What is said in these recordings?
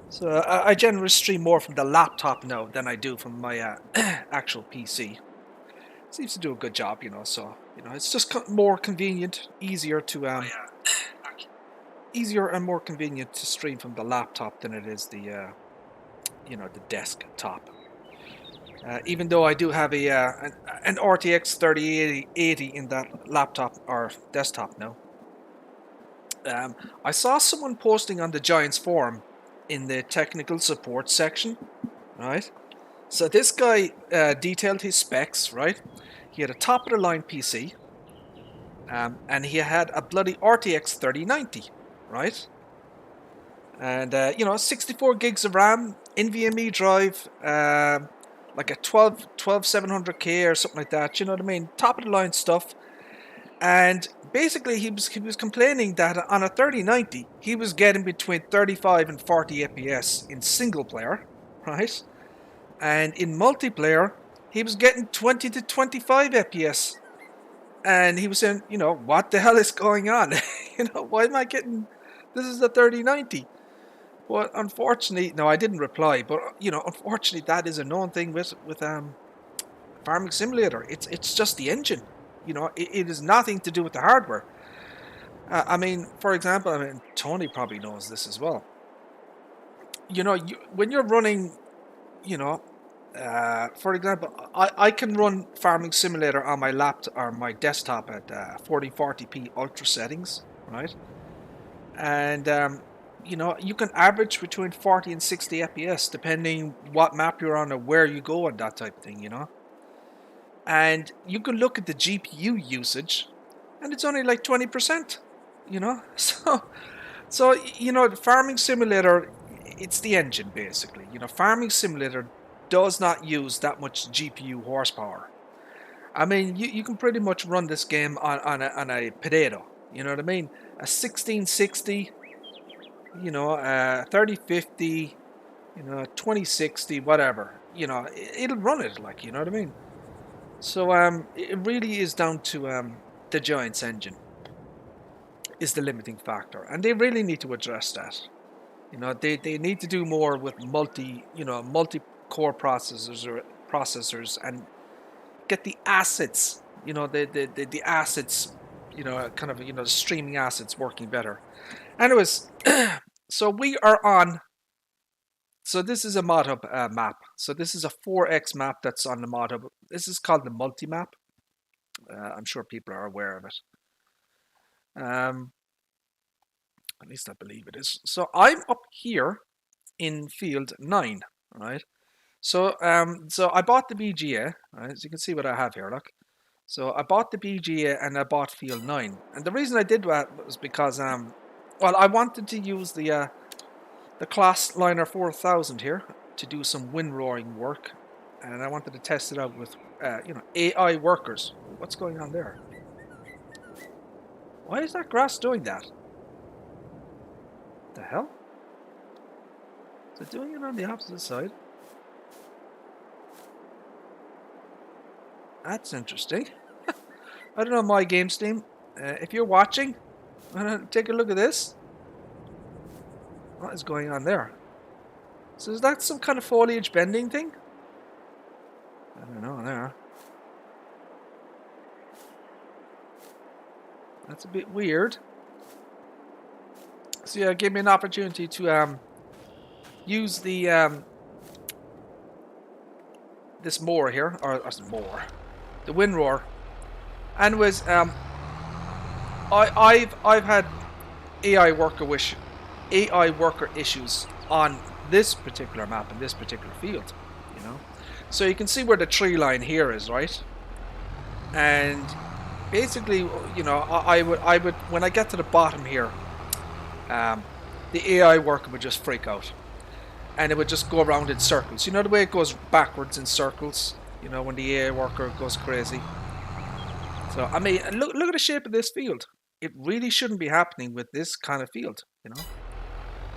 So I generally stream more from the laptop now than I do from my actual PC. Seems to do a good job, you know. So it's just more convenient, easier to easier and more convenient to stream from the laptop than it is the the desktop. Even though I do have an RTX 3080 in that laptop or desktop now. I saw someone posting on the Giants forum in the technical support section, right? So this guy detailed his specs, right? He had a top of the line PC, and he had a bloody RTX 3090, right? And 64 gigs of RAM, NVMe drive, like a 12700K or something like that. You know what I mean? Top of the line stuff. And basically, he was complaining that on a 3090, he was getting between 35 and 40 FPS in single player, right? And in multiplayer, he was getting 20 to 25 FPS. And he was saying, what the hell is going on? Why am I getting... This is the 3090. Well, unfortunately, no, I didn't reply, but unfortunately, that is a known thing with Farming Simulator. It's just the engine. It is nothing to do with the hardware. I mean, for example, Tony probably knows this as well. When you're running, for example, I can run Farming Simulator on my laptop or my desktop at 4040p ultra settings, right? And you can average between 40 and 60 FPS depending what map you're on or where you go and that type of thing, And you can look at the GPU usage and it's only like 20%, So the Farming Simulator, it's the engine basically. Farming Simulator does not use that much GPU horsepower. I mean, you can pretty much run this game on a potato, you know what I mean? A 1660, 3050, 2060, whatever. It'll run it, like, you know what I mean? So it really is down to the Giants engine is the limiting factor, and they really need to address that. They need to do more with multi-core processors and get the assets, the assets, kind of the streaming assets working better. Anyways, so we are on. So this is a ModHub map. So this is a 4x map that's on the ModHub. This is called the Multimap. I'm sure people are aware of it. At least I believe it is. So I'm up here in field 9, right? So I bought the BGA, right? As you can see what I have here, look. So I bought the BGA and I bought field 9. And the reason I did that was because I wanted to use the Class Liner 4000 here to do some wind roaring work, and I wanted to test it out with AI workers. What's going on there? Why is that grass doing that? The hell? Is it doing it on the opposite side? That's interesting. I don't know, my game Steam. If you're watching, take a look at this. What is going on there? So is that some kind of foliage bending thing? I don't know there. That's a bit weird. So yeah, it gave me an opportunity to use the this mower here, or the wind roar, and was I've had AI worker issues on this particular map in this particular field, So you can see where the tree line here is, right? And basically, I would when I get to the bottom here, the AI worker would just freak out, and it would just go around in circles. You know the way it goes backwards in circles. When the AI worker goes crazy. So I mean, look at the shape of this field. It really shouldn't be happening with this kind of field,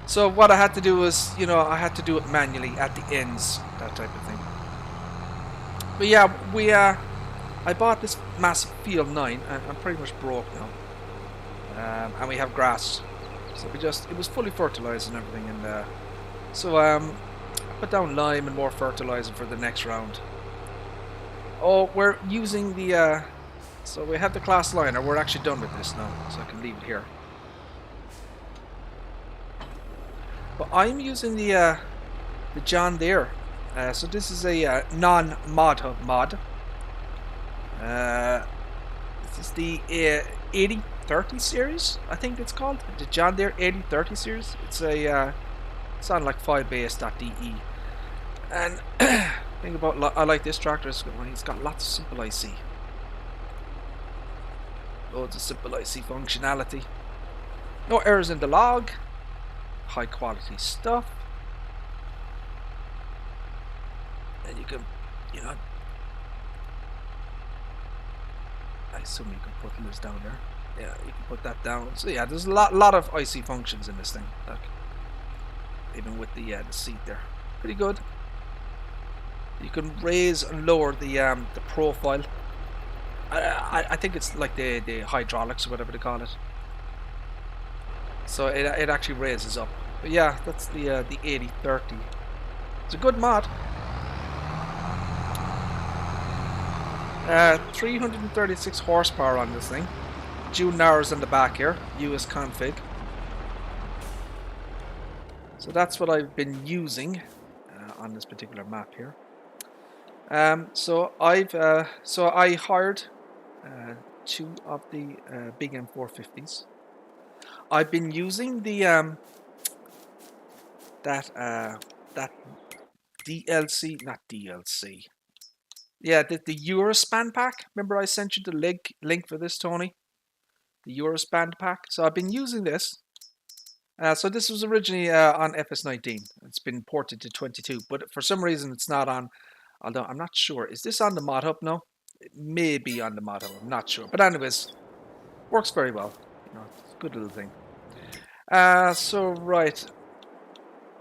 So what I had to do was, I had to do it manually at the ends, that type of thing. But yeah, I bought this massive field 9, and I'm pretty much broke now. And we have grass, so it was fully fertilized and everything, and So put down lime and more fertilizer for the next round. Oh, we're using the so we have the class liner. We're actually done with this now, so I can leave it here. But I'm using the John Deere. So this is a non-mod hub mod. This is the 8030 series, I think it's called. The John Deere 8030 series. It's a it's on like 5base.de. And thing about I like this tractor is it's got lots of simple IC. Loads of simple IC functionality. No errors in the log. High quality stuff. And you can, you know, I assume you can put this down there. Yeah, you can put that down. So yeah, there's a lot of IC functions in this thing. Like, even with the seat there, pretty good. You can raise and lower the profile. I think it's like the hydraulics or whatever they call it. So it actually raises up. But yeah, that's the 8030. It's a good mod. 336 horsepower on this thing. June narrows in the back here. US config. So that's what I've been using on this particular map here. So I hired 2 of the big M450s. I've been using the that DLC, not DLC. Yeah, the Eurospan pack. Remember I sent you the link for this, Tony? The Eurospan pack. So I've been using this. So this was originally on FS19. It's been ported to 22, but for some reason it's not on. Although I'm not sure. Is this on the mod hub? No, it may be on the mod hub. I'm not sure. But anyways, works very well. You know, it's a good little thing. So right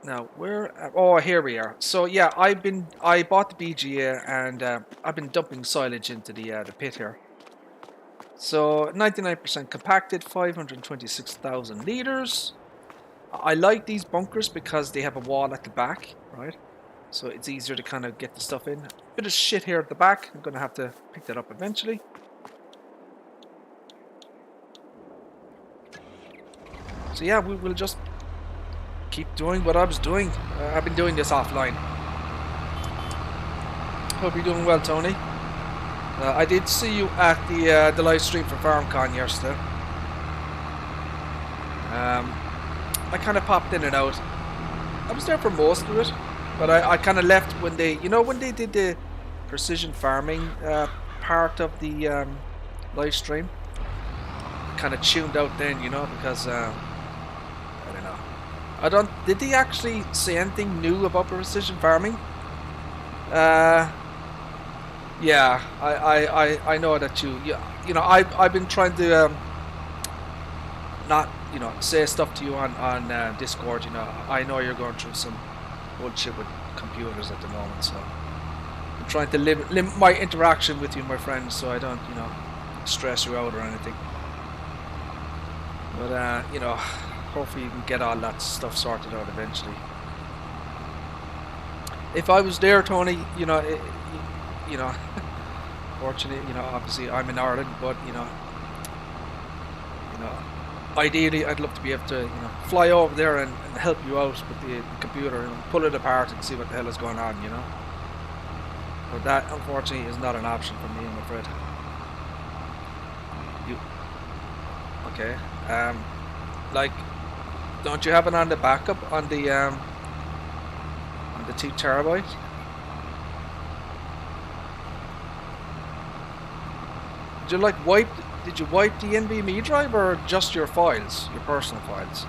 now where? Oh, here we are. So yeah, I bought the BGA and I've been dumping silage into the pit here. So 99% compacted, 526,000 liters. I like these bunkers because they have a wall at the back, right? So it's easier to kind of get the stuff in. Bit of shit here at the back. I'm going to have to pick that up eventually. So yeah, we will just keep doing what I was doing. I've been doing this offline. Hope you're doing well, Tony. I did see you at the live stream for FarmCon yesterday. I kind of popped in and out. I was there for most of it, but I kind of left when they, when they did the precision farming part of the live stream. Kind of tuned out then, because I don't know. Did they actually say anything new about precision farming? Yeah, I know that I've been trying to not say stuff to you on Discord. I know you're going through some bullshit with computers at the moment, so I'm trying to limit my interaction with you, my friends, so I don't stress you out or anything. But hopefully you can get all that stuff sorted out eventually. If I was there, Tony, fortunately, obviously I'm in Ireland, but ideally I'd love to be able to fly over there and help you out with the computer and pull it apart and see what the hell is going on, but that unfortunately is not an option for me, I'm afraid. Okay, like, don't you have it on the backup on the 2 terabyte? Did you wipe the NVMe drive or just your files, your personal files?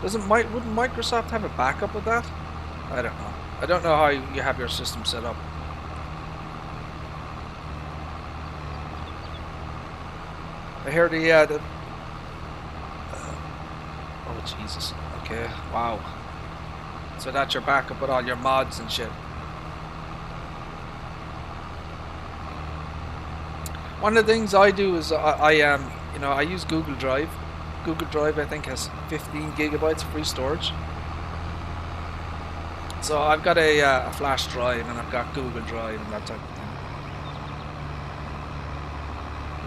Wouldn't Microsoft have a backup of that? I don't know. I don't know how you have your system set up. I hear oh Jesus. Okay. Wow. So that's your backup with all your mods and shit. One of the things I do is I use Google Drive, Google Drive, I think, has 15 gigabytes of free storage. So I've got a flash drive, and I've got Google Drive and that type of thing.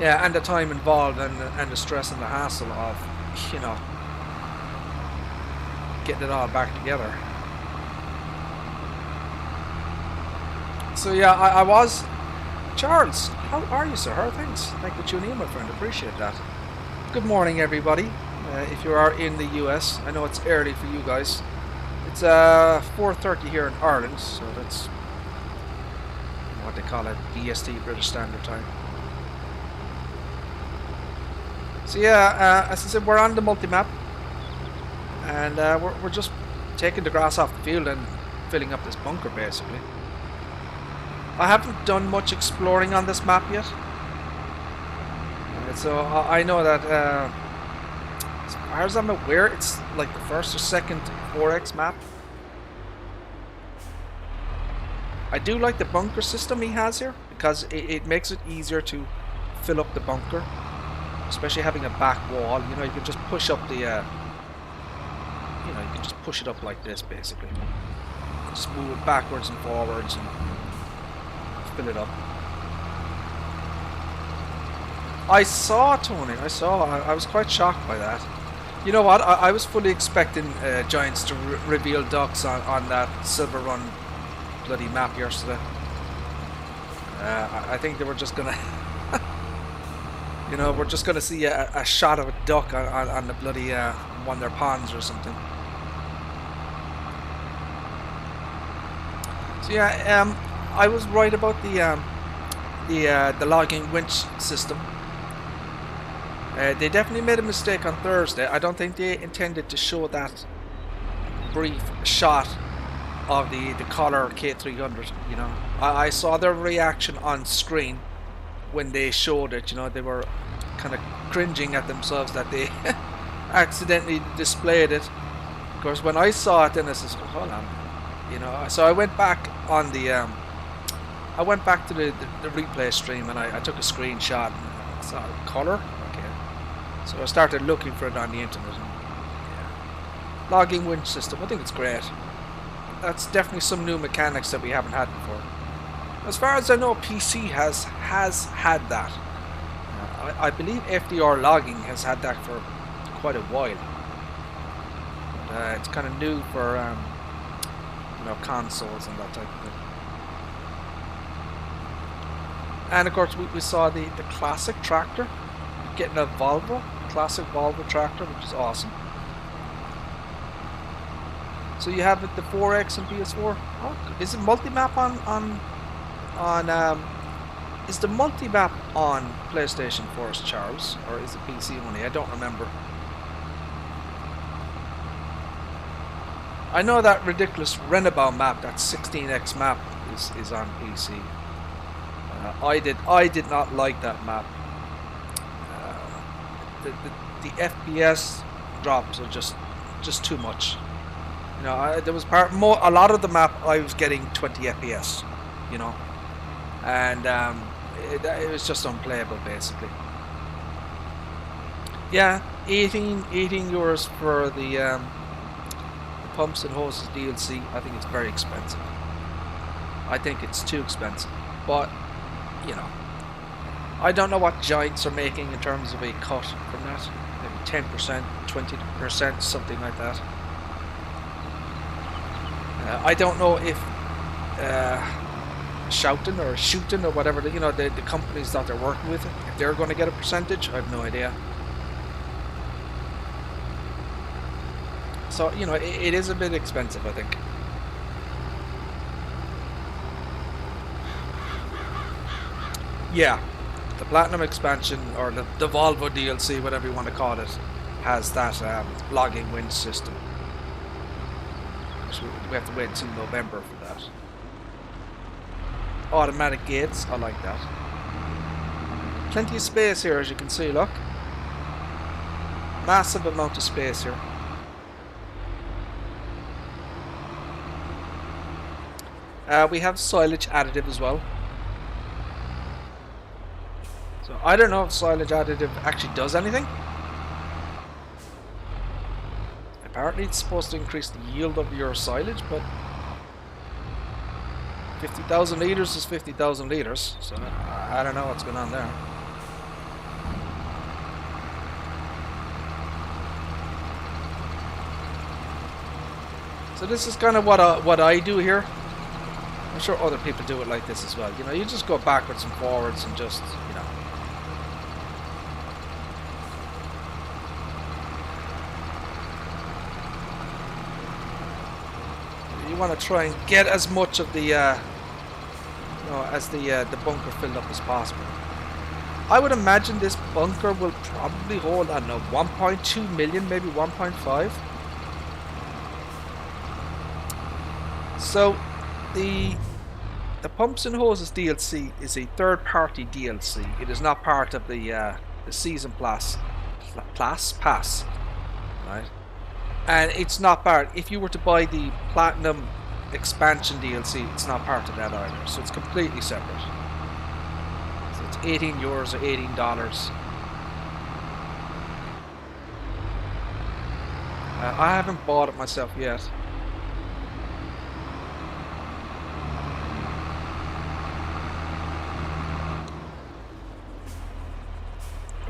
Yeah, and the time involved, and the stress and the hassle of, you know, getting it all back together. So yeah, I was... Charles, how are you, sir? How are things? Thank you for tuning in, my friend. Appreciate that. Good morning, everybody. If you are in the US, I know it's early for you guys. It's 4:30 here in Ireland, so that's what they call it, BST, British Standard Time. So yeah, as I said, we're on the multi-map, and we're just taking the grass off the field and filling up this bunker, basically. I haven't done much exploring on this map yet, so I know that as far as I'm aware, it's like the first or second 4X map. I do like the bunker system he has here, because it makes it easier to fill up the bunker, especially having a back wall. You know, you can just push up the you know, you can just push it up like this, basically. Just move it backwards and forwards and fill it up. I saw, Tony, I was quite shocked by that. You know what, I was fully expecting Giants to reveal ducks on that Silver Run bloody map yesterday. I think they were just gonna you know, we're just gonna see a shot of a duck on the bloody one of their ponds or something. So yeah, I was right about the logging winch system. They definitely made a mistake on Thursday. I don't think they intended to show that brief shot of the Collar K300. You know, I saw their reaction on screen when they showed it. You know, they were kind of cringing at themselves that they accidentally displayed it. Of course, when I saw it, then I said, oh, hold on. You know, so I went back on the I went back to the replay stream, and I took a screenshot and I saw Color. Okay, so I started looking for it on the internet. And, yeah. Logging winch system, I think it's great. That's definitely some new mechanics that we haven't had before. As far as I know, PC has had that. I believe FDR logging has had that for quite a while. But, it's kind of new for you know, consoles and that type of thing. And of course, we saw the classic tractor getting a Volvo, classic Volvo tractor, which is awesome. So you have the 4X and PS4. Oh, is it multi-map on is the multi-map on PlayStation 4's, Charles, or is it PC only? I don't remember. I know that ridiculous Renabout map, that 16X map, is on PC. I did not like that map. The FPS drops are just too much. You know, there was a lot of the map I was getting 20 FPS. You know, and it was just unplayable, basically. Yeah, 18 euros for the pumps and hoses DLC. I think it's very expensive. I think it's too expensive, but you know, I don't know what Giants are making in terms of a cut from that. Maybe 10%, 20%, something like that. I don't know if Shouting or whatever, you know, the companies that they're working with, if they're going to get a percentage. I have no idea. So, you know, it is a bit expensive, I think. Yeah, the Platinum expansion, or the Volvo DLC, whatever you want to call it, has that logging winch system. So we have to wait until November for that. Automatic gates, I like that. Plenty of space here, as you can see, look. Massive amount of space here. We have silage additive as well. So I don't know if silage additive actually does anything. Apparently it's supposed to increase the yield of your silage, but 50,000 litres is 50,000 litres, so I don't know what's going on there. So this is kind of what I do here. I'm sure other people do it like this as well. You know, you just go backwards and forwards and just, you know. You want to try and get as much of the, you know, as the bunker filled up as possible. I would imagine this bunker will probably hold, I don't know, 1.2 million, maybe 1.5. So the Pumps and Hoses DLC is a third-party DLC. It is not part of the Season Pass, right? And it's not part. If you were to buy the Platinum Expansion DLC, it's not part of that either. So it's completely separate. So it's €18 or $18. I haven't bought it myself yet.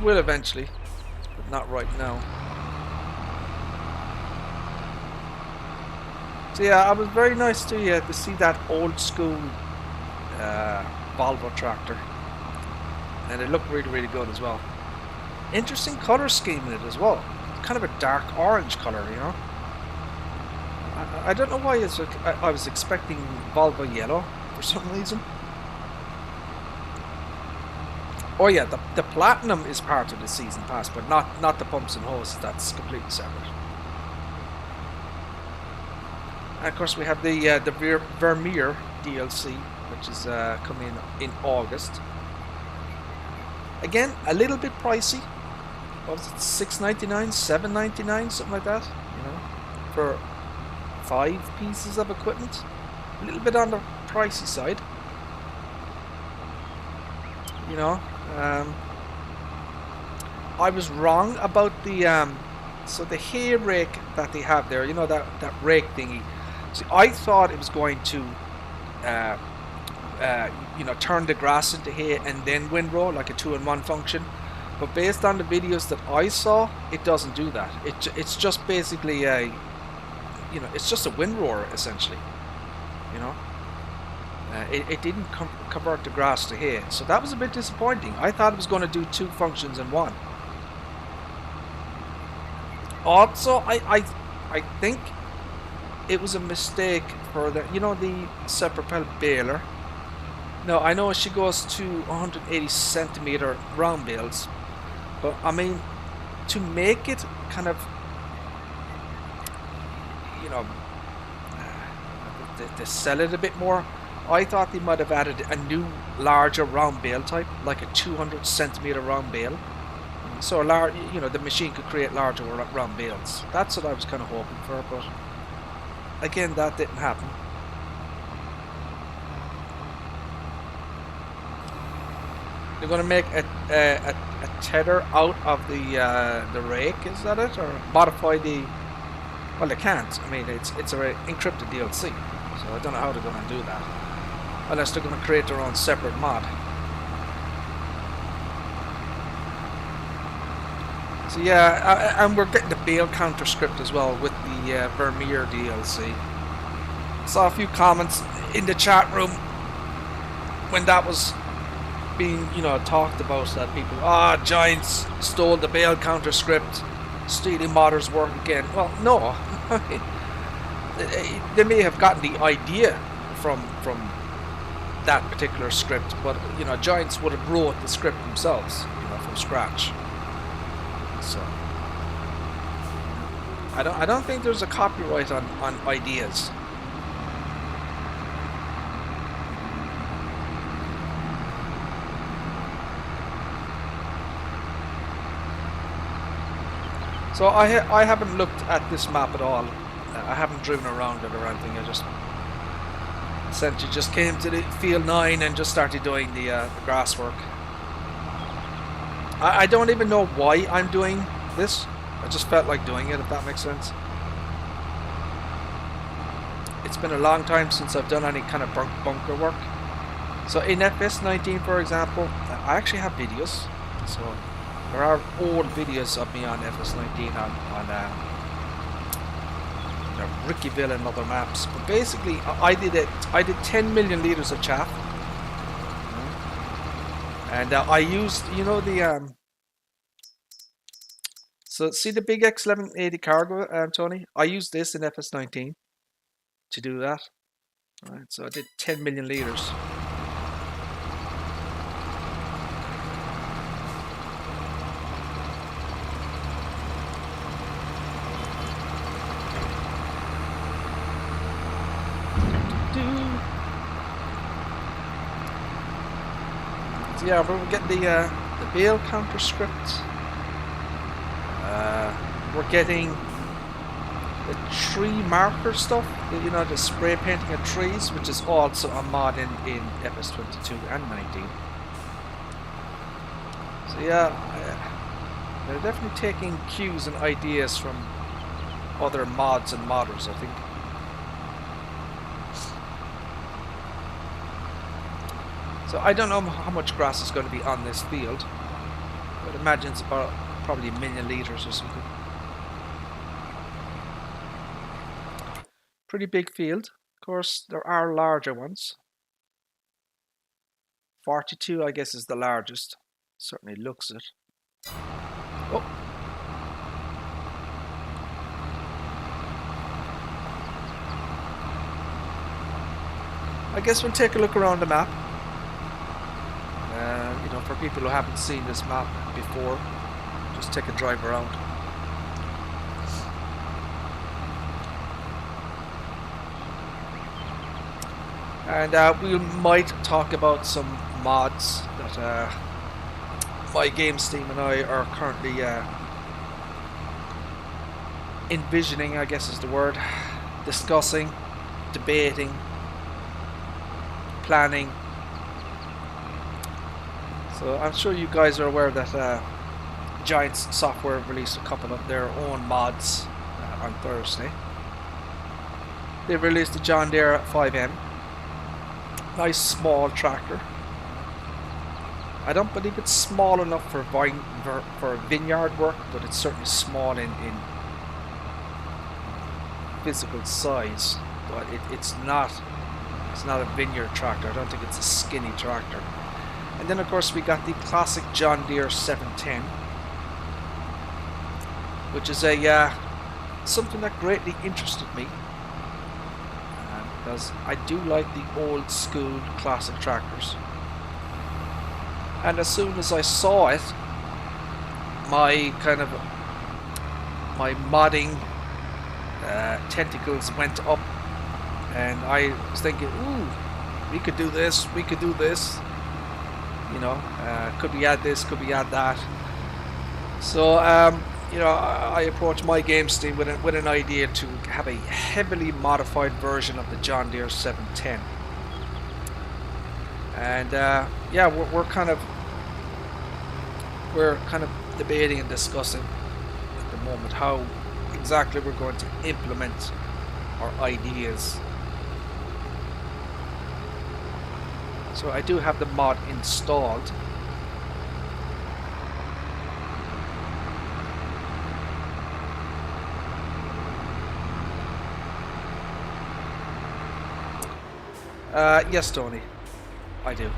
Will eventually, but not right now. So yeah, it was very nice to see that old school Volvo tractor, and it looked really, really good as well. Interesting color scheme in it as well. Kind of a dark orange color, you know. I don't know why I was expecting Volvo yellow for some reason. Oh yeah, the Platinum is part of the Season Pass, but not the Pumps and Hoses. That's completely separate. And of course we have the Vermeer DLC, which is coming in August. Again, a little bit pricey. What was it, $6.99, $7.99, something like that? You know, for 5 pieces of equipment. A little bit on the pricey side. You know. I was wrong about the so the hay rake that they have there, you know, that rake thingy. See, I thought it was going to you know, turn the grass into hay and then windrow, like a 2-in-1 function, but based on the videos that I saw, it doesn't do that. It's just basically a, you know, it's just a windrower essentially, you know. It didn't convert the grass to hay, so that was a bit disappointing. I thought it was going to do 2 functions in one. Also, I think it was a mistake for the, you know, the self-propelled baler. No, I know she goes to 180 centimeter round bales, but I mean, to make it kind of, you know, to sell it a bit more, I thought they might have added a new larger round bale type, like a 200 centimeter round bale. So you know, the machine could create larger round bales. That's what I was kind of hoping for, but again, that didn't happen. They're going to make a tether out of the rake, is that it, or modify the? Well, they can't. I mean, it's a encrypted DLC, so I don't know how they're going to do that. Unless they're going to create their own separate mod. So yeah, and we're getting the bale counter script as well with the Vermeer DLC. Saw a few comments in the chat room when that was being, you know, talked about, that people, Giants stole the bale counter script, stealing modders' work again. Well, no. They may have gotten the idea from that particular script, but you know, Giants would have wrote the script themselves, you know, from scratch. So I don't think there's a copyright on ideas. So I haven't looked at this map at all. I haven't driven around it or anything. I just essentially just came to the field 9 and just started doing the grass work. I don't even know why I'm doing this. I just felt like doing it, if that makes sense. it's been a long time since I've done any kind of bunker work. So in FS19, for example, I actually have videos. So there are old videos of me on FS19 on Rickyville and other maps. But basically, I did 10 million liters of chaff, and I used, you know, the so see the big X1180 cargo, Tony. I used this in FS19 to do that. All right, so I did 10 million liters. So yeah, we'll get the bale counter script. We're getting the tree marker stuff, you know, the spray painting of trees, which is also a mod in FS22 and 19. So yeah, they're definitely taking cues and ideas from other mods and modders, I think. So I don't know how much grass is going to be on this field. I would imagine it's about probably 1 million liters or something. Pretty big field. Of course, there are larger ones. 42, I guess, is the largest. Certainly looks it. Oh. I guess we'll take a look around the map. You know, for people who haven't seen this map before, just take a drive around. And we might talk about some mods that my games team and I are currently envisioning, I guess is the word, discussing, debating, planning. So I'm sure you guys are aware that Giants Software released a couple of their own mods on Thursday. They released the John Deere 5M. Nice small tractor. I don't believe it's small enough for vineyard work, but it's certainly small in physical size. But it's not a vineyard tractor. I don't think it's a skinny tractor. And then of course we got the classic John Deere 710, which is a something that greatly interested me, because I do like the old school classic tractors. And as soon as I saw it, my modding tentacles went up, and I was thinking, ooh, we could do this, we could do this. You know, could we add this, could we add that? So, you know, I approached my games team with an idea to have a heavily modified version of the John Deere 710. And yeah, we're kind of debating and discussing at the moment how exactly we're going to implement our ideas. So I do have the mod installed. Yes, Tony, I do.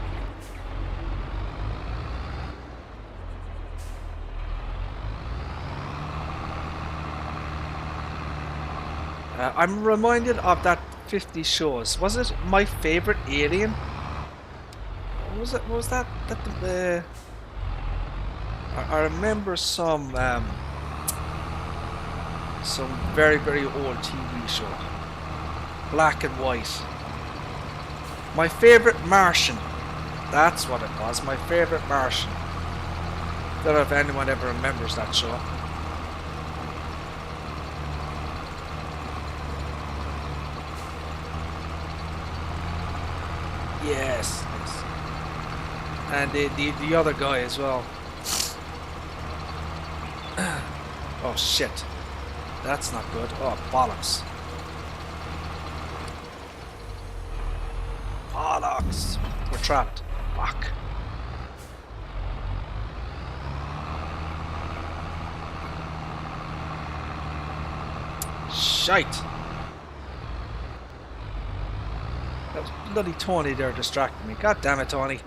I'm reminded of that 50 shows. Was it My Favorite Alien? What was that? I remember some very, very old TV show, black and white. My Favorite Martian. That's what it was. My Favorite Martian. Don't know if anyone ever remembers that show. Yes. And the other guy as well. Oh shit. That's not good. Oh bollocks. box. We're trapped. Fuck. Shite. That was bloody Tony there distracting me. God damn it, Tony.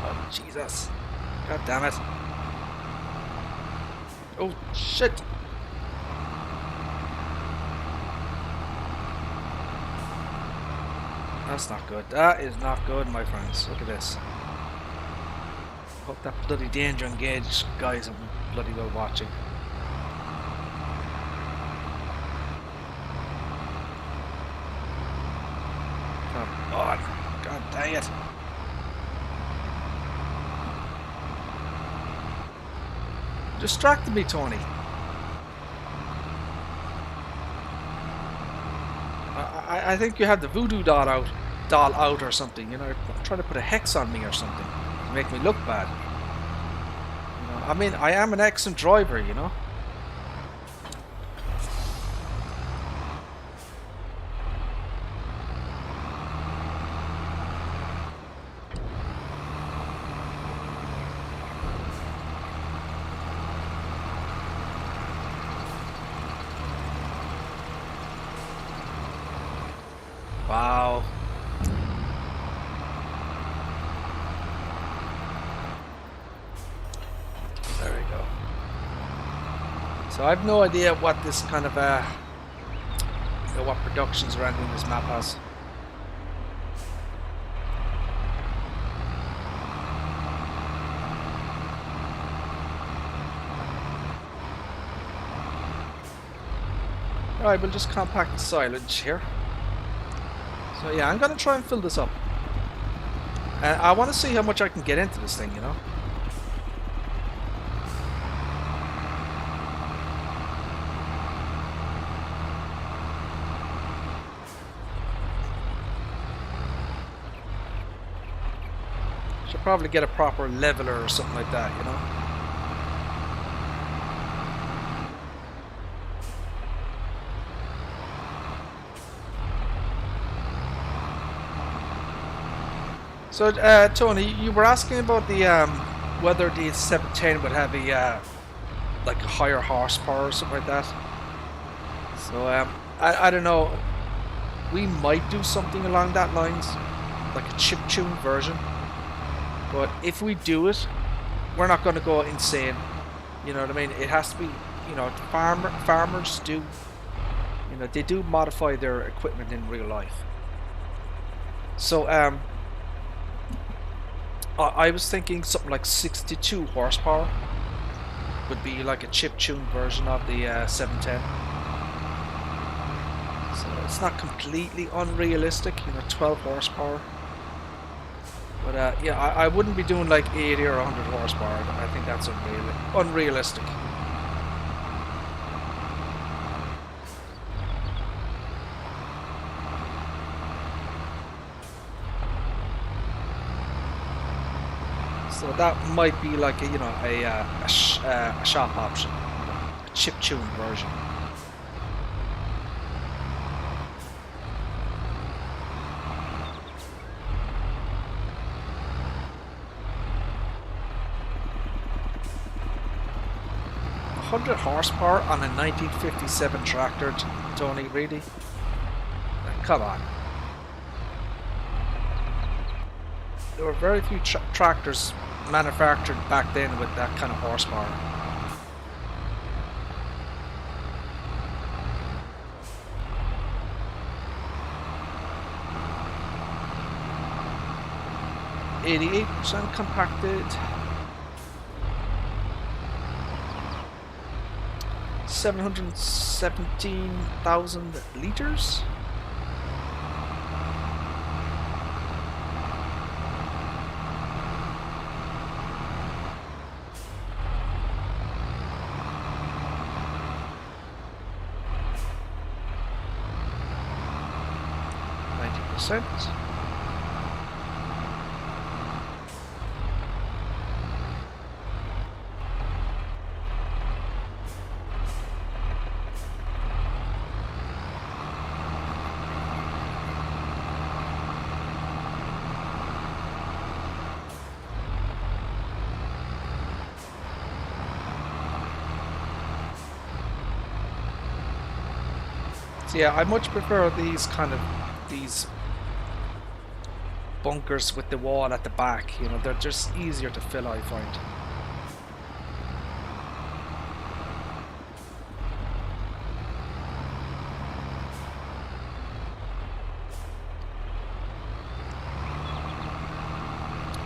Oh, Jesus. God damn it. Oh, shit. That's not good. That is not good, my friends. Look at this. Hope that bloody danger engaged guys are bloody well watching. Come on. God dang it. Distracted me, Tony. I think you had the voodoo doll out or something, you know, trying to put a hex on me or something to make me look bad. You know, I mean, I am an excellent driver, you know. Wow. There we go. So I have no idea what this kind of you know, what productions or anything this map has. Alright, we'll just compact the silage here. So yeah, I'm going to try and fill this up. I want to see how much I can get into this thing, you know. Should probably get a proper leveler or something like that, you know. So, Tony, you were asking about the whether the 710 would have a like a higher horsepower or something like that. So, I don't know. We might do something along that lines, like a chip-tuned version. But if we do it, we're not going to go insane. You know what I mean? It has to be, you know, farmers do, you know, they do modify their equipment in real life. So, I was thinking something like 62 horsepower would be like a chip-tuned version of the 710. So it's not completely unrealistic, you know, 12 horsepower. But yeah, I wouldn't be doing like 80 or 100 horsepower. I think that's unrealistic. So that might be like a, you know, a shop option, a chip-tuned version. $100 horsepower on a 1957 tractor, Tony, really? Come on. There were very few tractors manufactured back then with that kind of horsepower. %, compacted. 717,000 liters. So yeah, I much prefer these bunkers with the wall at the back. You know, they're just easier to fill, I find.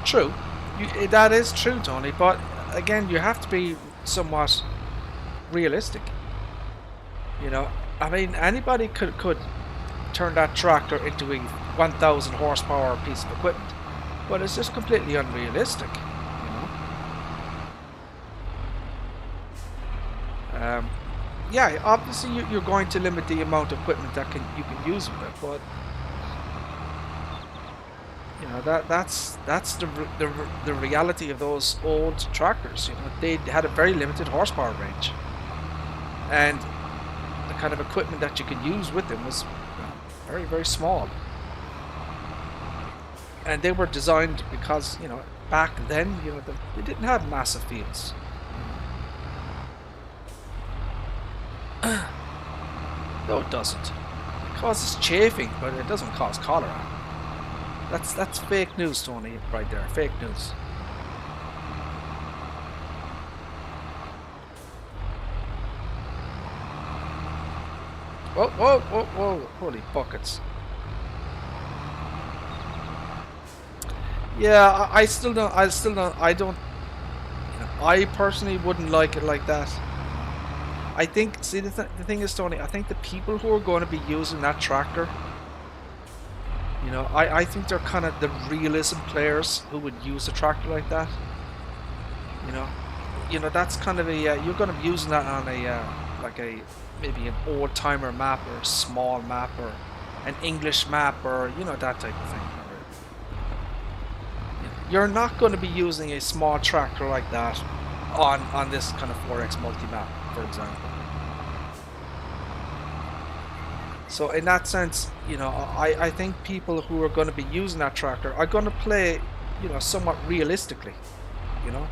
True, that is true, Tony. But again, you have to be somewhat realistic. You know, I mean, anybody could turn that tractor into a 1,000 horsepower piece of equipment, but it's just completely unrealistic. You know. Yeah, obviously you're going to limit the amount of equipment that you can use with it, but you know that's the reality of those old tractors. You know, they had a very limited horsepower range, and the kind of equipment that you could use with them was very, very small. And they were designed because, you know, back then, you know, they didn't have massive fields. No, it doesn't. It causes chafing, but it doesn't cause cholera. That's fake news, Tony, right there. Fake news. Whoa, whoa, whoa, whoa. Holy buckets. Yeah, I don't, you know, I personally wouldn't like it like that. I think, see, the thing is, Tony, I think the people who are going to be using that tractor, you know, I think they're kind of the realism players who would use a tractor like that. You know, that's kind of a, you're going to be using that on a, like a, maybe an old timer map or a small map or an English map or, you know, that type of thing. You're not going to be using a small tractor like that on this kind of 4X multi-map, for example. So in that sense, you know, I think people who are going to be using that tractor are going to play, you know, somewhat realistically, you know.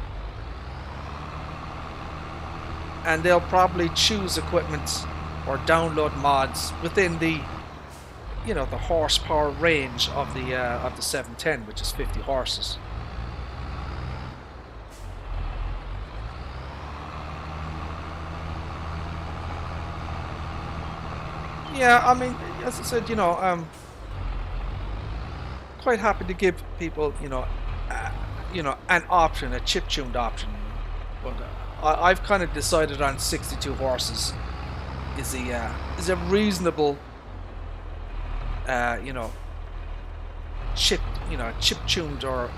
And they'll probably choose equipment or download mods within the, you know, the horsepower range of the 710, which is 50 horses. Yeah, I mean, as I said, you know, quite happy to give people, you know, an option, a chip-tuned option. But I've kind of decided on 62 horses is a reasonable, you know, chip-tuned or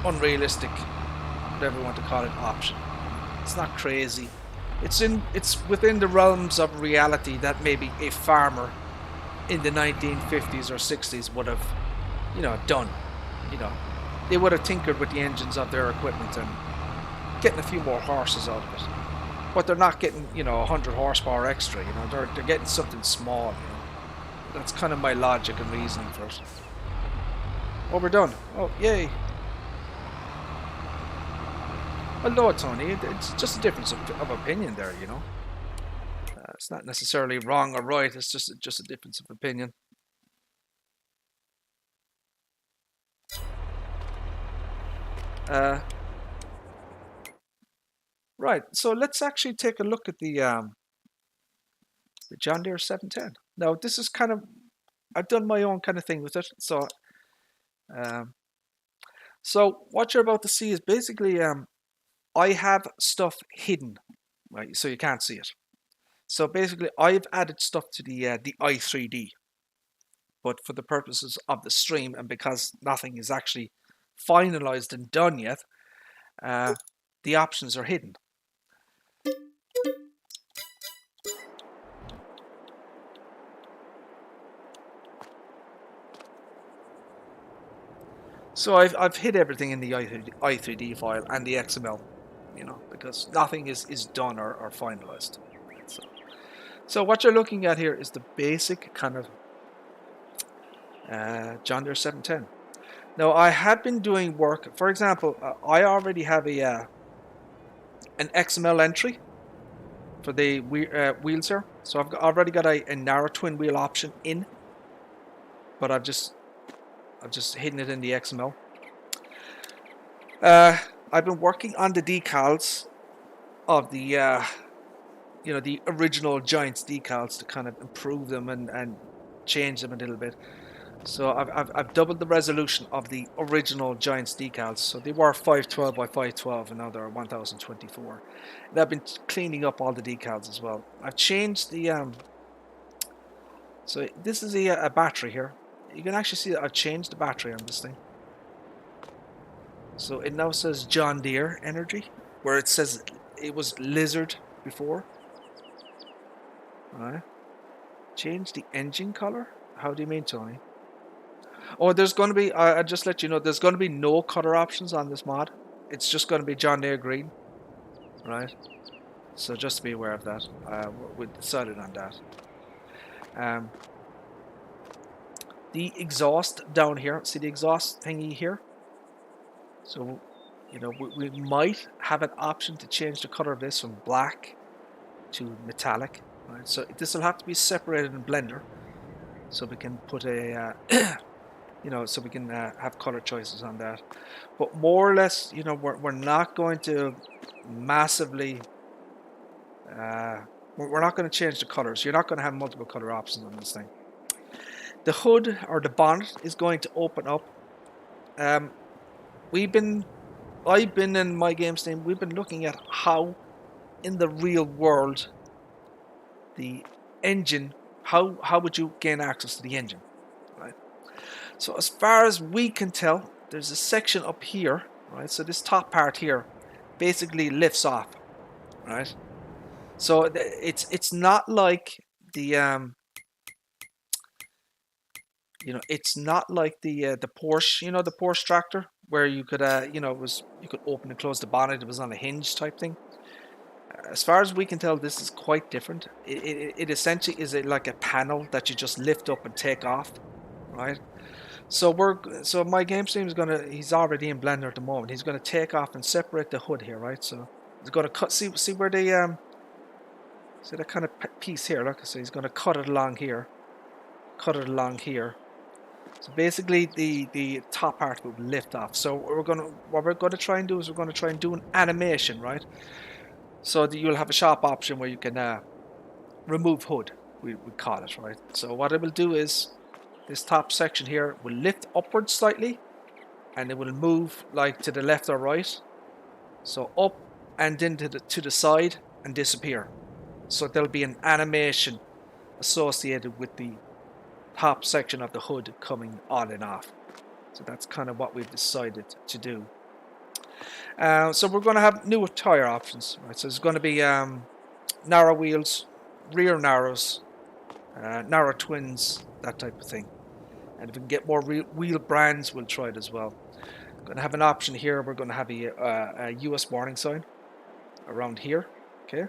unrealistic, whatever you want to call it, option. It's not crazy. It's within the realms of reality that maybe a farmer in the 1950s or 60s would have, you know, done. You know, they would have tinkered with the engines of their equipment and getting a few more horses out of it. But they're not getting, you know, 100 horsepower extra. You know, they're getting something small. You know, that's kind of my logic and reasoning for it. Oh, we're done. Oh, yay. Well, no, Tony, it's just a difference of opinion there, you know. It's not necessarily wrong or right, it's just a difference of opinion. Right, so let's actually take a look at the John Deere 710. Now, this is kind of, I've done my own kind of thing with it, so what you're about to see is basically I have stuff hidden, right? So you can't see it. So basically, I've added stuff to the i3D, but for the purposes of the stream, and because nothing is actually finalized and done yet, the options are hidden. So I've hid everything in the i3D file and the XML, you know, because nothing is done or finalized. So what you're looking at here is the basic kind of John Deere 710. Now I have been doing work. For example, I already have a an XML entry for the wheels here. So I've already got a narrow twin wheel option in, but I've just hidden it in the XML. I've been working on the decals of the you know, the original Giants decals to kind of improve them and change them a little bit. So I've doubled the resolution of the original Giants decals. So they were 512 by 512 and now they're 1024. And I've been cleaning up all the decals as well. I've changed the so this is a battery here. You can actually see that I've changed the battery on this thing. So it now says John Deere Energy, where it says it was Lizard before. Alright. Change the engine color? How do you mean, Tony? Oh, there's going to be, I'll just let you know, there's going to be no color options on this mod. It's just going to be John Deere green. Right? So just to be aware of that. We decided on that. The exhaust down here, see the exhaust thingy here? So, you know, we might have an option to change the color of this from black to metallic. Right? So this will have to be separated in Blender. So we can put a, you know, so we can have color choices on that. But more or less, you know, we're not going to massively, we're not going to change the colors. You're not going to have multiple color options on this thing. The hood or the bonnet is going to open up. I've been in my game stream, we've been looking at how in the real world the engine, how would you gain access to the engine, right? So as far as we can tell, there's a section up here, right? So this top part here basically lifts off, right? So it's not like the you know, it's not like the Porsche, you know, the Porsche tractor where you could you know, you could open and close the bonnet. It was on a hinge type thing. As far as we can tell, this is quite different. It essentially is like a panel that you just lift up and take off, right? So my game stream is he's already in Blender at the moment. He's gonna take off and separate the hood here, right? So he's gonna cut. See where the see that kind of piece here. Look, so he's gonna cut it along here, cut it along here. So basically, the top part will lift off. So what we're gonna try and do is we're gonna try and do an animation, right? So that you'll have a shop option where you can remove hood, we call it, right? So what it will do is this top section here will lift upwards slightly, and it will move like to the left or right. So up and then to the side and disappear. So there'll be an animation associated with the top section of the hood coming on and off. So that's kind of what we've decided to do. So we're going to have new tire options, right? So there's going to be narrow wheels, rear narrows, narrow twins, that type of thing. And if we can get more wheel brands, we'll try it as well. We're going to have an option here. We're going to have a US warning sign around here. Okay.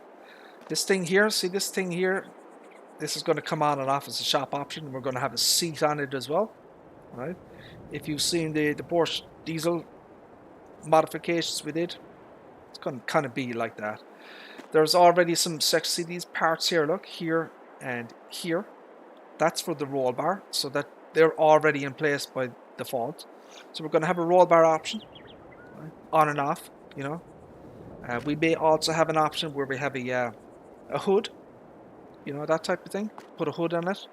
This thing here, see this thing here? This is going to come on and off as a shop option. We're going to have a seat on it as well, right? If you've seen the Porsche diesel modifications we did, it's going to kind of be like that. There's already some sections. See these parts here, look, here and here. That's for the roll bar, so that they're already in place by default. So we're going to have a roll bar option, right? On and off, you know. We may also have an option where we have a hood, you know, that type of thing. Put a hood on it.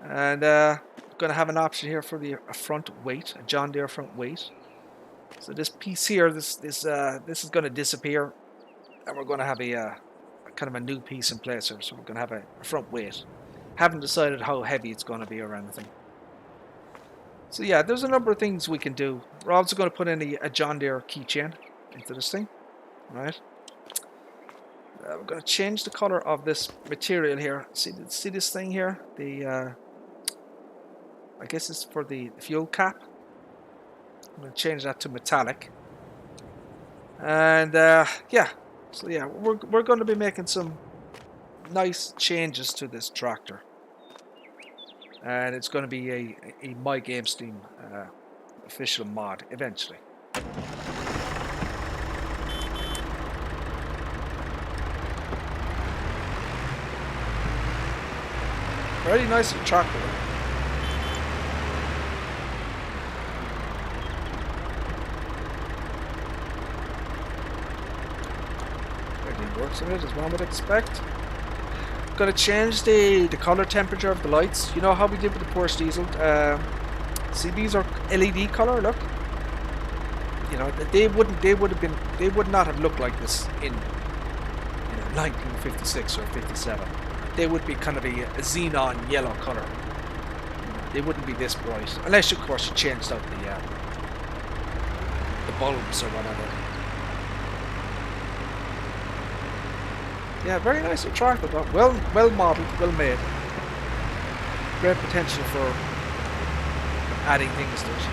And we're going to have an option here for the front weight, a John Deere front weight. So this piece here, this is going to disappear, and we're going to have a kind of a new piece in place here. So we're going to have a front weight. Haven't decided how heavy it's going to be or anything. So yeah, there's a number of things we can do. We're also going to put in a John Deere keychain into this thing, right? We're going to change the color of this material here. See this thing here? The I guess it's for the fuel cap. I'm going to change that to metallic. And yeah, so yeah, we're going to be making some nice changes to this tractor. And it's going to be a My Game Steam official mod eventually. very nicely trackable. Everything works in it as one would expect. Gonna change the color temperature of the lights. You know how we did with the Porsche diesel. See, these are LED color. Look, you know they would not have looked like this in 1956 or 57. They would be kind of a xenon yellow color. They wouldn't be this bright, unless of course you changed out the bulbs or whatever. Yeah, very nicely tracked, but well modelled, well made. Great potential for adding things to it.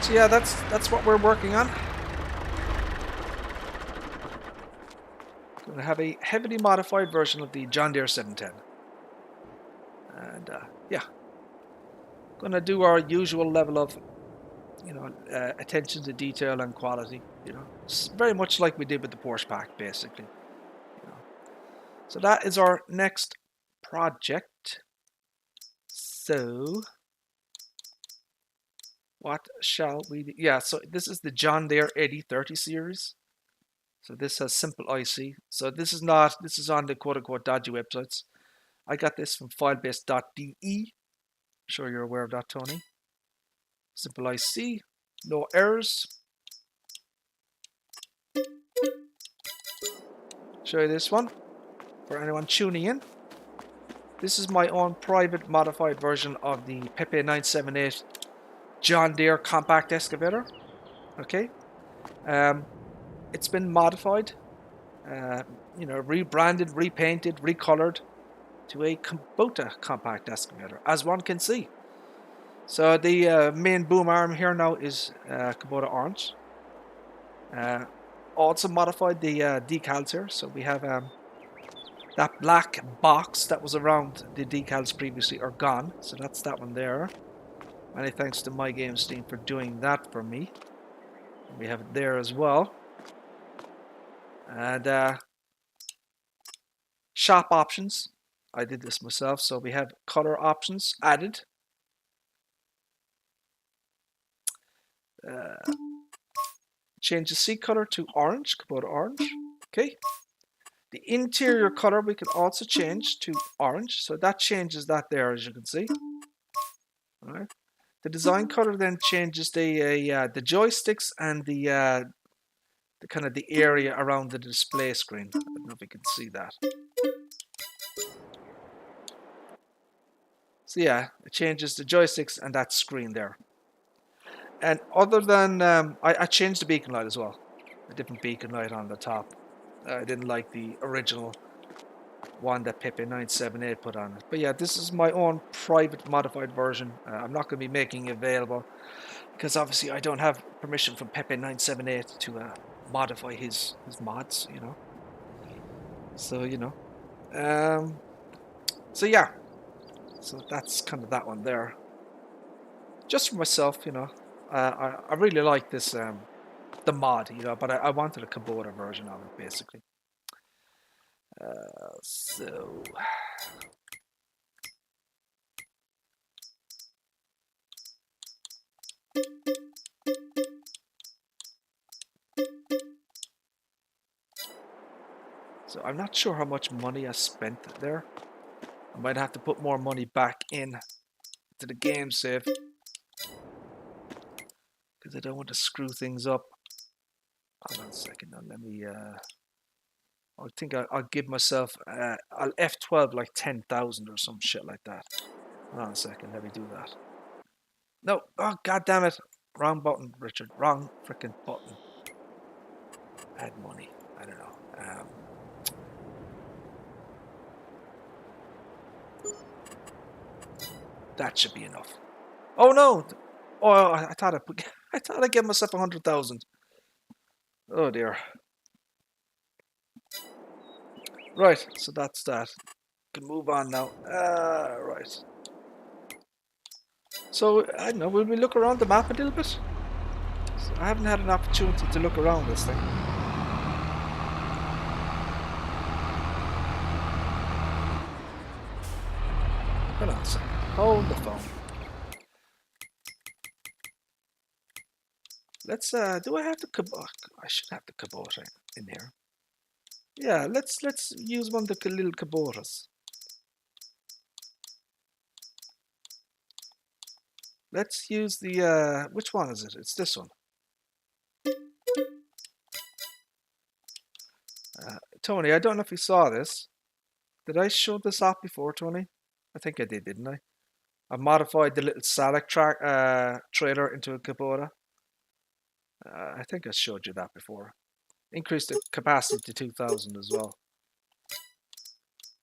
So yeah, that's what we're working on. Going to have a heavily modified version of the John Deere 710, and yeah, going to do our usual level of attention to detail and quality. It's very much like we did with the Porsche pack, basically. So that is our next project. So what shall we do? Yeah, so this is the John Deere 8030 series. So this has simple IC. So this is on the quote-unquote dodgy websites. I got this from filebase.de. I'm sure you're aware of that, Tony. Simple IC, no errors. Show you this one for anyone tuning in. This is my own private modified version of the Pepe 978 John Deere compact excavator. Okay. It's been modified, rebranded, repainted, recolored to a Kubota compact excavator, as one can see. So the main boom arm here now is Kubota orange. Also modified the decals here, so we have that black box that was around the decals previously are gone, so that's that one there. Many thanks to My Games team for doing that for me. We have it there as well. And shop options, I did this myself, so we have color options added. Change the seat color to orange, Kubota orange. Okay. The interior color we can also change to orange, so that changes that there, as you can see. All right. The design color then changes the joysticks and the kind of the area around the display screen. I don't know if you can see that. So yeah, it changes the joysticks and that screen there. And other than, I changed the beacon light as well. A different beacon light on the top. I didn't like the original one that Pepe 978 put on it. But yeah, this is my own private modified version. I'm not going to be making it available because obviously I don't have permission from Pepe 978 to modify his mods, So, so yeah. So that's kind of that one there. Just for myself, I really like this, the mod, but I wanted a Kubota version of it, basically. So I'm not sure how much money I spent there. I might have to put more money back in to the game save because I don't want to screw things up. Hold on a second now, let me I think I'll give myself I'll F12 like 10,000 or some shit like that. Hold on a second, let me do that. No, oh god damn it. Wrong button, Richard. Wrong freaking button. Add money. I don't know. That should be enough. Oh no! Oh, I thought I gave myself 100,000. Oh dear. Right, so that's that. Can move on now. Right. So, I don't know, will we look around the map a little bit? So I haven't had an opportunity to look around this thing. Hold on a second. Hold the phone. Let's, do I have the Kubota? I should have the Kubota in here. Yeah, let's use one of the little Kubotas. Let's use the, which one is it? It's this one. Tony, I don't know if you saw this. Did I show this off before, Tony? I think I did, didn't I? I modified the little silage trailer into a Kubota. I think I showed you that before. Increased the capacity to 2,000 as well.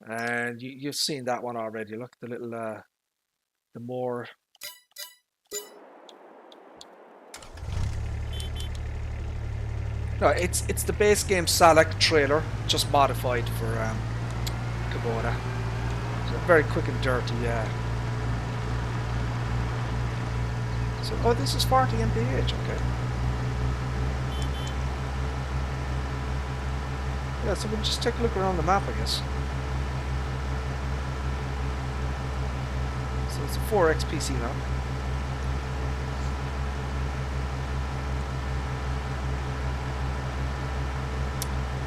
And you've seen that one already. Look, the little, the more... No, it's the base game Silage trailer, just modified for Kubota. So very quick and dirty, yeah. So, oh, this is 40 mph, okay. Yeah, so we'll just take a look around the map, I guess. So it's a 4X PC map.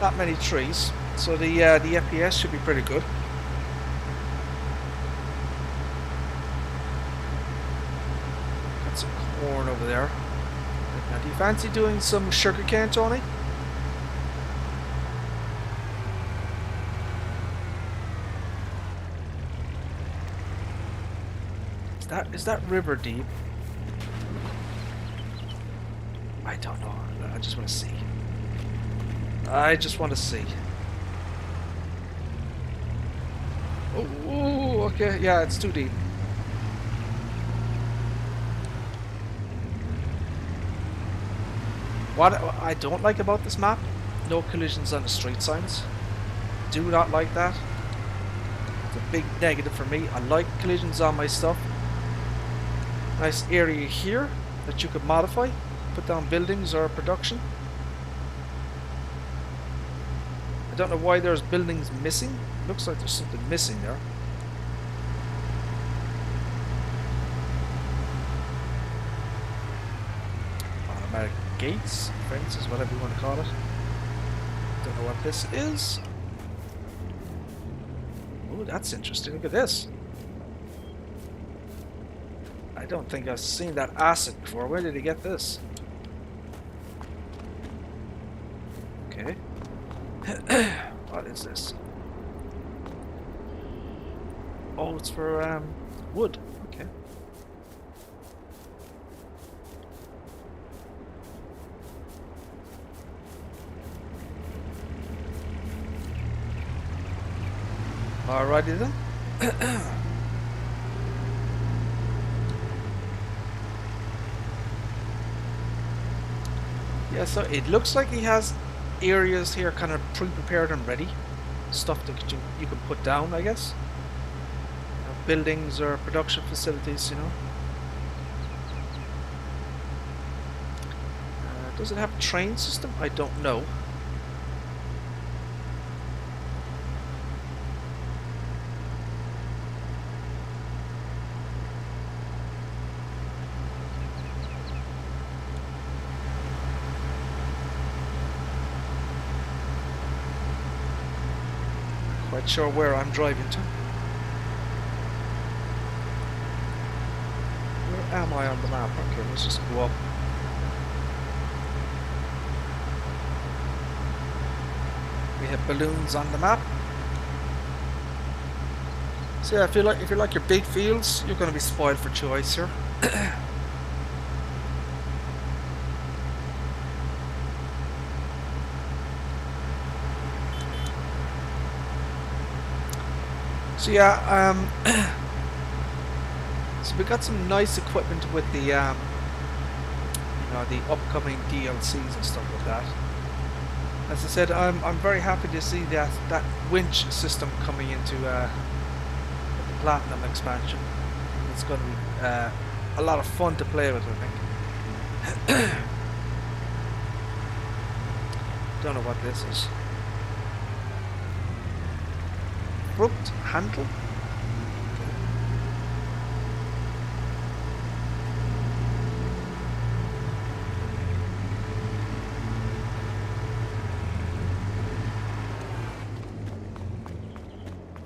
Not many trees, so the FPS should be pretty good. Got some corn over there. Now, do you fancy doing some sugarcane, Tony? Is that river deep? I don't know. I just want to see. I just want to see. Oh, okay. Yeah, it's too deep. What I don't like about this map, no collisions on the street signs. Do not like that. It's a big negative for me. I like collisions on my stuff. Nice area here that you could modify, put down buildings or production. I don't know why there's buildings missing. Looks like there's something missing there. Automatic gates, fences, whatever you want to call it. Don't know what this is. Oh, that's interesting. Look at this. I don't think I've seen that asset before. Where did he get this? Okay. What is this? Oh, it's for wood. Okay. Alrighty then. Yeah, so it looks like he has areas here kind of pre-prepared and ready. Stuff that you can put down, I guess. You know, buildings or production facilities, you know. Does it have a train system? I don't know. Quite sure where I'm driving to. Where am I on the map? Okay, let's just go up. We have balloons on the map. So yeah, if you like your big fields, you're going to be spoiled for choice here. So yeah, so we got some nice equipment with the, you know, the upcoming DLCs and stuff like that. As I said, I'm very happy to see that winch system coming into Platinum expansion. It's going to be a lot of fun to play with, I think. Don't know what this is. Fruit handle?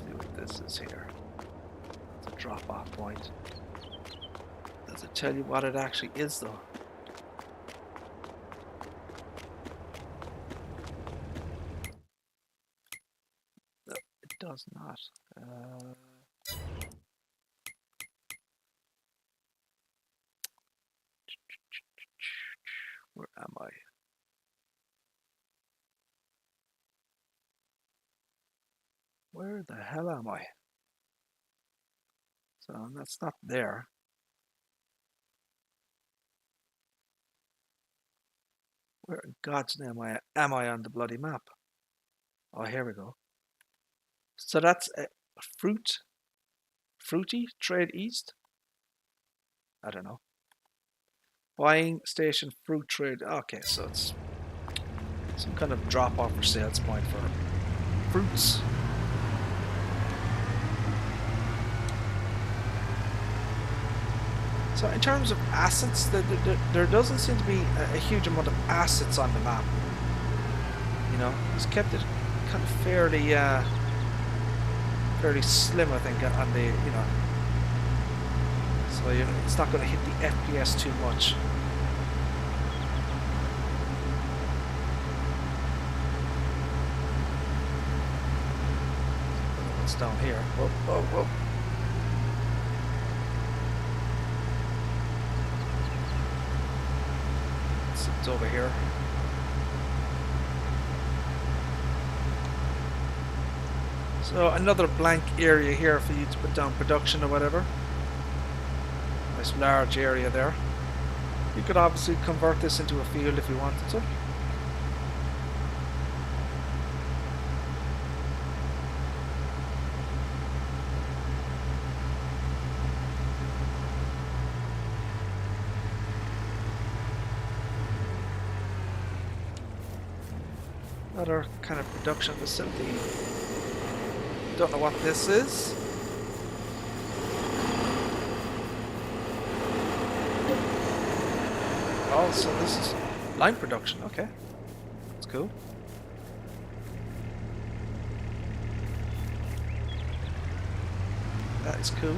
See what this is here. It's a drop-off point. Does it tell you what it actually is, though? Does not. Where am I? Where the hell am I? So that's not there. Where in God's name am I on the bloody map? Oh, here we go. So that's a fruity trade east. I don't know. Buying station fruit trade. Okay, so it's some kind of drop off or sales point for fruits. So in terms of assets, there doesn't seem to be a huge amount of assets on the map. You know, he's kept it kind of fairly slim, I think, on the, you know. So you know, it's not going to hit the FPS too much. What's down here? Whoa, whoa, whoa. It's over here. So another blank area here for you to put down production or whatever. Nice large area there. You could obviously convert this into a field if you wanted to. Another kind of production facility. Don't know what this is. Oh, so this is line production. Okay, that's cool. That is cool.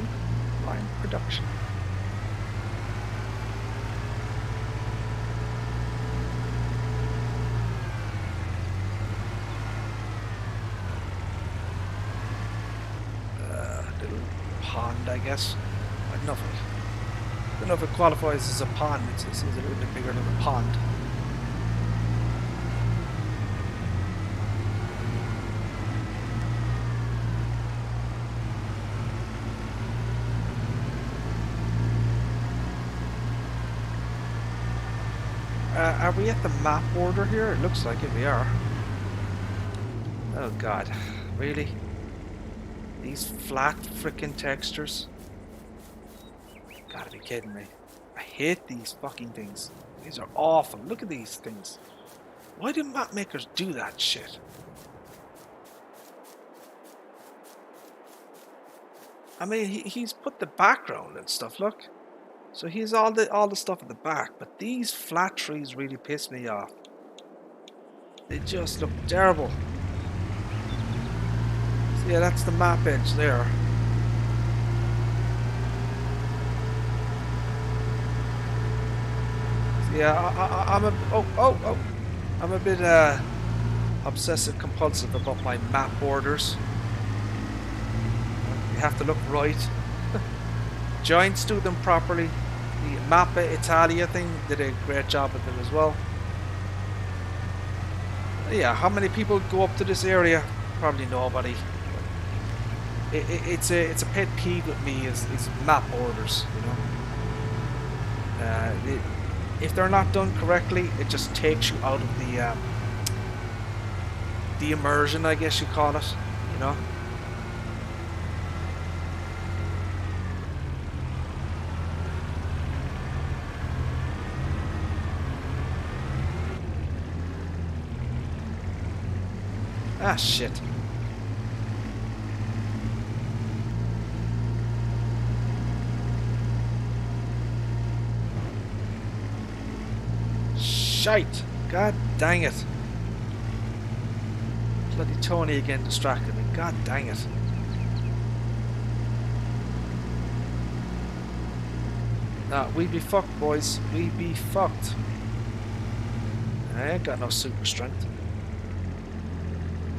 Line production. Pond, I guess. I don't know if it qualifies as a pond. It seems a little bit bigger than a pond. Are we at the map border here? It looks like it, we are. Oh god, really? These flat frickin' textures? You gotta be kidding me. I hate these fucking things. These are awful. Look at these things. Why do map makers do that shit? I mean, he's put the background and stuff, look. So he's all the stuff at the back, but these flat trees really piss me off. They just look terrible. Yeah, that's the map edge there. So yeah, I'm a bit obsessive compulsive about my map borders. You have to look right. Giants do them properly. The Mappa Italia thing did a great job with it as well. Yeah, how many people go up to this area? Probably nobody. It's a pet peeve with me is map borders, you know. If they're not done correctly, it just takes you out of the immersion, I guess you call it, you know. Ah, shit. Shite! God dang it. Bloody Tony again distracted me. God dang it. Nah, we be fucked, boys. We be fucked. I ain't got no super strength.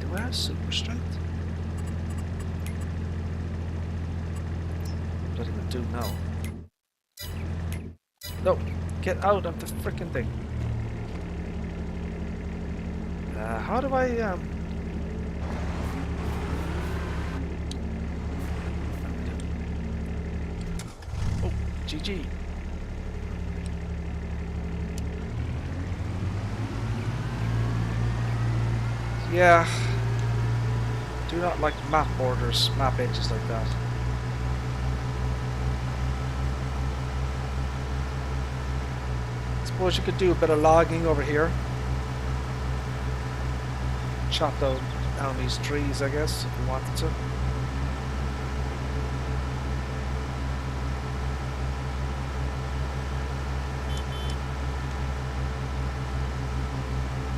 Do I have super strength? What am I do now? No! Get out of the frickin' thing. How do I, Oh, GG. Yeah. Do not like map borders, map edges like that. Suppose you could do a bit of logging over here. Chop down these trees, I guess, if you wanted to.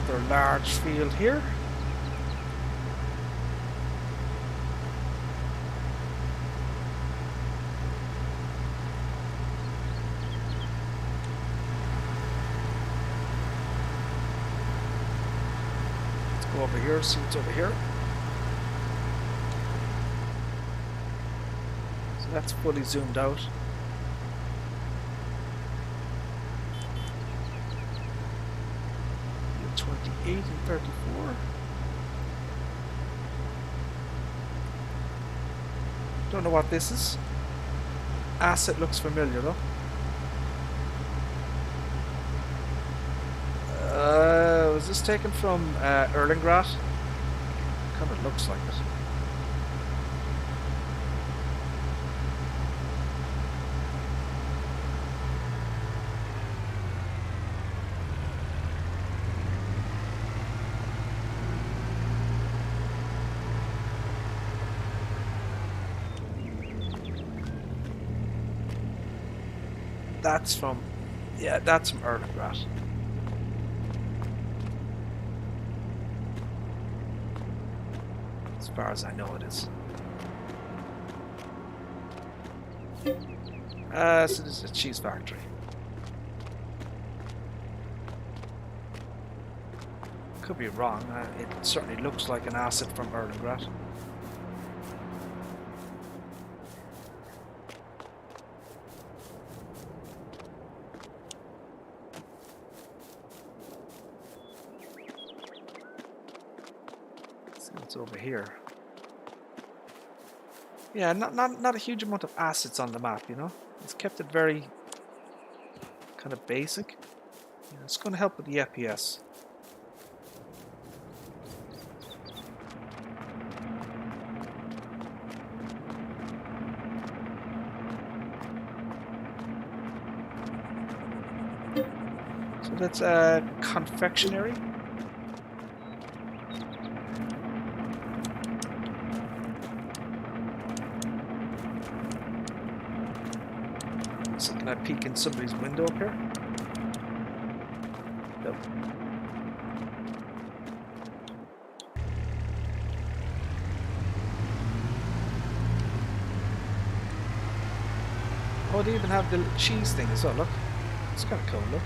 Another large field here. Over here, see what's over here. So that's fully zoomed out. You're 28 and 34. Don't know what this is. Asset looks familiar though. Was this taken from Erlingrat? Kind of looks like it. That's from, yeah, that's from Erlingrat. As far as I know it is. So this is a cheese factory. Could be wrong. It certainly looks like an asset from Erlingrat. It's over here. Yeah, not a huge amount of assets on the map, you know. It's kept it very kind of basic. You know, it's going to help with the FPS. So that's confectionery. Can I peek in somebody's window up here? Nope. Oh, they even have the cheese thing as well, look. It's kind of cool, look.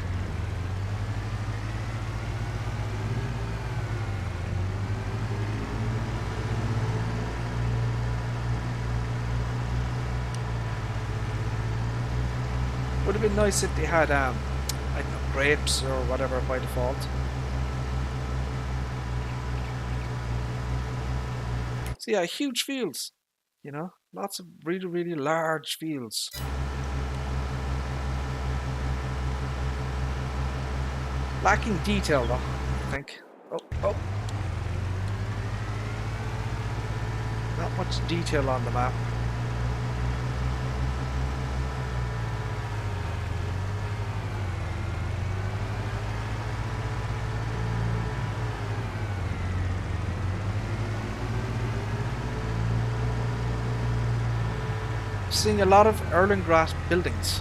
Would have been nice if they had, I don't know, grapes or whatever by default. So yeah, huge fields, you know, lots of really, really large fields. Lacking detail though, I think. Oh. Not much detail on the map. seeing a lot of Erlengrass buildings.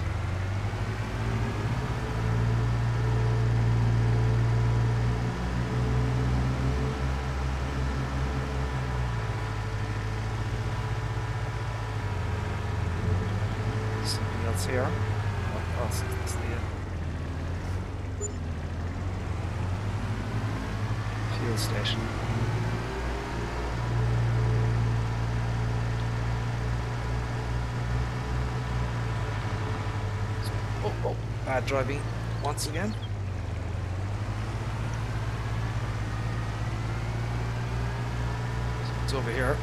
Something else here. Oh, it's the fuel station. Oh, bad driving once again. It's over here.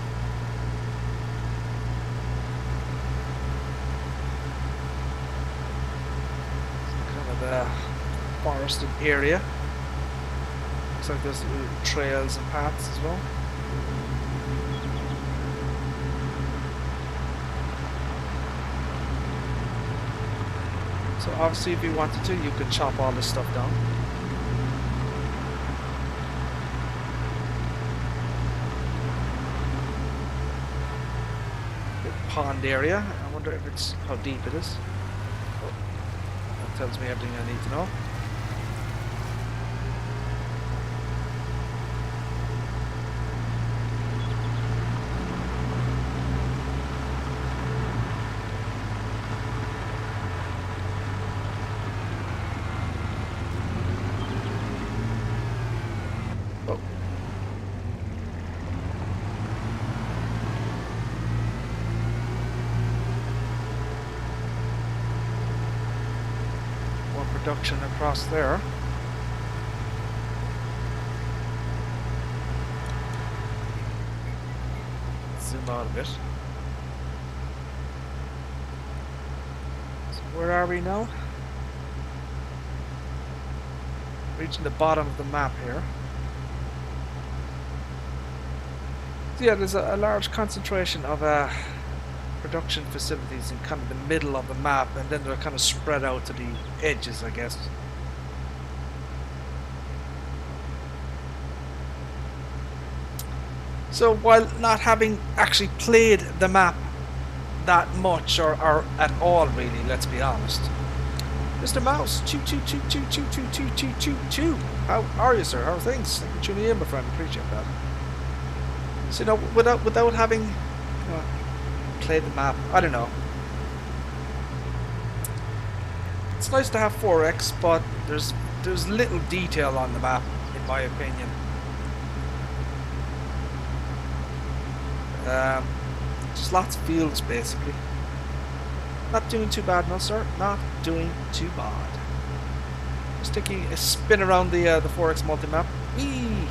Kind of a forested area. Looks like there's little trails and paths as well. So obviously if you wanted to, you could chop all this stuff down. Big pond area. I wonder if it's how deep it is. Oh, that tells me everything I need to know. Production across there. Zoom out a bit. So where are we now? Reaching the bottom of the map here. So yeah, there's a large concentration of production facilities in kind of the middle of the map, and then they're kind of spread out to the edges, I guess. So while not having actually played the map that much or at all really, let's be honest. Mr. Mouse, choo choo choo choo choo choo choo choo choo choo. How are you, sir? How are things? Thank you for tuning in, my friend. Appreciate that. So you know, without having played the map, I don't know. It's nice to have 4X, but there's little detail on the map, in my opinion. Just lots of fields, basically. Not doing too bad, no, sir. Not doing too bad. Just taking a spin around the 4X multimap. Whee!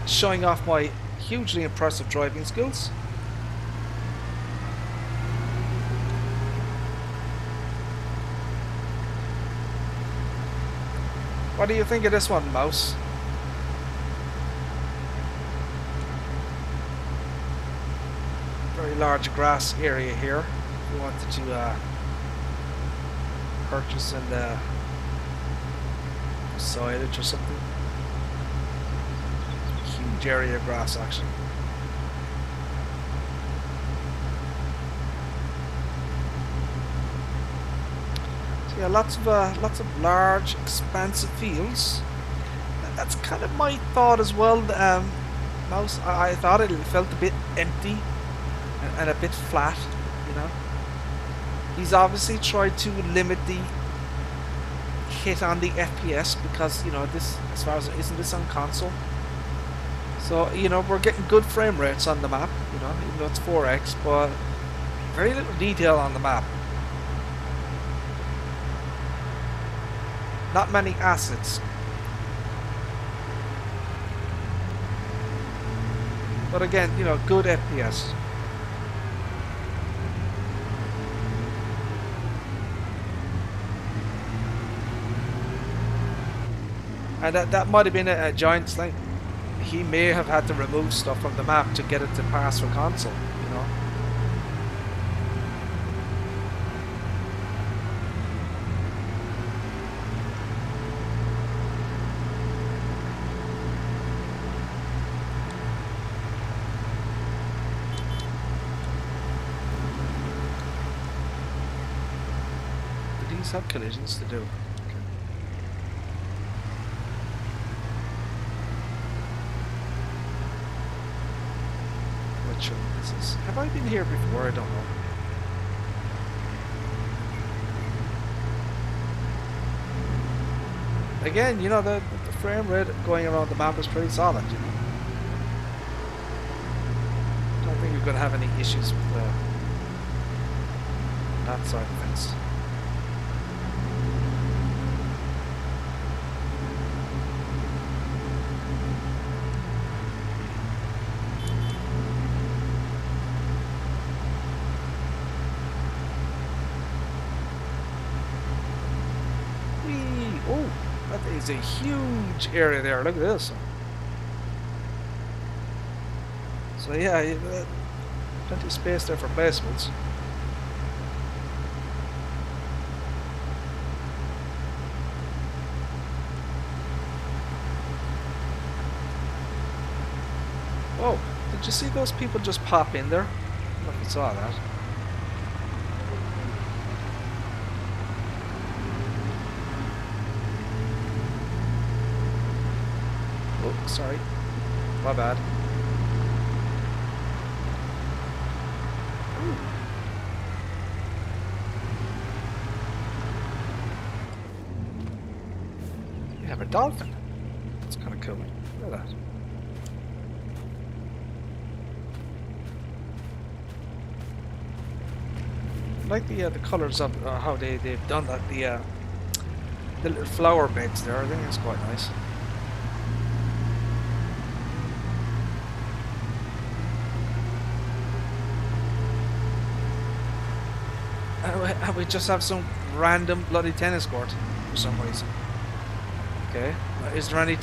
Showing off my hugely impressive driving skills. What do you think of this one, Mouse? Very large grass area here. If you wanted to purchase and silage or something. Huge area of grass, actually. Yeah, lots of large, expansive fields. And that's kind of my thought as well. Mouse, I thought it felt a bit empty and a bit flat, you know. He's obviously tried to limit the hit on the FPS because, you know, this, as far as isn't this on console. So, you know, we're getting good frame rates on the map, you know, even though it's 4X, but very little detail on the map. Not many assets. But again, you know, good FPS. And that might have been a giant thing. He may have had to remove stuff from the map to get it to pass for console, you know. these have collisions to do. Okay. Which one is this? Have I been here before? I don't know. Again, you know, the frame rate going around the map is pretty solid, you know. I don't think you're going to have any issues with that side of things. Whee! Oh, that is a huge area there. Look at this. So yeah, plenty of space there for basements. Whoa, did you see those people just pop in there? I don't know if you saw that. Oh, sorry. My bad. Ooh. We have a dolphin. That's kind of cool. Look at that. I like the colours of how they've done that. The little flower beds there. I think it's quite nice. And we just have some random bloody tennis court for some reason. Okay, is there any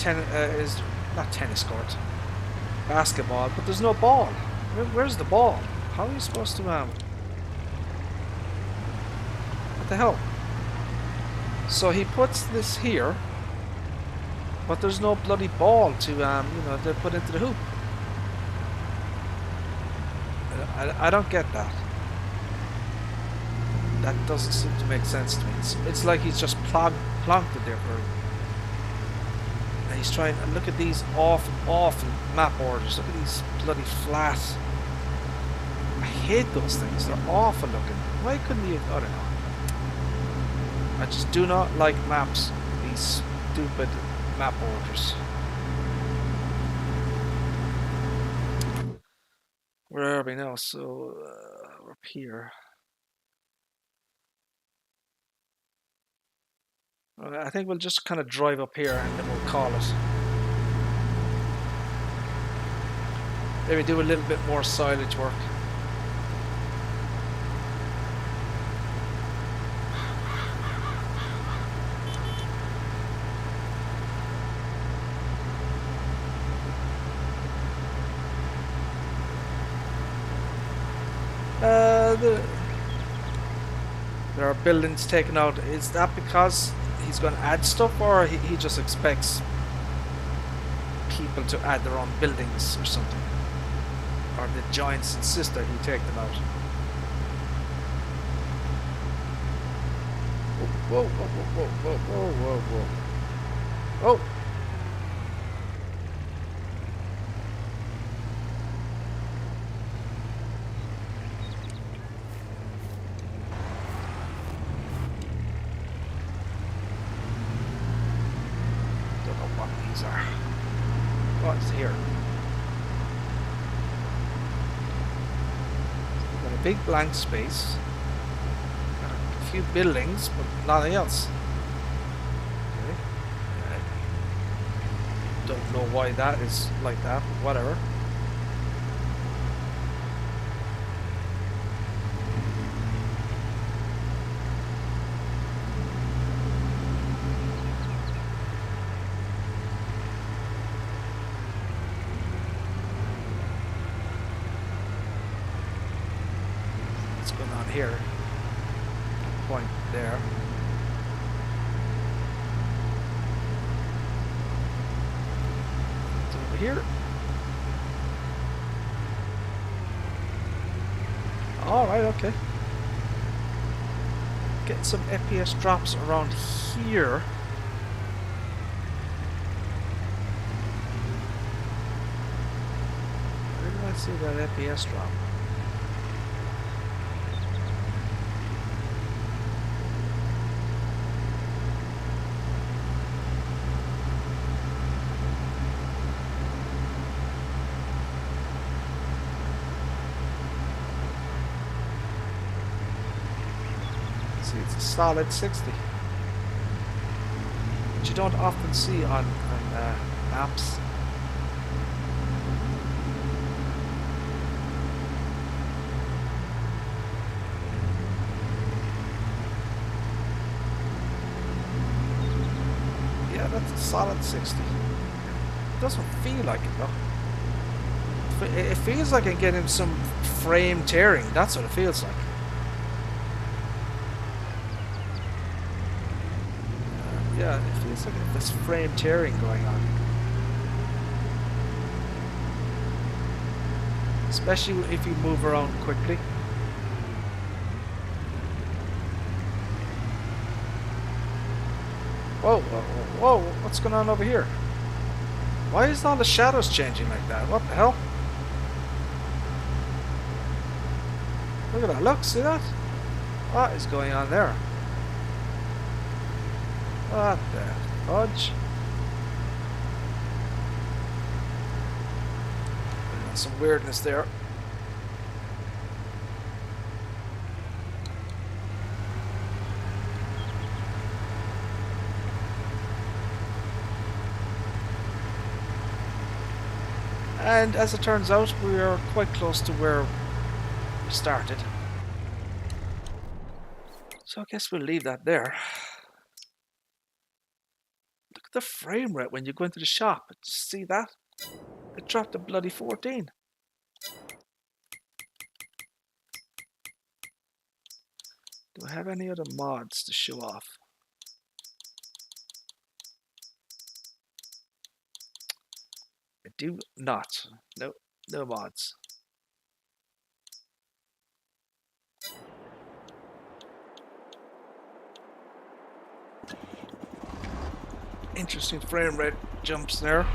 not tennis court, basketball? But there's no ball. Where's the ball? How are you supposed to What the hell? So he puts this here, but there's no bloody ball to you know, to put into the hoop. I don't get that. That doesn't seem to make sense to me. It's like he's just plonked it there for. And he's trying. And look at these awful map borders. Look at these bloody flat. I hate those things. They're awful looking. Why couldn't you? I don't know. I just do not like maps. These stupid map borders. Where are we now? So we're up here. I think we'll just kind of drive up here and then we'll call it. Maybe do a little bit more silage work. There are buildings taken out. Is that because he's going to add stuff, or he just expects people to add their own buildings or something? Or the giants insist that he take them out? Whoa, whoa, whoa, whoa, whoa, whoa, whoa, whoa. Oh! What's here? We've got a big blank space, got a few buildings, but nothing else. Okay. I don't know why that is like that, but whatever. Here, point there. It's over here. All right, okay. getting some FPS drops around here. Where did I see that FPS drop? It's a solid 60, which you don't often see on maps. Yeah, that's a solid 60. It doesn't feel like it though. It feels like I'm getting some frame tearing. That's what it feels like. Yeah, it feels like there's frame tearing going on. Especially if you move around quickly. Whoa, whoa, whoa, what's going on over here? Why is all the shadows changing like that? What the hell? Look at that, look, see that? What is going on there? What the fudge? Some weirdness there. And as it turns out, we are quite close to where we started. So I guess we'll leave that there. Look at the frame rate when you go into the shop. See that? It dropped to bloody 14. Do I have any other mods to show off? I do not. No, no mods. Interesting frame rate jumps there.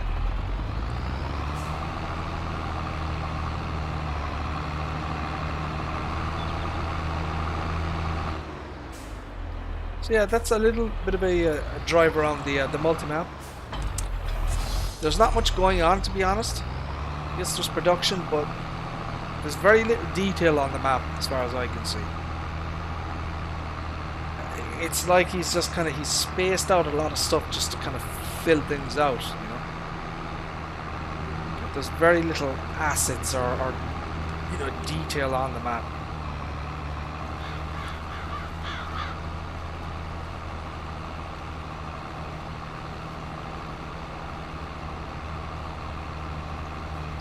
So yeah, that's a little bit of a drive around the multimap. There's not much going on, to be honest. Yes, there's production, but there's very little detail on the map as far as I can see. It's like he's spaced out a lot of stuff just to kind of fill things out, you know. But there's very little assets or you know, detail on the map.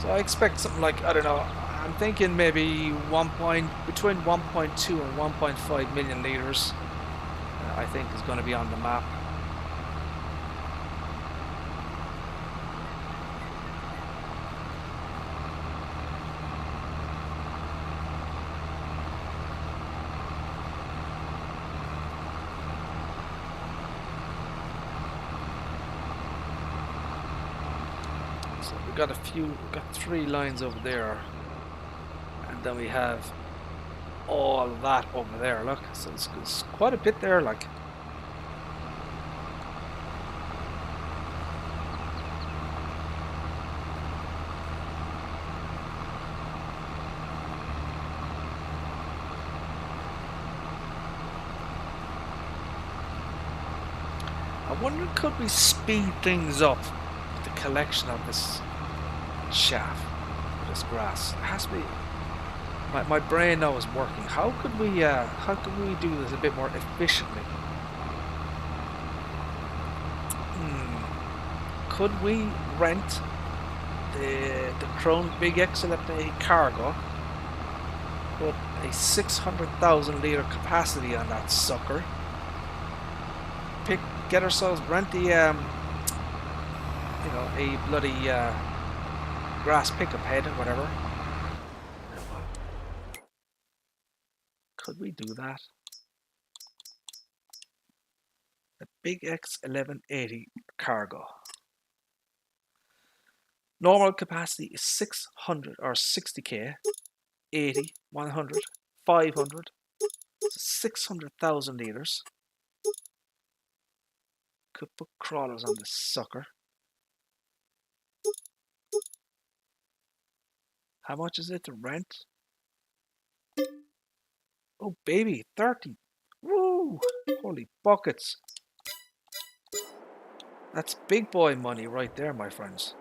So I expect something like, I don't know, I'm thinking maybe between 1.2 and 1.5 million liters. I think is going to be on the map. So we've got 3 lines over there, and then we have all that over there. Look, so it's quite a bit there, like. I wonder, could we speed things up with the collection of this chaff, this grass? It has to be. My brain now is working. How could we do this a bit more efficiently? Could we rent the Crown Big XLFA cargo, put a 600,000 litre capacity on that sucker, get ourselves, rent the you know, a bloody grass pickup head or whatever. Could we do that? A big X1180 cargo. Normal capacity is 600 or 60k, 80, 100, 500, 600,000 liters. Could put crawlers on this sucker. How much is it to rent? Oh baby, 30. Woo! Holy buckets. That's big boy money right there, my friends.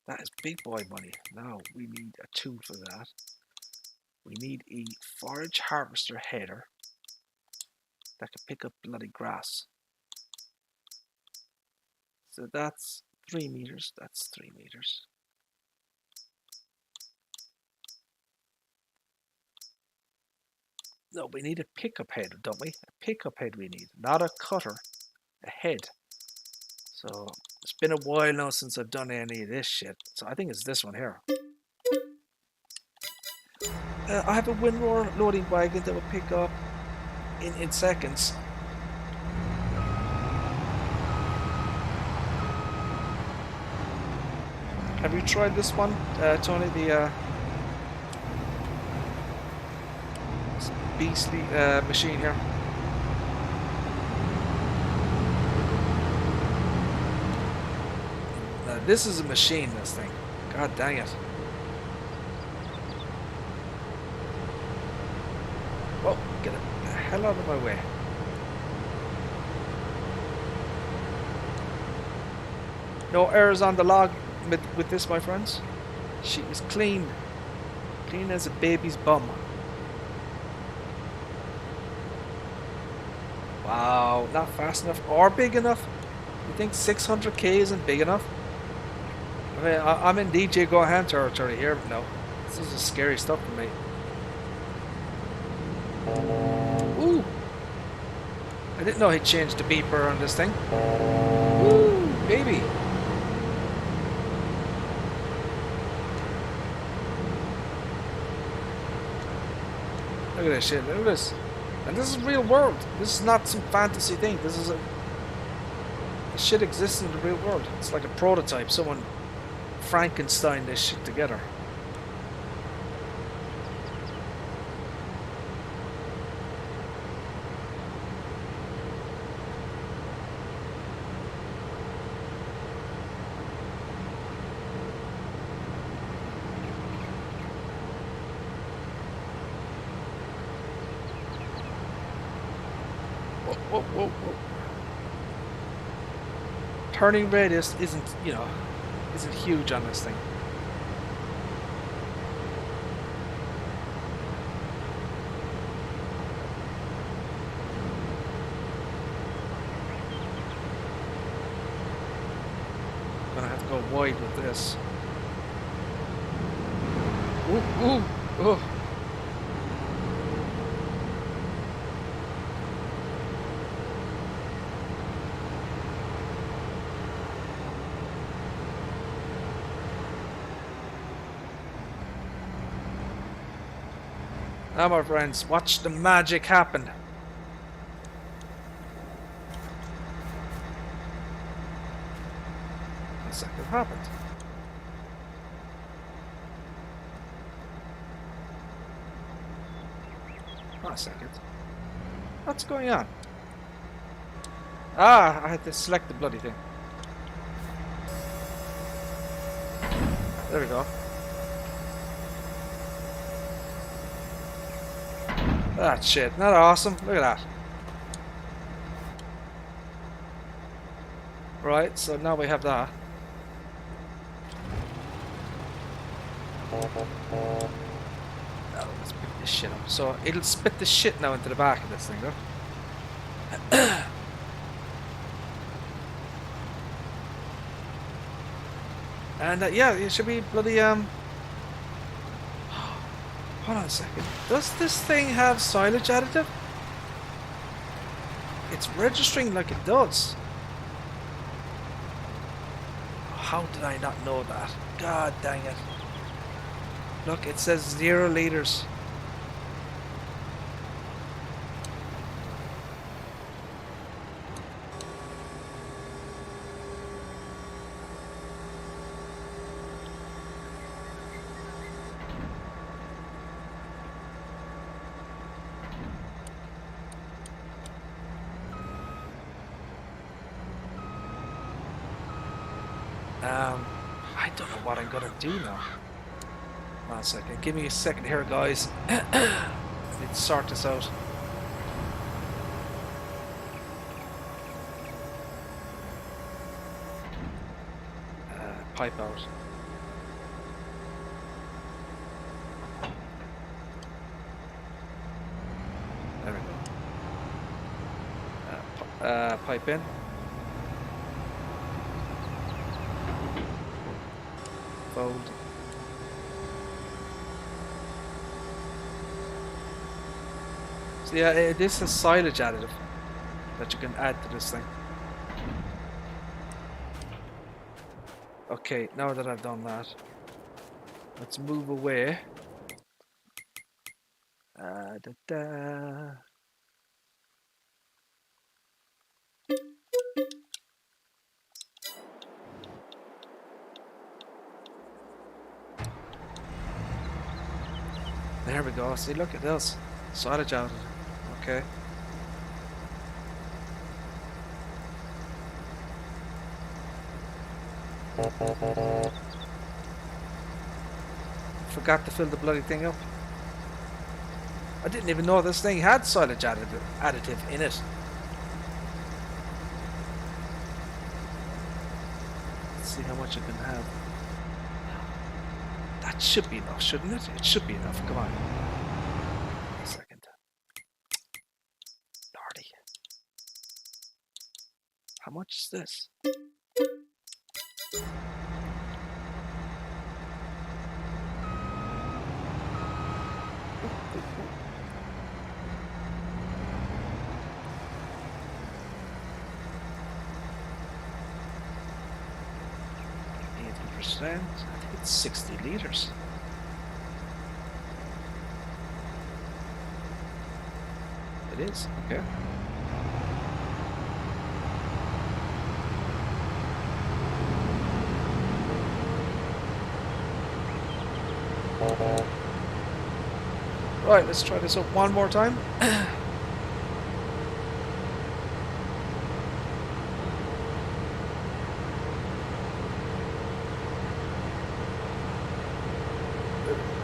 That is big boy money. Now we need a tool for that. We need a forage harvester header that can pick up bloody grass. So that's 3 meters. That's 3 meters. No, we need a pickup head, don't we? A pickup head we need, not a cutter, a head. So it's been a while now since I've done any of this shit. So I think it's this one here. I have a windrower loading wagon that will pick up in seconds. Have you tried this one, Tony? The this beastly machine here. This is a machine, this thing. God dang it. Whoa, get the hell out of my way. No errors on the log with this, my friends. She is clean. Clean as a baby's bum. Wow, not fast enough or big enough. You think 600k isn't big enough? I mean, I'm in DJ Go Ham territory here, but no. This is scary stuff for me. Ooh! I didn't know he changed the beeper on this thing. Ooh, baby! Look at this shit, look at this. And this is real world. This is not some fantasy thing. This is this shit exists in the real world. It's like a prototype. Someone Frankenstein this shit together. Whoa, whoa, whoa. Turning radius isn't, you know, isn't huge on this thing. Gonna have to go wide with this. Ooh, ooh, ooh. Now, my friends, watch the magic happen. One second, what happened? One second. What's going on? Ah, I had to select the bloody thing. There we go. That shit, isn't that awesome? Look at that. Right, so now we have that. Now let's pick this shit up. So it'll spit the shit now into the back of this thing, though. And yeah, it should be bloody hold on a second. Does this thing have silage additive? It's registering like it does. How did I not know that? God dang it. Look, it says 0 liters. I don't know what I'm gonna do now. One second, give me a second here, guys. Let's sort this out. Pipe out. There we go. Pipe in. Fold. So yeah, this is silage additive that you can add to this thing. Okay, now that I've done that, let's move away. There we go. See, look at this. Silage out. Okay. Forgot to fill the bloody thing up. I didn't even know this thing had silage additive in it. Let's see how much it can have. That should be enough, shouldn't it? It should be enough. Come on. Wait a second. Lordy. How much is this? I think it's 60 liters. It is, okay. Right, let's try this up one more time.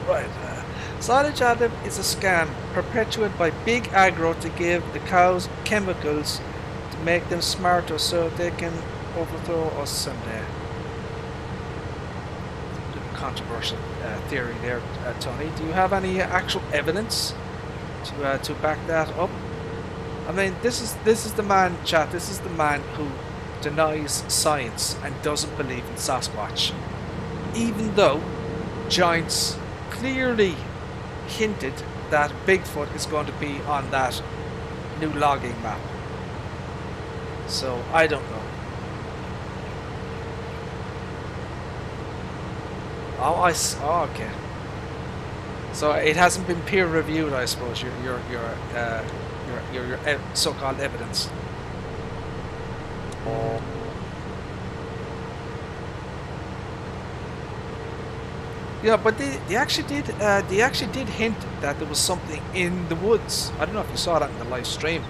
Right, silage additive is a scam perpetuated by big agro to give the cows chemicals to make them smarter so they can overthrow us someday. Controversial theory there, Tony. Do you have any actual evidence to back that up? I mean, this is the man, chat. This is the man who denies science and doesn't believe in Sasquatch, even though giants clearly hinted that Bigfoot is going to be on that new logging map. So I don't know. Oh, okay. So it hasn't been peer reviewed, I suppose. Your so-called evidence. Yeah, but they actually did hint that there was something in the woods. I don't know if you saw that in the live stream.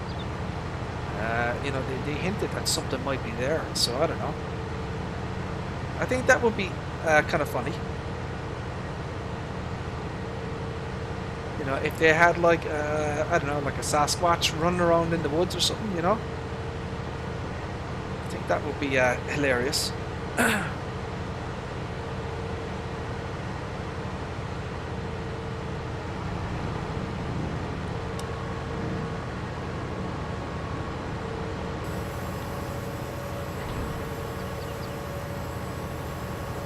You know, they hinted that something might be there. So I don't know. I think that would be kind of funny. You know, if they had like I don't know, like a Sasquatch running around in the woods or something. You know, I think that would be hilarious.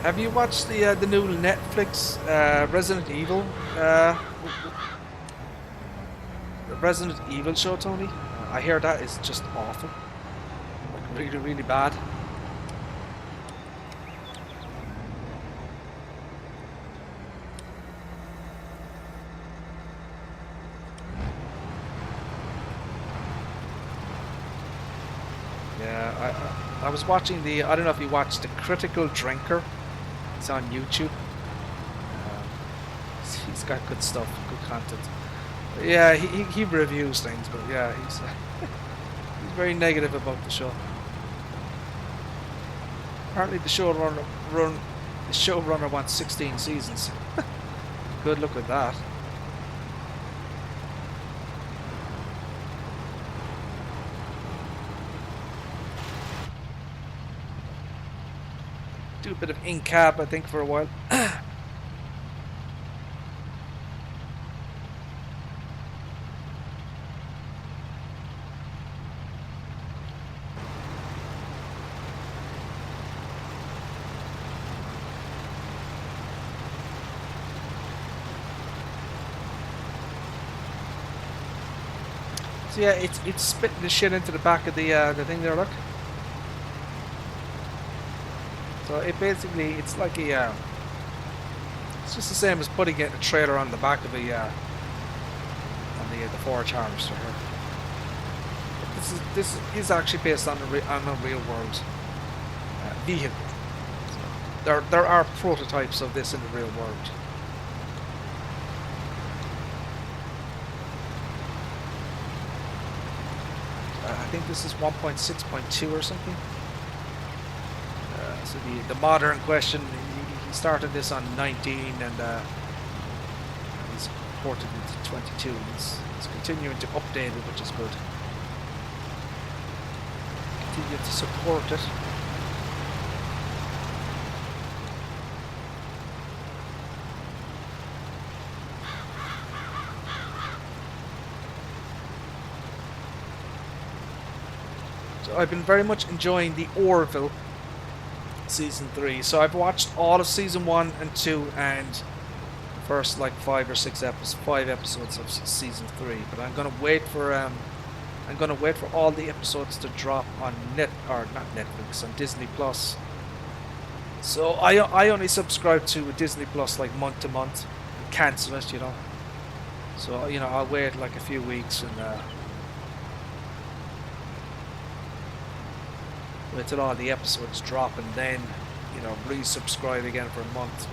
Have you watched the new Netflix Resident Evil show, Tony? I hear that is just awful, like really, really bad. Yeah, I was watching the. I don't know if you watched the Critical Drinker. It's on YouTube. He's got good stuff, good content. But yeah, he reviews things, but yeah, he's very negative about the show. Apparently the showrunner wants 16 seasons. Good luck with that. Do a bit of in-cab, I think, for a while. So yeah, it's spitting the shit into the back of the thing there. Look. So it basically, it's like a, it's just the same as putting a trailer on the back of the Forage harvester here. But this is actually based on a real world vehicle. So there are prototypes of this in the real world. I think this is 1.6.2 or something. So the modder in question, he started this on 19 and he's ported it to 22. He's continuing to update it, which is good. Continue to support it. So I've been very much enjoying the Orville Season 3. So I've watched all of Season 1 and 2 and the first like 5 episodes of Season 3. But I'm gonna wait for all the episodes to drop on not Netflix, on Disney Plus. So I only subscribe to Disney Plus like month to month and cancel it, you know. So you know, I'll wait like a few weeks and wait till all the episodes drop and then, you know, resubscribe again for a month.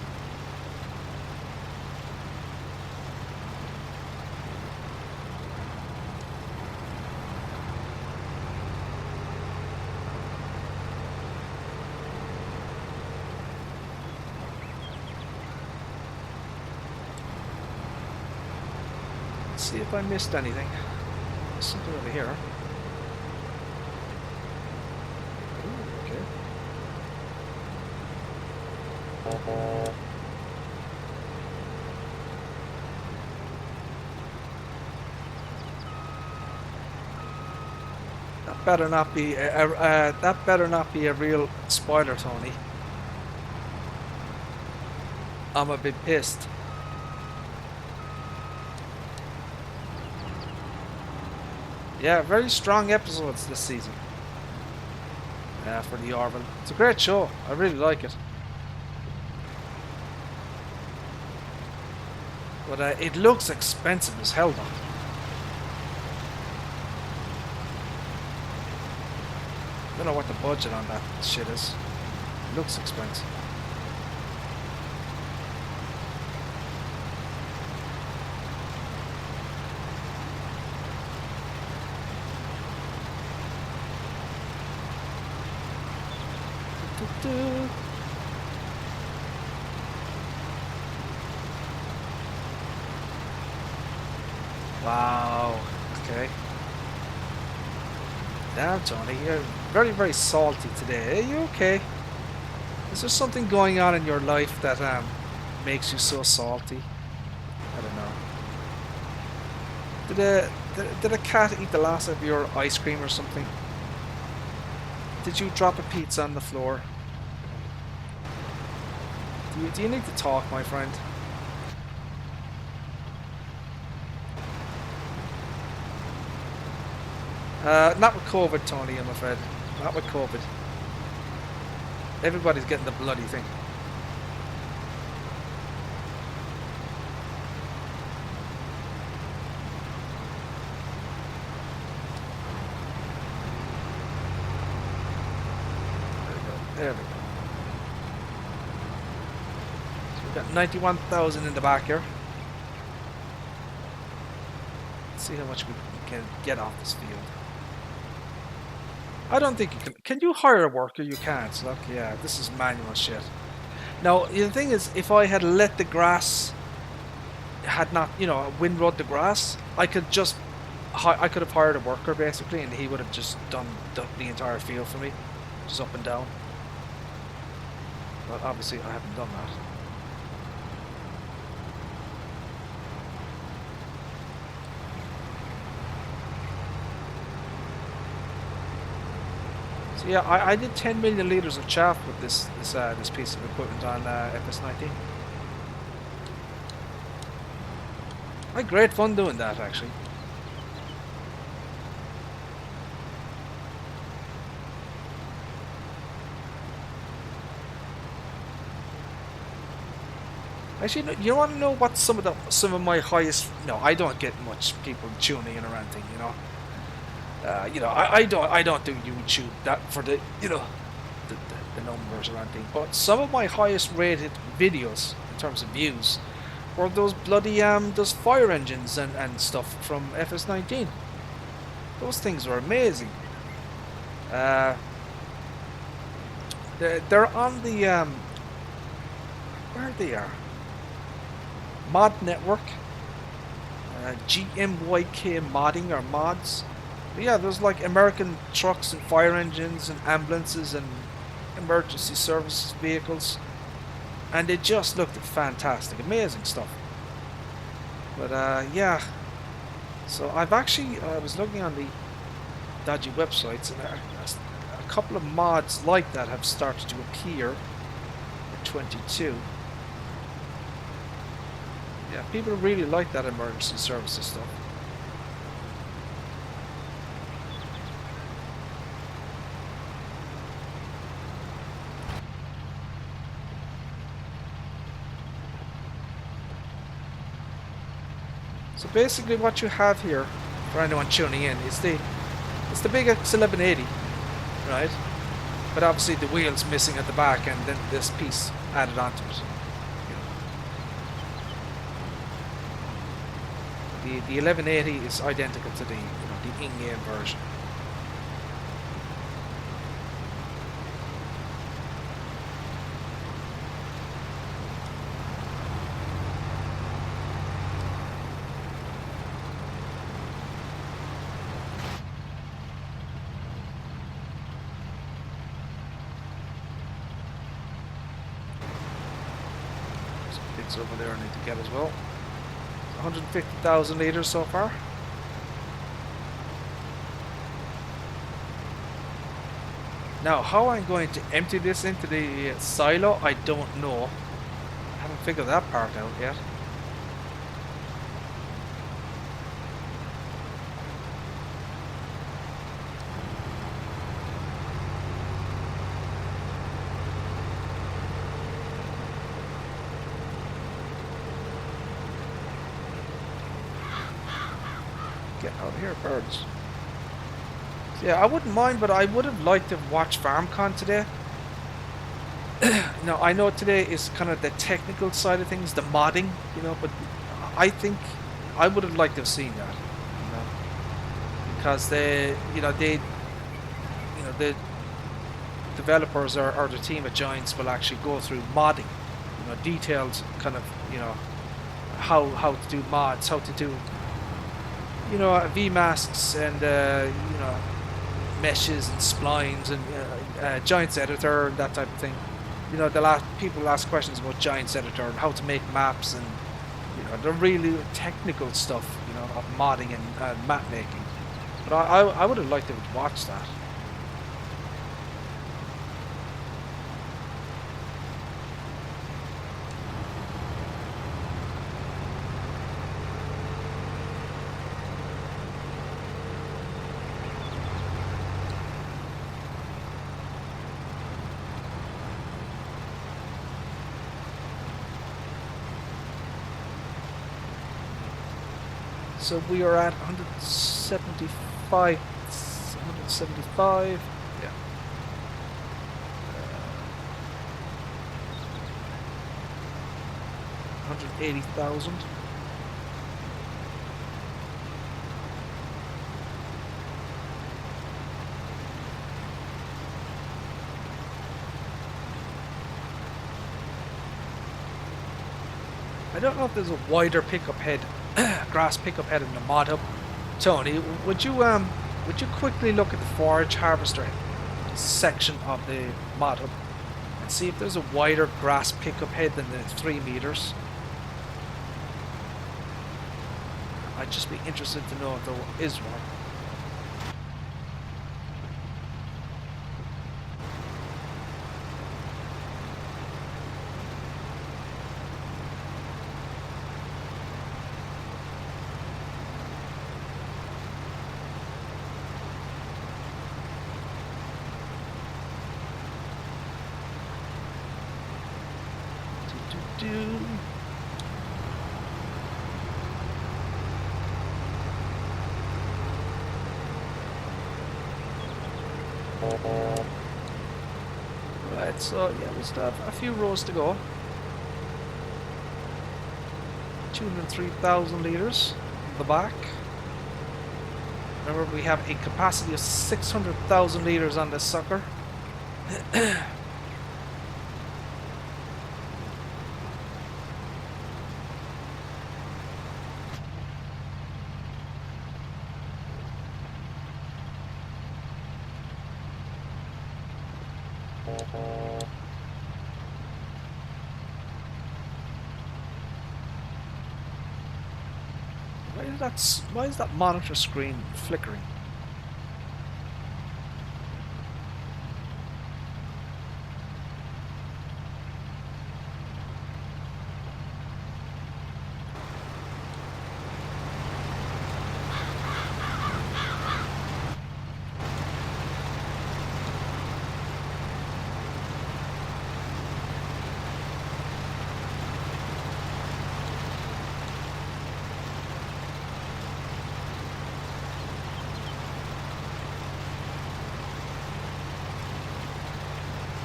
Let's see if I missed anything. There's something over here. That better not be a real spoiler, Tony. I'm a bit pissed. Yeah, very strong episodes this season. For the Orville. It's a great show. I really like it. But it looks expensive as hell, though. I don't know what the budget on that shit is. It looks expensive. Wow. Okay. Damn, Tony, you're very, very salty today. Are you okay? Is there something going on in your life that makes you so salty? I don't know. Did a cat eat the last of your ice cream or something? Did you drop a pizza on the floor? Do you need to talk, my friend? Not with COVID, Tony, I'm afraid. Not with COVID. Everybody's getting the bloody thing. There we go. So we've got 91,000 in the back here. Let's see how much we can get off this field. I don't think you can. Can you hire a worker? You can't. Look, yeah, this is manual shit. Now, the thing is, if I had let the grass, had not, you know, windrowed the grass, I could have hired a worker basically, and he would have just done the entire field for me, just up and down. But obviously, I haven't done that. So yeah, I did 10 million liters of chaff with this piece of equipment on FS19. I had great fun doing that, actually. Actually, you want to know what some of my highest? No, I don't get much people tuning in or anything. You know, I don't do YouTube that for the the numbers or anything. But some of my highest rated videos in terms of views were those bloody those fire engines and stuff from FS19. Those things were amazing. They're on the where they are. Mod Network, GMYK modding or mods. But yeah, there's like American trucks and fire engines and ambulances and emergency services vehicles, and they just looked fantastic, amazing stuff. But yeah, so I was looking on the dodgy websites, and a couple of mods like that have started to appear for 22. Yeah, people really like that emergency services stuff. So basically what you have here, for anyone tuning in, is it's the big X1180, right? But obviously the wheel's missing at the back, and then this piece added onto it. The 1180 is identical to the the in-game version. Some bits over there I need to get as well. 150,000 liters so far. Now, how I'm going to empty this into the silo, I don't know. I haven't figured that part out yet. Get out of here, birds. So yeah, I wouldn't mind, but I would have liked to watch FarmCon today. Now, I know today is kind of the technical side of things, the modding, but I think I would have liked to have seen that, because the developers or the team at Giants will actually go through modding, detailed kind of, how to do mods, how to do V-masks and meshes and splines and Giants Editor and that type of thing. People ask questions about Giants Editor and how to make maps, and the really technical stuff of modding and map making. But I would have liked to have watched that. So we are at 175, yeah. 180,000. I don't know if there's a wider pickup head, grass pickup head in the mod hub. Tony, would you quickly look at the forage harvester section of the mod hub and see if there's a wider grass pickup head than the 3 meters? I'd just be interested to know if there is one. Right, so yeah, we still have a few rows to go. 203,000 litres in the back. Remember, we have a capacity of 600,000 litres on this sucker. Why is that monitor screen flickering?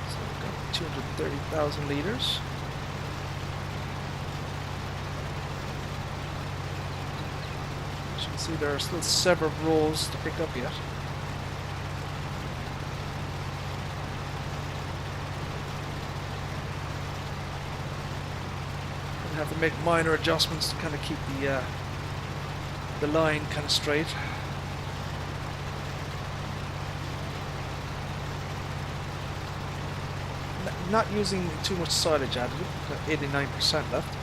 So we've got 230,000 litres. As you can see, there are still several rows to pick up yet. Have to make minor adjustments to kind of keep the line kind of straight. Not using too much silage additive, got 89% left.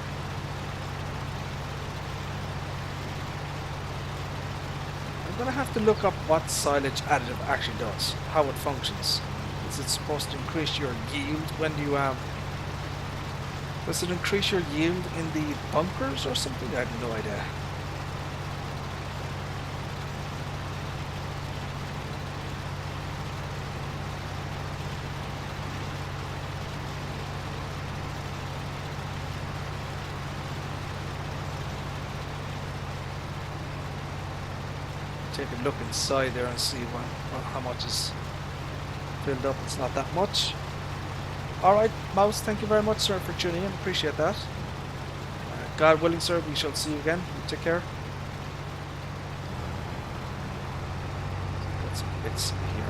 I'm gonna have to look up what silage additive actually does, how it functions. Is it supposed to increase your yield when you does it increase your yield in the bunkers or something? I have no idea. Take a look inside there and see how much is filled up. It's not that much. Alright, Mouse, thank you very much, sir, for tuning in. Appreciate that. God willing, sir, we shall see you again. You take care. Got some bits here.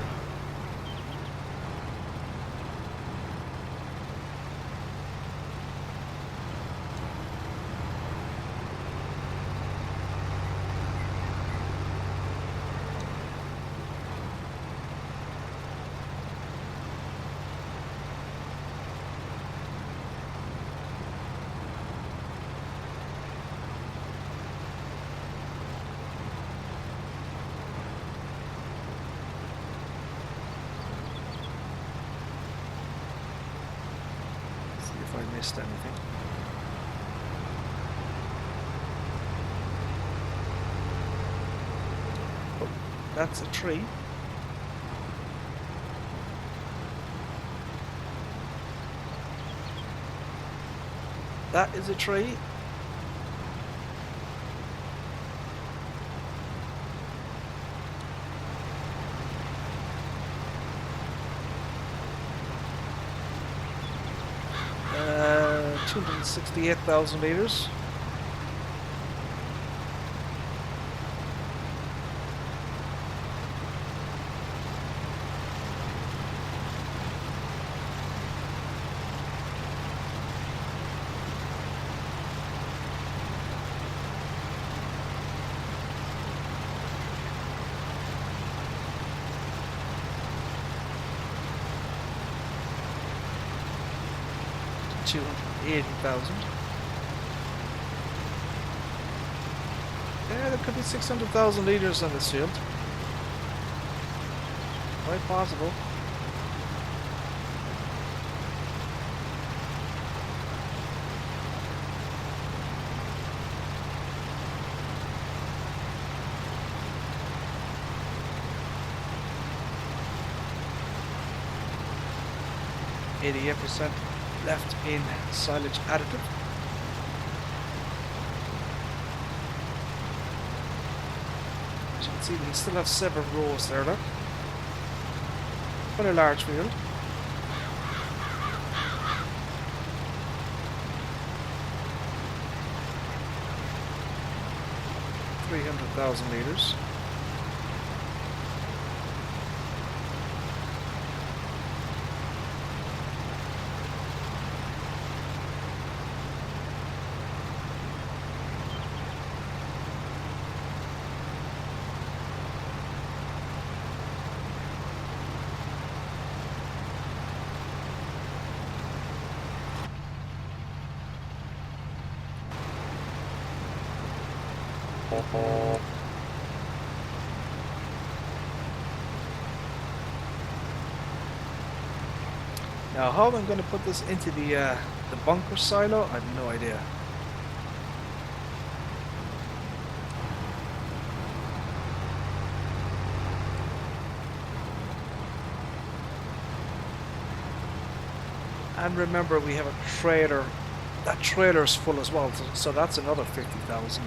I missed anything. Oh, that's a tree. That is a tree. Uh, 268,000 litres. 280,000. Yeah, there could be 600,000 litres on this field. Quite possible. %88 left in silage additive. As you can see, we still have 7 rows there, look. Quite a large field. $300,000 litres. Now, how I'm going to put this into the bunker silo, I have no idea. And remember, we have a trailer. That trailer's full as well, so that's another 50,000.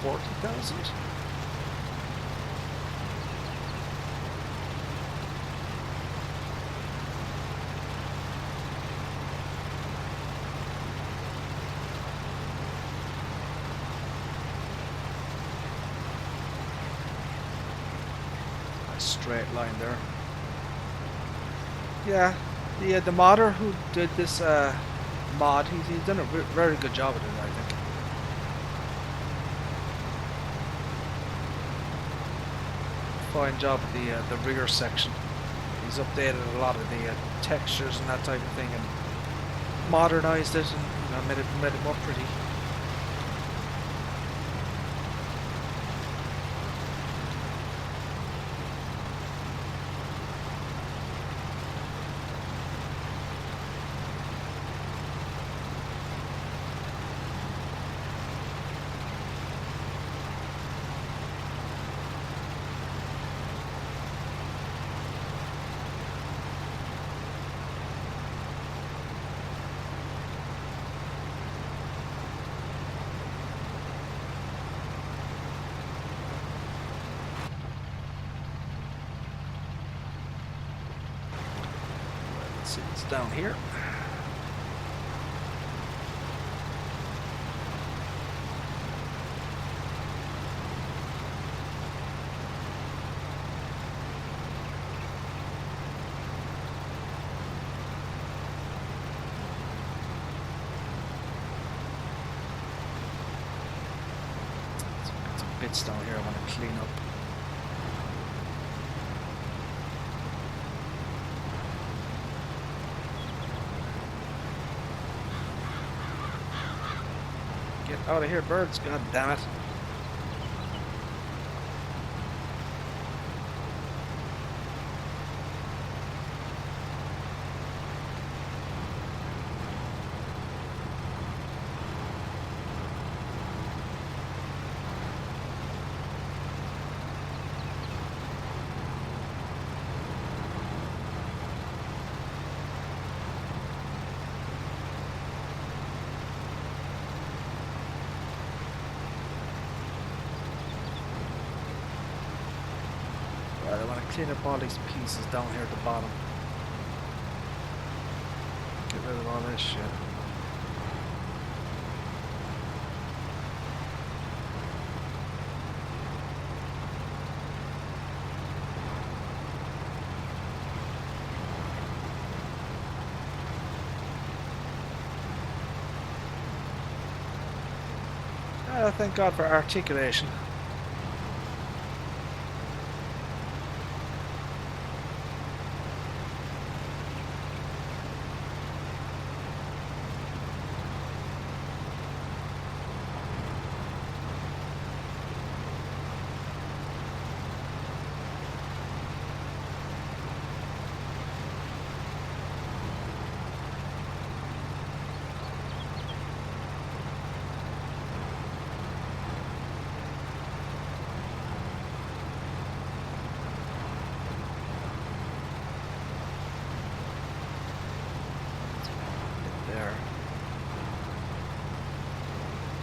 $340,000. A straight line there. Yeah, the modder who did this mod, he's done a very good job of it, I think. Fine job of the rigger section. He's updated a lot of the textures and that type of thing, and modernized it, and made it more pretty. It's down here. Some bits down here I want to clean up. Get out of here, birds, god damn it. clean up all these pieces down here at the bottom. Get rid of all this shit. Thank God for articulation.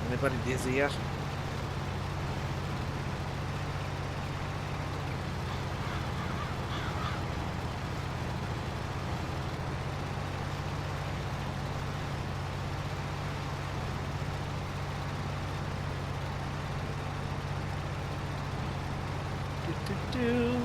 Anybody dizzy yet? Do.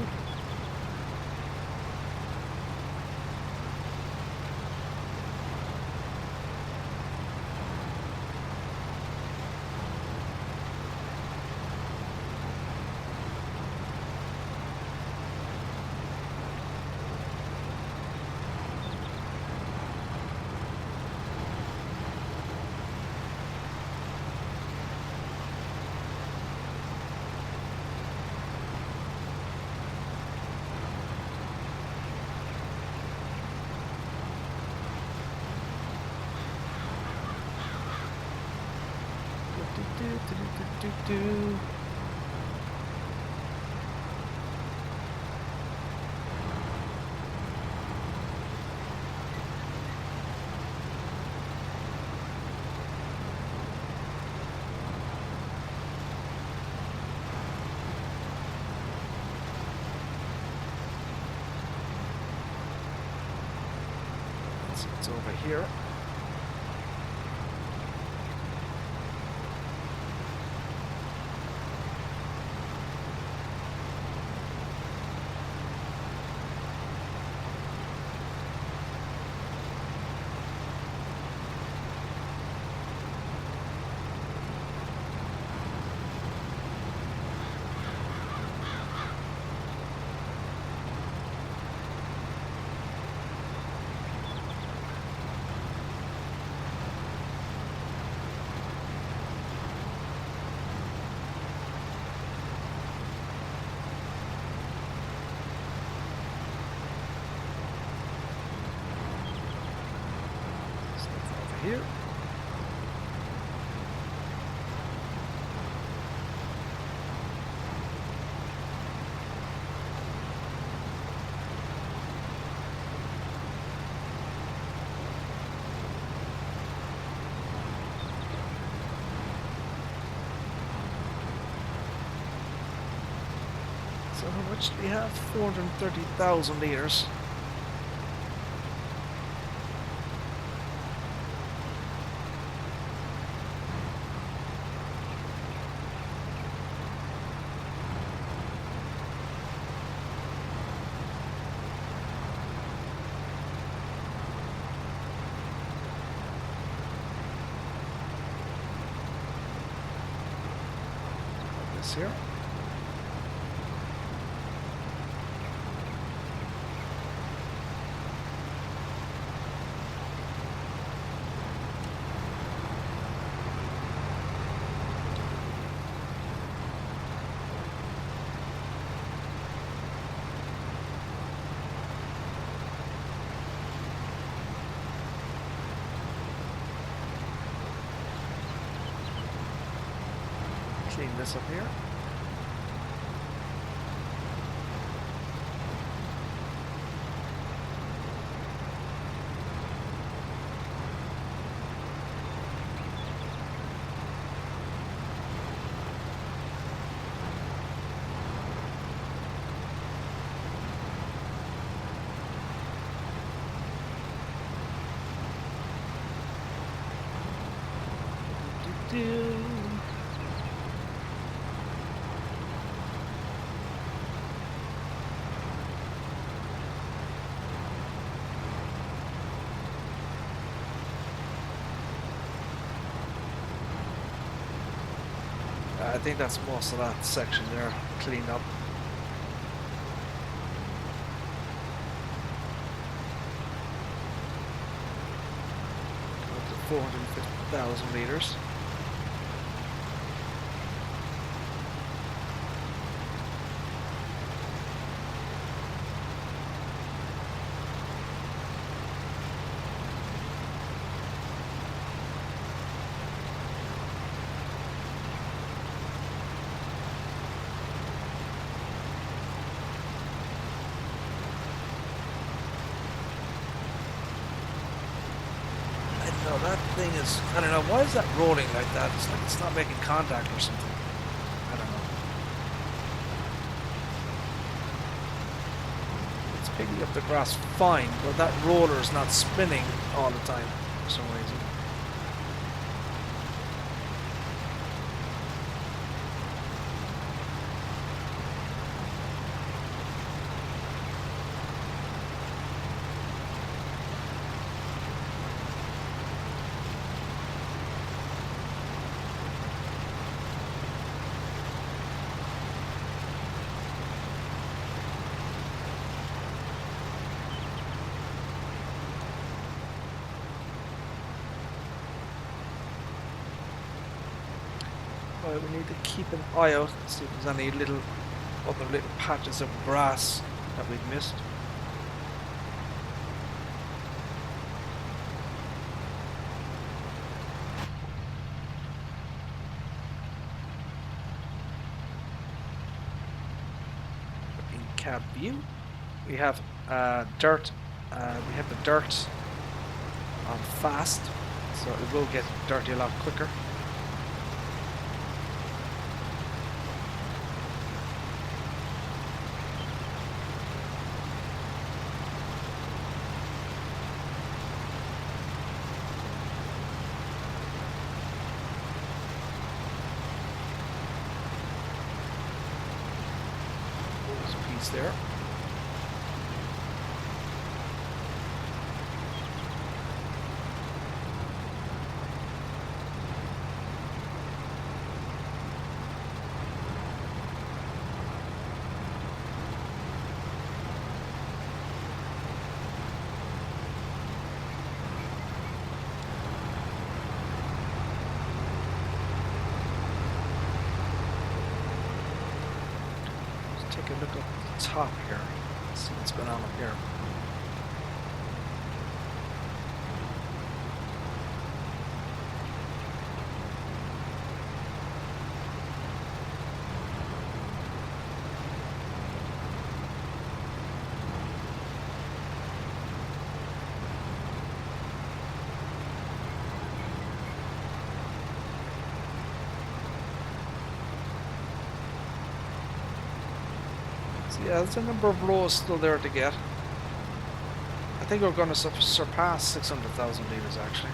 It's over here. Here. So how much do we have? 430,000 liters. Here. Clean this up here. do. I think that's most of that section there cleaned up. Go up to 450,000 meters. That thing is, I don't know, why is that rolling like that? It's like it's not making contact or something. I don't know. It's picking up the grass fine, but that roller is not spinning all the time for some reason. We need to keep an eye out and see if there's any other little patches of grass that we've missed. In cab view, we have dirt. We have the dirt on fast, so it will get dirty a lot quicker. There. Let's take a look up top here. Let's see what's going on up here. Yeah, there's a number of rows still there to get. I think we're going to surpass 600,000 liters actually.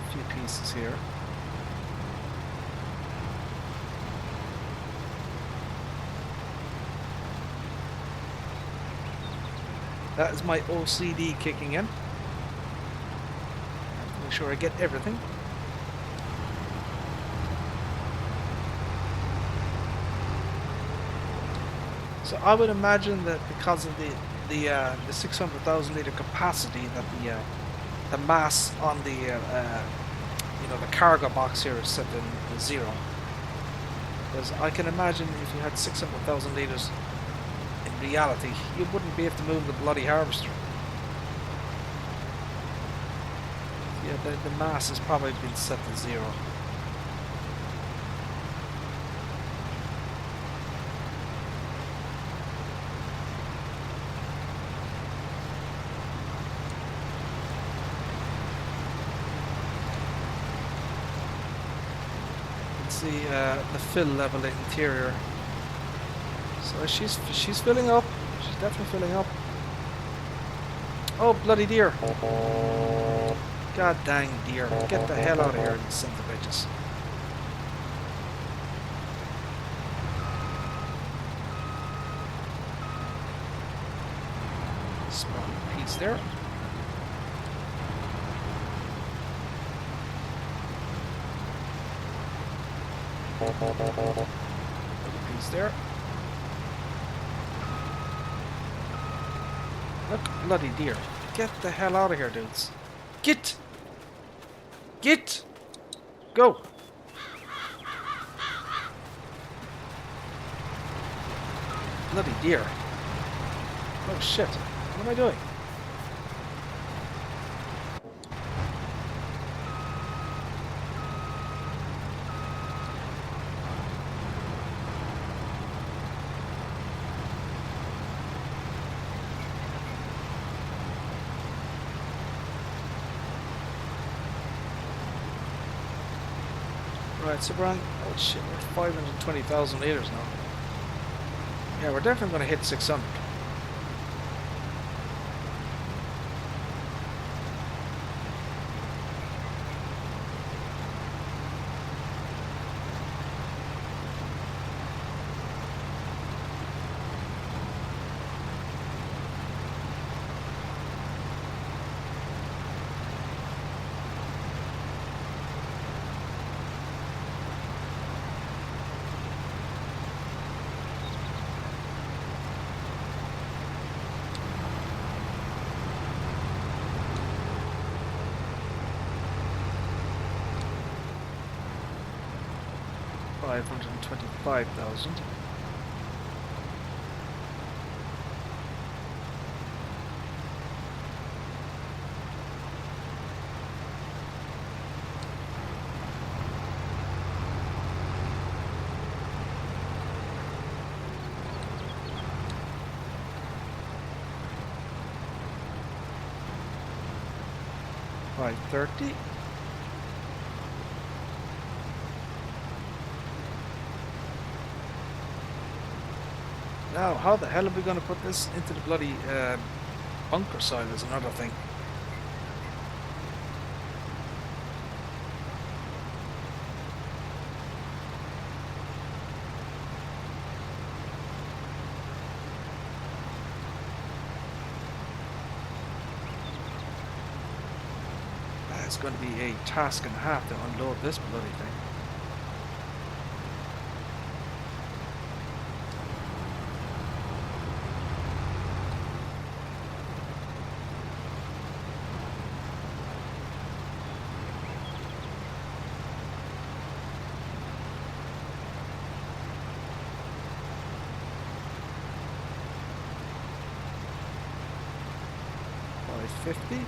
A few pieces here. That is my OCD kicking in. I have to make sure I get everything. So I would imagine that because of the 600,000 liter capacity, that the mass on the the cargo box here is set to 0. Because I can imagine if you had 600,000 liters. In reality, you wouldn't be able to move the bloody harvester. Yeah, the mass has probably been set to 0. see the fill level interior. So she's filling up. She's definitely filling up. Oh bloody deer! God dang deer! Get the hell out of here, you sons of bitches! Small piece there. Another piece there. Look, bloody deer. Get the hell out of here, dudes. Get! Get! Go! Bloody deer. Oh shit. What am I doing? Right, so we're on, oh shit, we're 520,000 litres now. Yeah, we're definitely going to hit 600. $525,000. $530. Now, how the hell are we going to put this into the bloody bunker side is another thing. It's going to be a task and a half to unload this bloody thing. $550.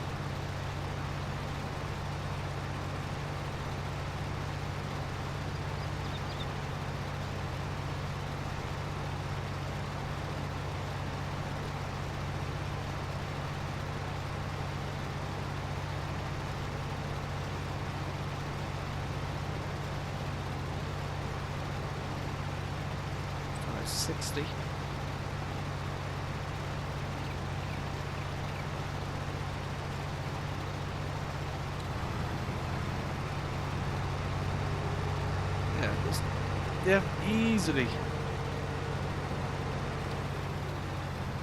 $60. Yeah, easily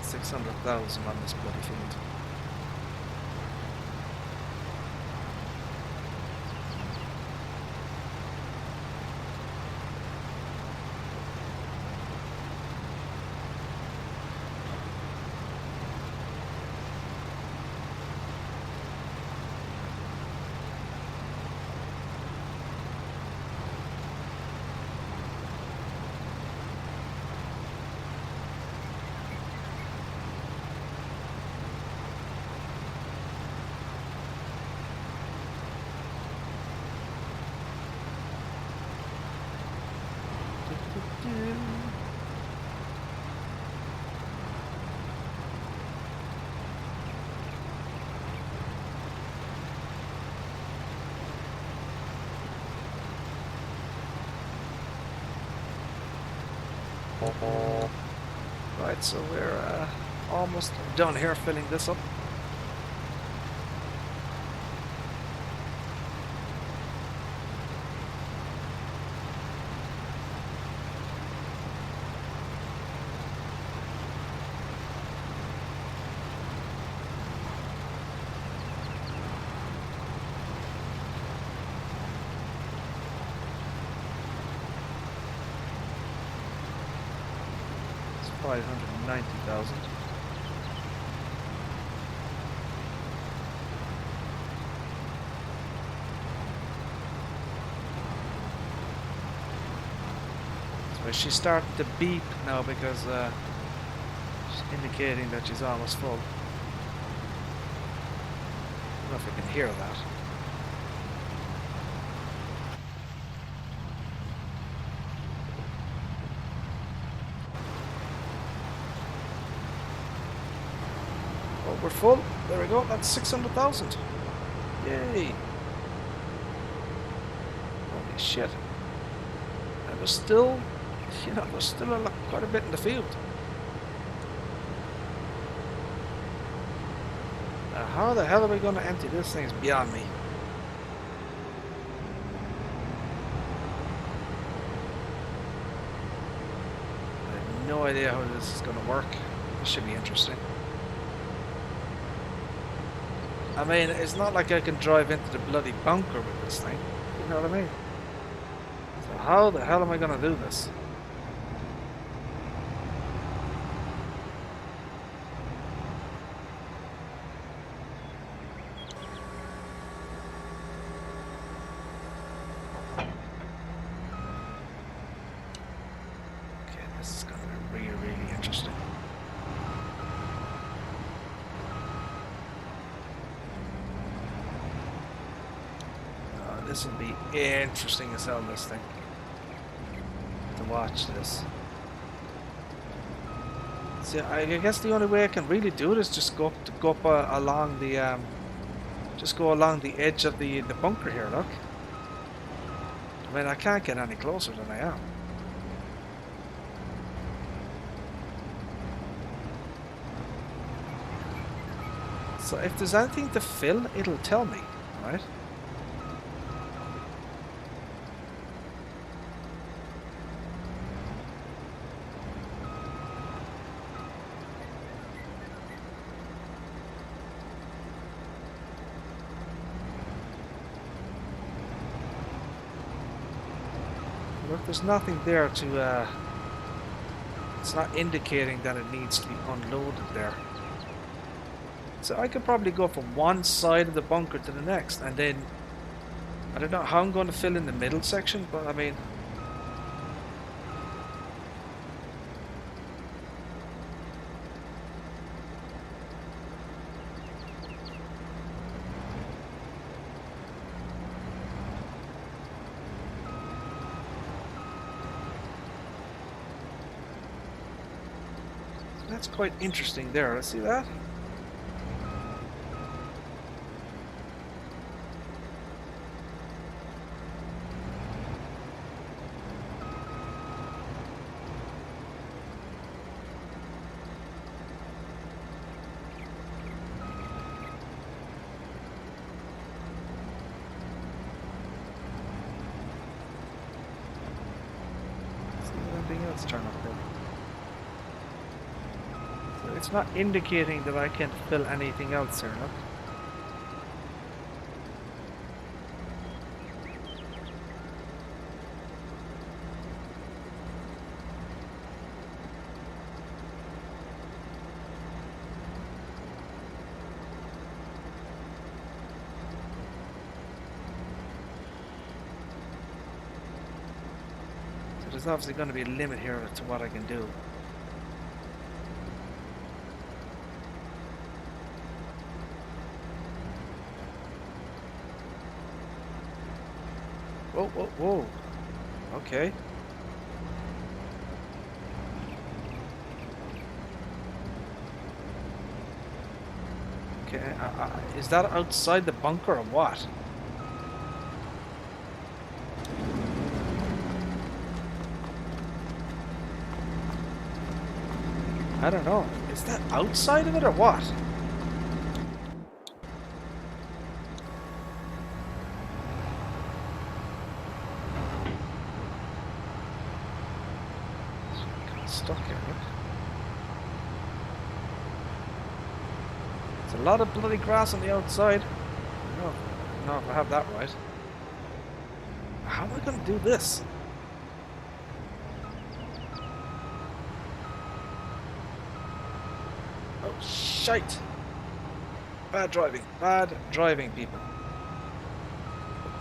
600,000 on this bloody field. Right, so we're almost done here filling this up. It's 590,000. She's starting to beep now because she's indicating that she's almost full. I don't know if I can hear that. Oh, we're full. There we go. That's 600,000. Yay. Holy shit. And there's still... You know, there's still quite a bit in the field. Now, how the hell are we going to empty this thing is beyond me. I have no idea how this is going to work. This should be interesting. I mean, it's not like I can drive into the bloody bunker with this thing. You know what I mean? So how the hell am I going to do this? This will be interesting as hell, this thing. To watch this. See, I guess the only way I can really do it is just go up along the just go along the edge of the bunker here. Look. I mean, I can't get any closer than I am. So if there's anything to fill, it'll tell me, right? Look, there's nothing there to, it's not indicating that it needs to be unloaded there. So I could probably go from one side of the bunker to the next, and then, I don't know how I'm going to fill in the middle section, but I mean... That's quite interesting there. Let's see that. Let's see if anything else turn up there. It's not indicating that I can't fill anything else here, look. So there's obviously going to be a limit here to what I can do. Whoa, whoa, whoa. Okay. Okay, is that outside the bunker or what? I don't know. Is that outside of it or what? Kind of stuck here, look. There's a lot of bloody grass on the outside. I don't know if I have that right. How am I going to do this? Oh, shite! Bad driving, people.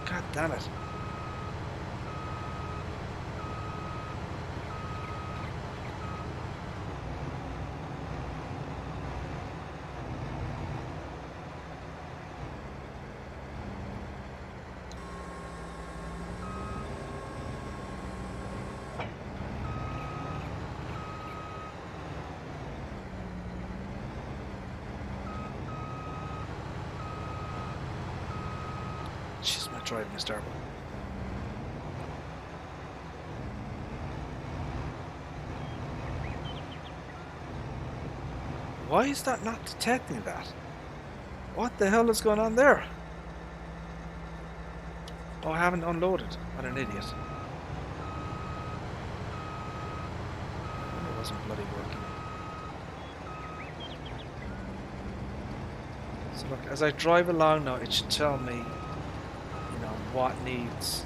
God damn it. Jeez, my driving is terrible. Why is that not detecting that? What the hell is going on there? Oh, I haven't unloaded. What an idiot. It wasn't bloody working. So look, as I drive along now, it should tell me, you know, what needs.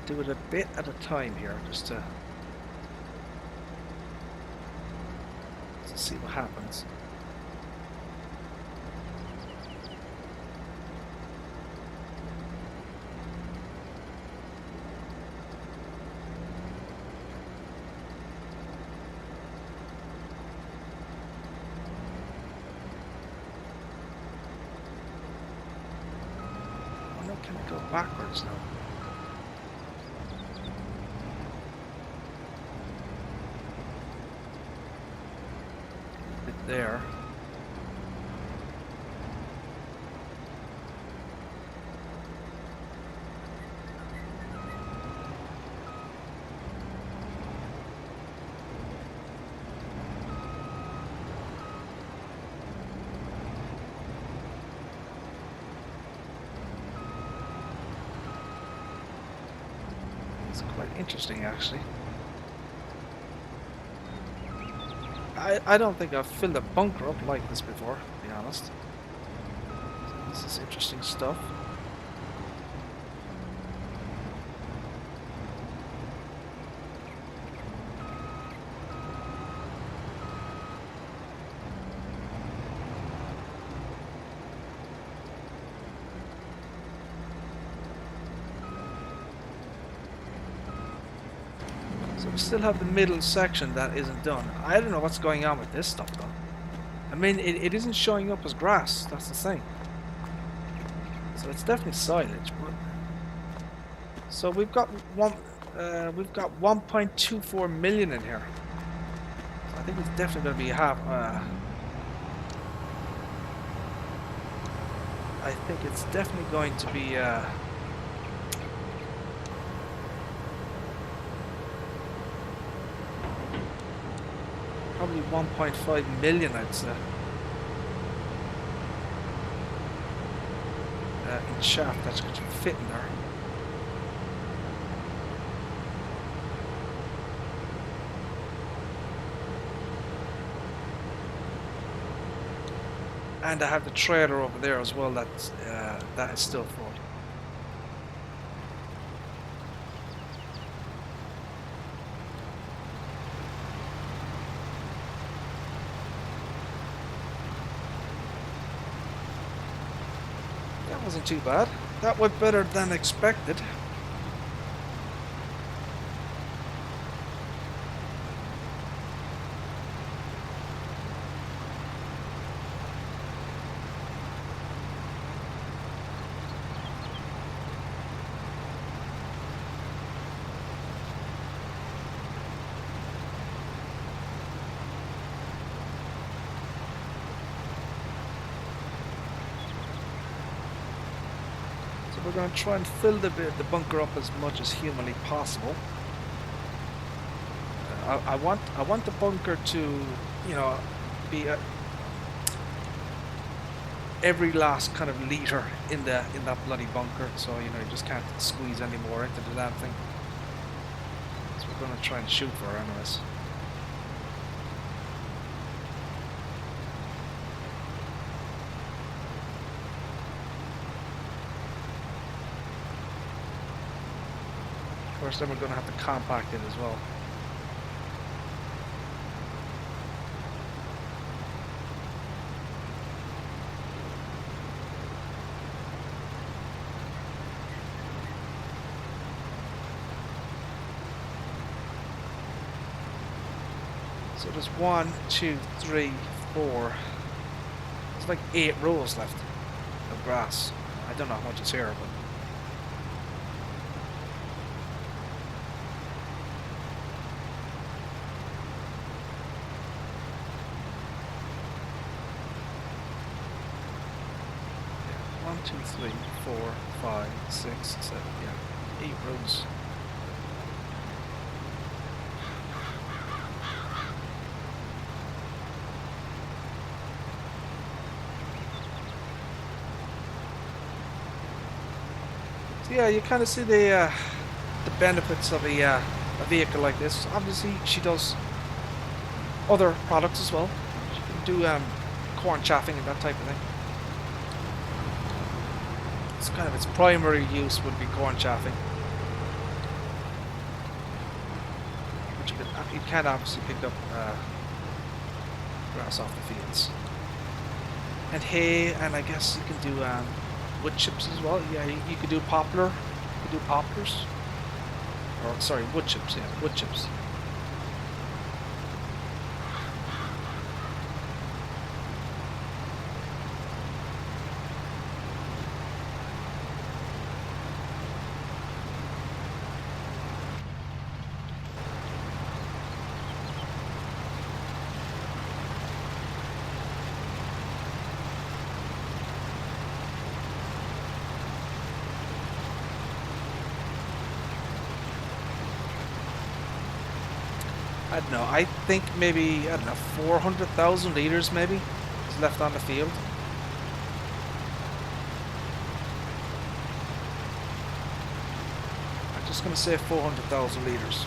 Do it a bit at a time here, just to see what happens. Oh no, can I go backwards now? There. It's quite interesting, actually. I don't think I've filled a bunker up like this before, to be honest. So this is interesting stuff. So we still have the middle section that isn't done. I don't know what's going on with this stuff though. I mean, it isn't showing up as grass, that's the thing. So it's definitely silage, but... So we've got 1.24 million in here. So I think it's definitely going to be half... I think it's definitely going to be... probably 1.5 million, I'd say. In shaft that's going to fit in there. And I have the trailer over there as well. That is still full. Wasn't too bad. That went better than expected. So we're going to try and fill the bunker up as much as humanly possible. I want the bunker to, you know, be every last kind of liter in that bloody bunker. So you know you just can't squeeze any more into the damn thing. So we're going to try and shoot for her anyways. Of course, then we're going to have to compact it as well. So there's 1, 2, 3, 4. There's like 8 rows left of grass. I don't know how much is here, but. Yeah, 1, 2, 3, 4, 5, 6, 7, yeah, 8 rows. So yeah, you kind of see the benefits of a vehicle like this. Obviously, she does other products as well. She can do corn chaffing and that type of thing. It's kind of its primary use would be corn chaffing, but you can obviously pick up grass off the fields and hay, and I guess you can do wood chips as well. Yeah, you could do poplar. You could do poplars. Or sorry, wood chips. Yeah, wood chips. I don't know, I think maybe, I don't know, 400,000 litres maybe is left on the field. I'm just going to say 400,000 litres.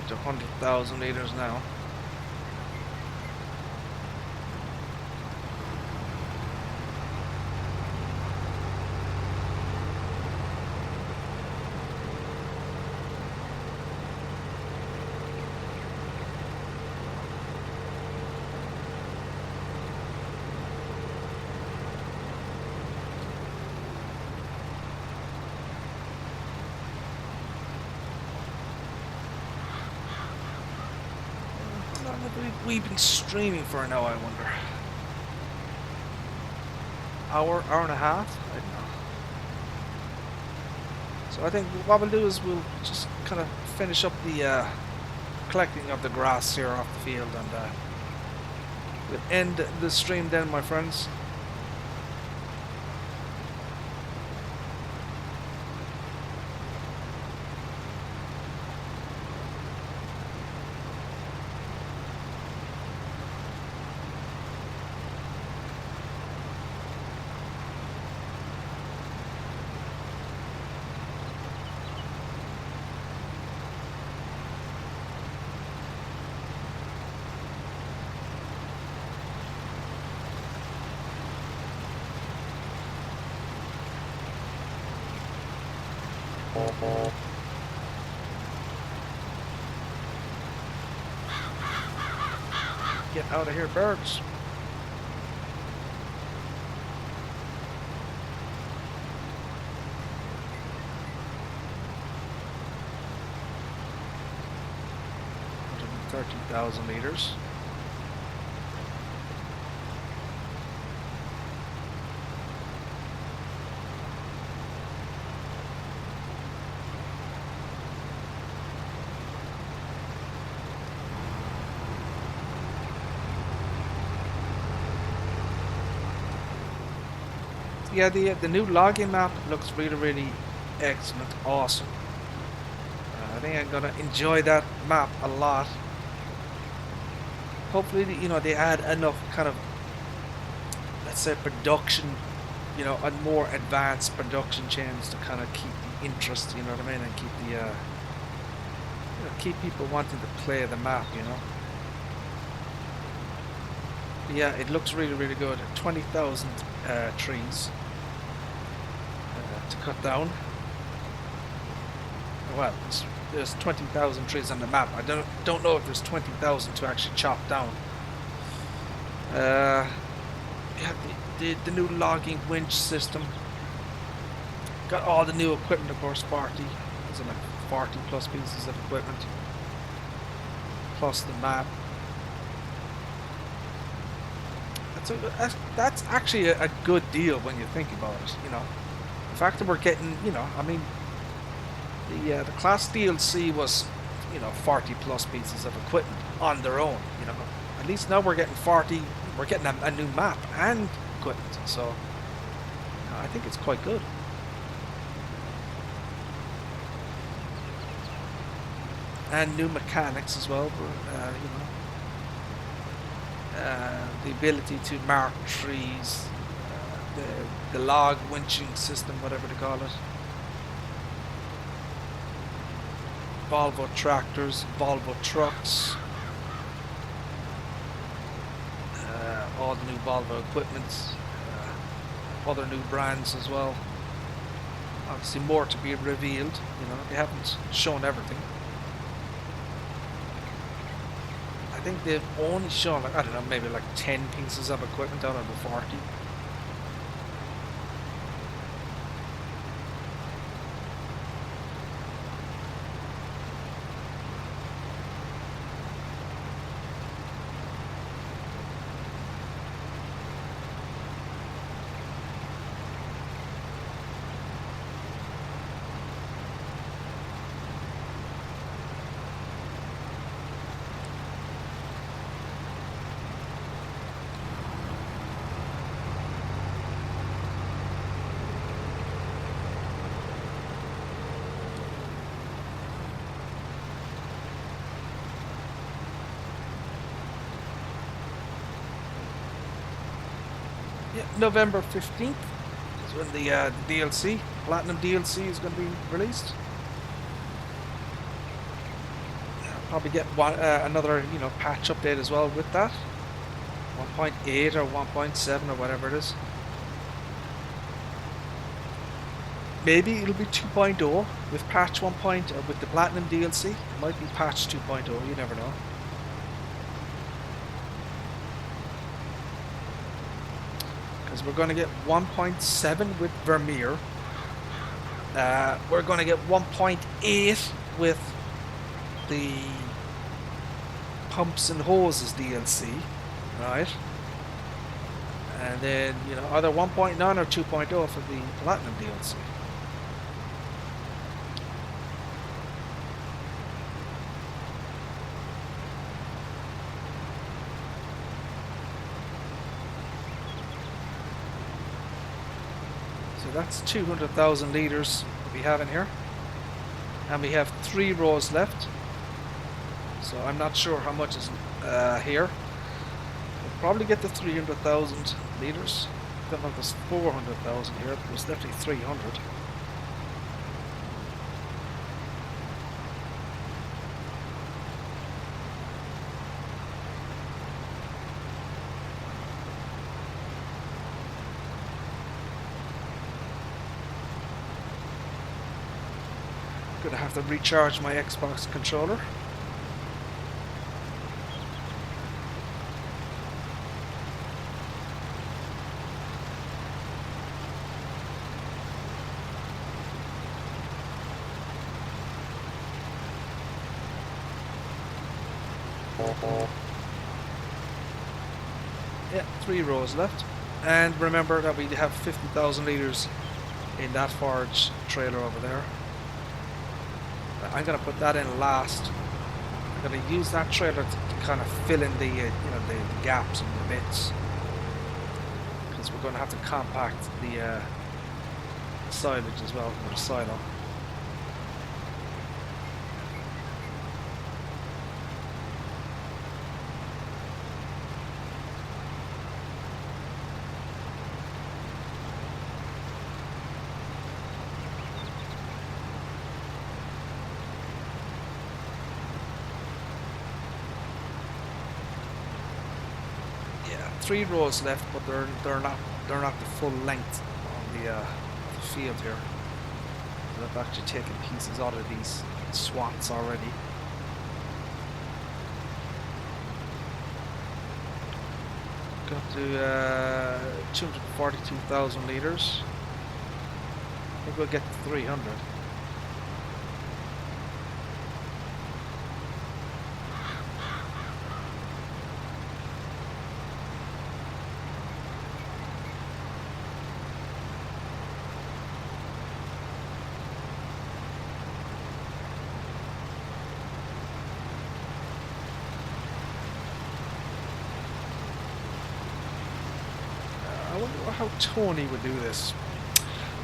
To 100,000 litres now. We've been streaming for now, I wonder. Hour and a half? I don't know. So I think what we'll do is we'll just kind of finish up the collecting of the grass here off the field, and we'll end the stream then, my friends. Get out of here, birds. $30,000 liters. Yeah, the new login map looks really excellent, awesome. I think I'm gonna enjoy that map a lot. Hopefully, you know, they add enough kind of, let's say, production, you know, and more advanced production chains to kind of keep the interest, you know what I mean, and keep the, you know, keep people wanting to play the map, you know. But yeah, it looks really good. 20,000 trees to cut down. Well, there's 20,000 trees on the map. I don't know if there's 20,000 to actually chop down. Yeah, the new logging winch system. Got all the new equipment, of course. 40. There's like 40 plus pieces of equipment, plus the map. That's actually a good deal when you think about it. You know, the fact that we're getting, you know, I mean, the class DLC was, you know, 40 plus pieces of equipment on their own. You know, at least now we're getting 40. We're getting a new map and equipment. So you know, I think it's quite good. And new mechanics as well. You know, the ability to mark trees, the log winching system, whatever they call it. Volvo tractors, Volvo trucks, all the new Volvo equipment, other new brands as well. Obviously more to be revealed, you know, they haven't shown everything. I think they've only shown, like, I don't know, maybe like 10 pieces of equipment out of the 40. Yeah, November 15th is when the DLC, Platinum DLC, is going to be released. Probably get another, you know, patch update as well with that. 1.8 or 1.7 or whatever it is. Maybe it'll be 2.0 with patch 1.0 with the Platinum DLC. It might be patch 2.0. You never know. Because we're going to get 1.7 with Vermeer. We're going to get 1.8 with the Pumps and Hoses DLC, right? And then, you know, either 1.9 or 2.0 for the Platinum DLC. That's 200,000 liters we have in here, and we have 3 rows left, so I'm not sure how much is here. We'll probably get to 300,000 liters. Don't know if there's 400,000 here, but there's definitely 300. Gonna have to recharge my Xbox controller. Yeah, 3 rows left. And remember that we have 50,000 litres in that Forage trailer over there. I'm going to put that in last. I'm going to use that trailer to kind of fill in the the gaps and the bits, because we're going to have to compact the silage as well, or the silo. Yeah, 3 rows left, but they're not the full length on the field here. I've actually taken pieces out of these swats already. Got to 242,000 litres. I think we'll get to 300. I wonder how Tony would do this.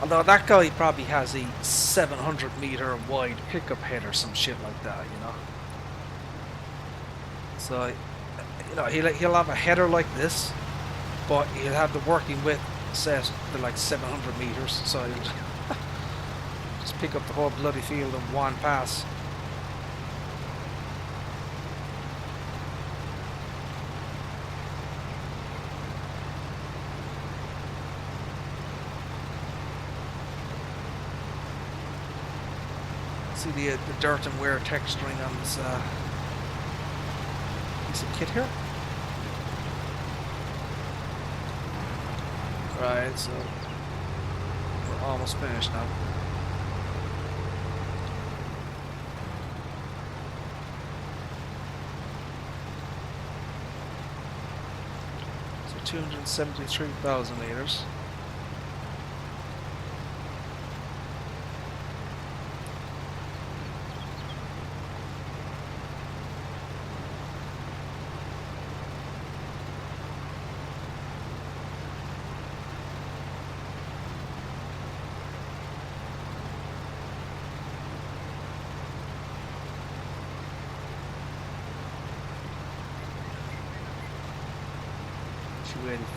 Although that guy probably has a 700-meter wide pickup head or some shit like that, you know. So, you know, he'll have a header like this, but he'll have the working width set to like 700 meters. So he'll just pick up the whole bloody field in one pass. See the dirt and wear texturing on this piece of kit here. Right, so we're almost finished now. So 273,000 litres.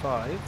$285.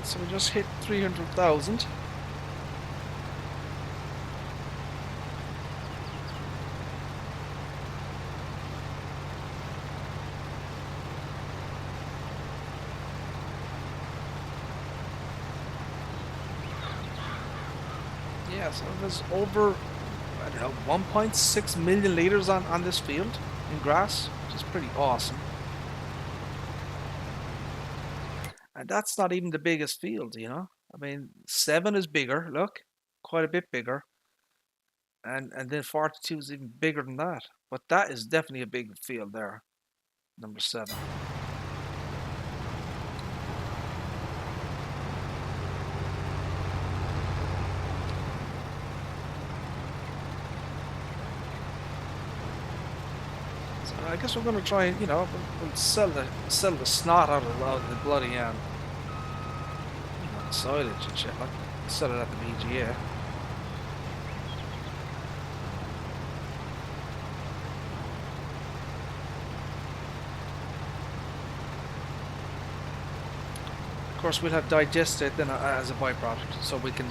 So we just hit 300,000. Yeah, so there's over, I don't know, 1.6 million litres on this field in grass, which is pretty awesome. And that's not even the biggest field, you know. I mean, 7 is bigger, look, quite a bit bigger. And then 42 is even bigger than that. But that is definitely a big field there, number 7. So I guess we're going to try and, you know, we'll sell the snot out of the bloody silage and shit, like sell it at the BGA. course, we'll have digestate then as a byproduct, so we can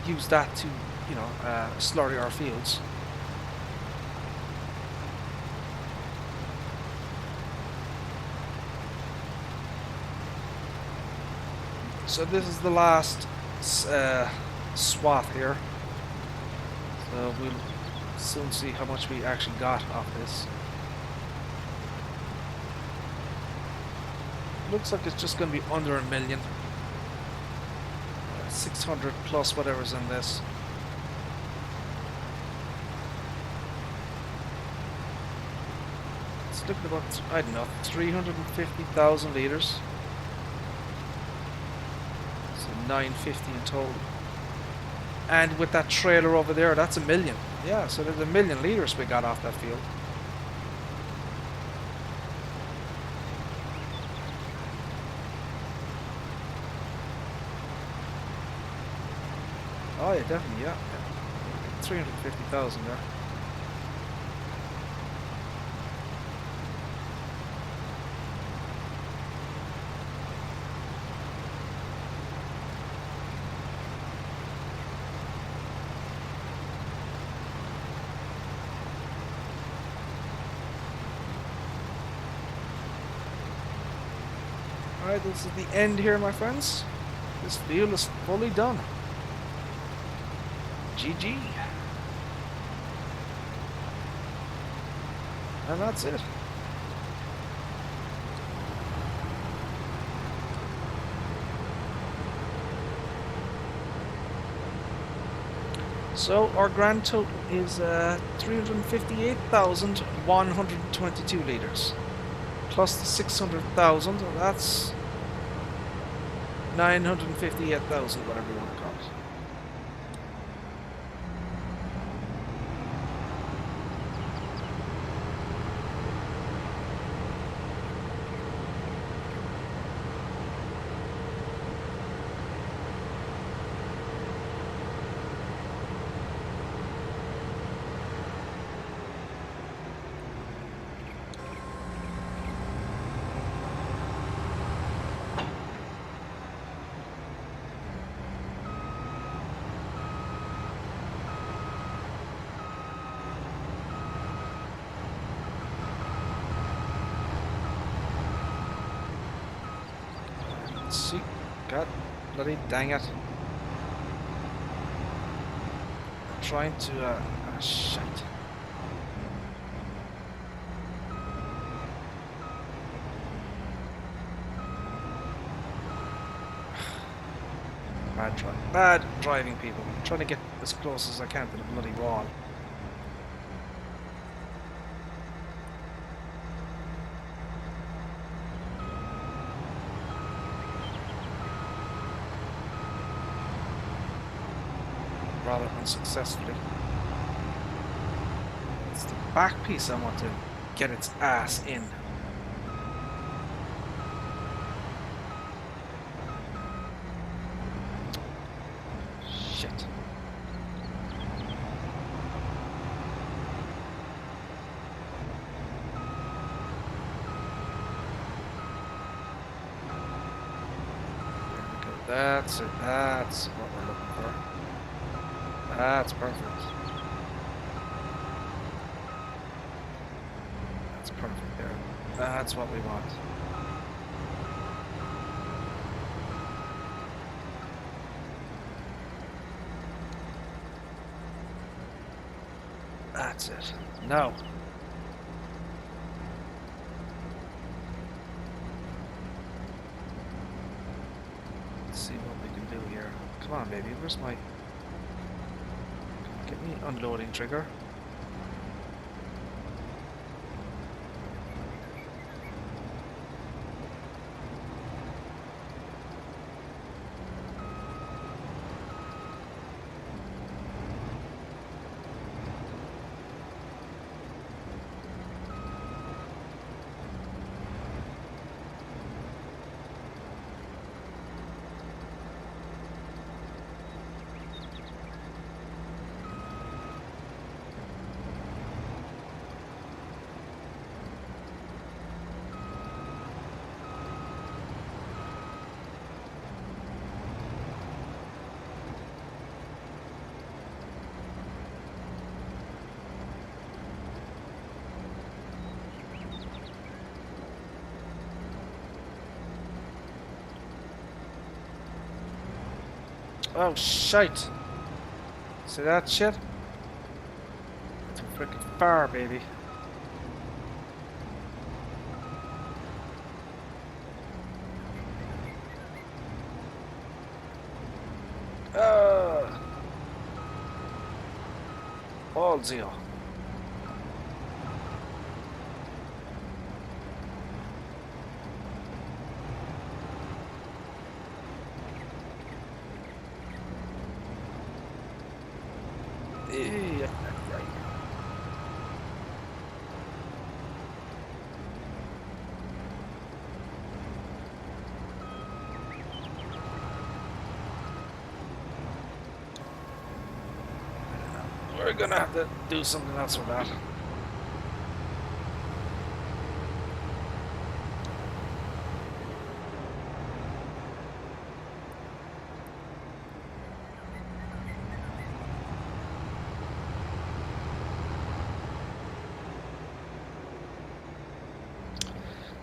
use that to, you know, slurry our fields. So this is the last swath here. So we'll soon see how much we actually got off this. Looks like it's just going to be under a million. 600 plus whatever's in this. It's looking about, I don't know, 350,000 litres. So 950 in total. And with that trailer over there, that's a million. Yeah, so there's a million litres we got off that field. Oh yeah, definitely, yeah. 350,000 there. Alright, this is the end here, my friends. This field is fully done. GG. And that's it. So our grand total is 358,122 litres. Plus the 600,000, that's 958,000, whatever you want to call it. See, God bloody dang it. I'm trying to, shit. Bad driving, people. I'm trying to get as close as I can to the bloody wall. Rather unsuccessfully. It's the back piece I want to get its ass in. Shit. There we go. That's it. That's what we're looking for. That's perfect. That's perfect there. That's what we want. That's it. No. Let's see what we can do here. Come on, baby. Where's my... Get me unloading trigger. Oh, shite. See that shit? Too freaking far, baby. All zero. Yeah. We're gonna have to do something else with that.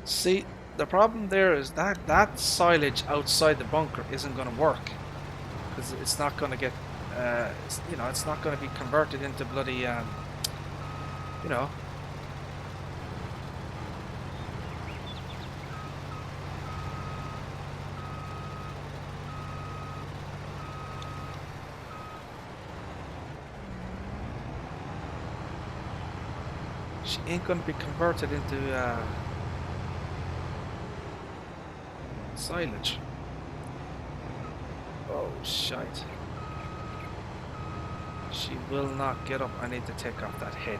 See, the problem there is that silage outside the bunker isn't going to work because it's not going to get, you know, it's not going to be converted into bloody, you know. She ain't going to be converted into silage. Oh shite. She will not get up. I need to take off that head.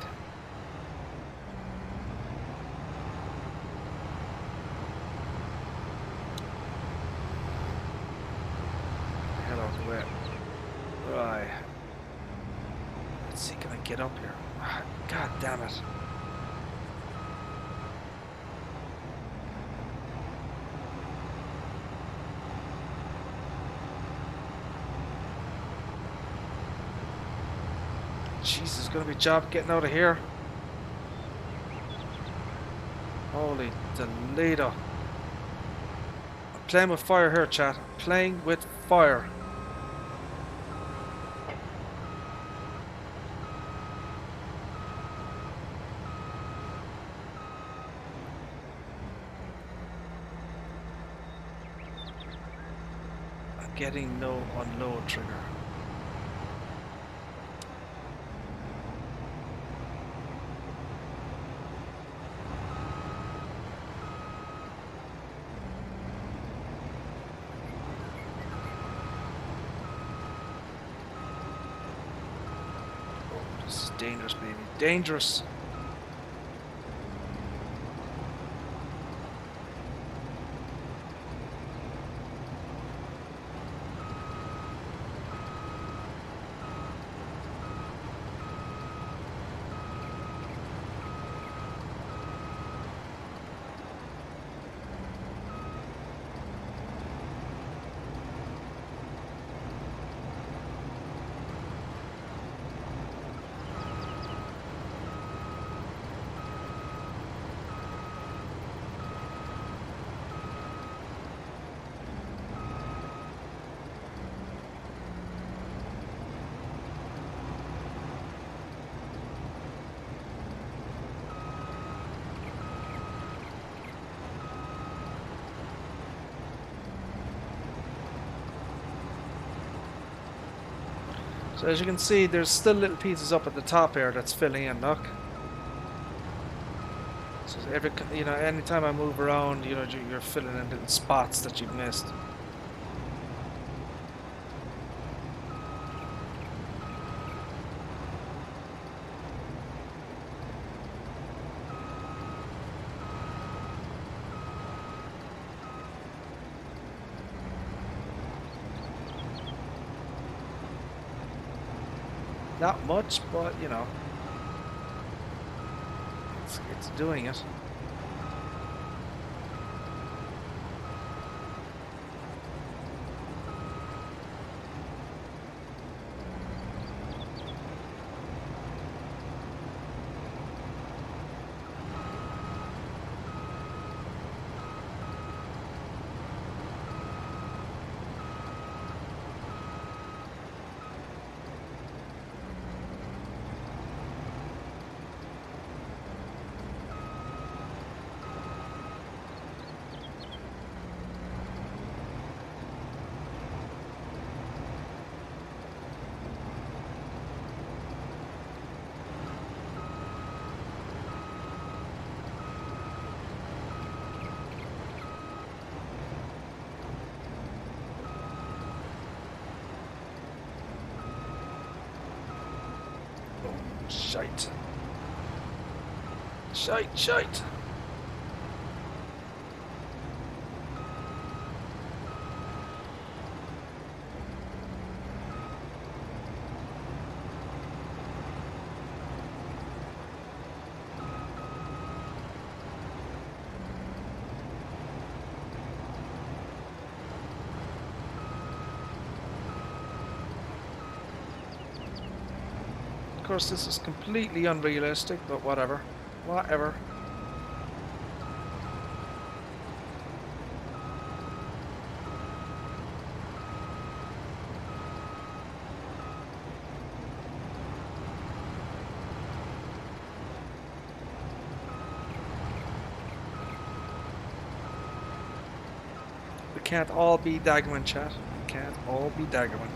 Hell out of the way. Right. Let's see, can I get up here? God damn it. Jesus, it's gonna be a job getting out of here. Holy Toledo. I'm playing with fire here, chat. Playing with fire. I'm getting no unload trigger. Dangerous, baby. Dangerous. So as you can see, there's still little pieces up at the top here that's filling in, look. So every, you know, anytime I move around, you know, you're filling in little spots that you've missed. Not much, but you know, it's doing it. shite. Shite, shite. Of course, this is completely unrealistic, but whatever. Whatever. We can't all be Daggerman, chat. We can't all be Daggerman.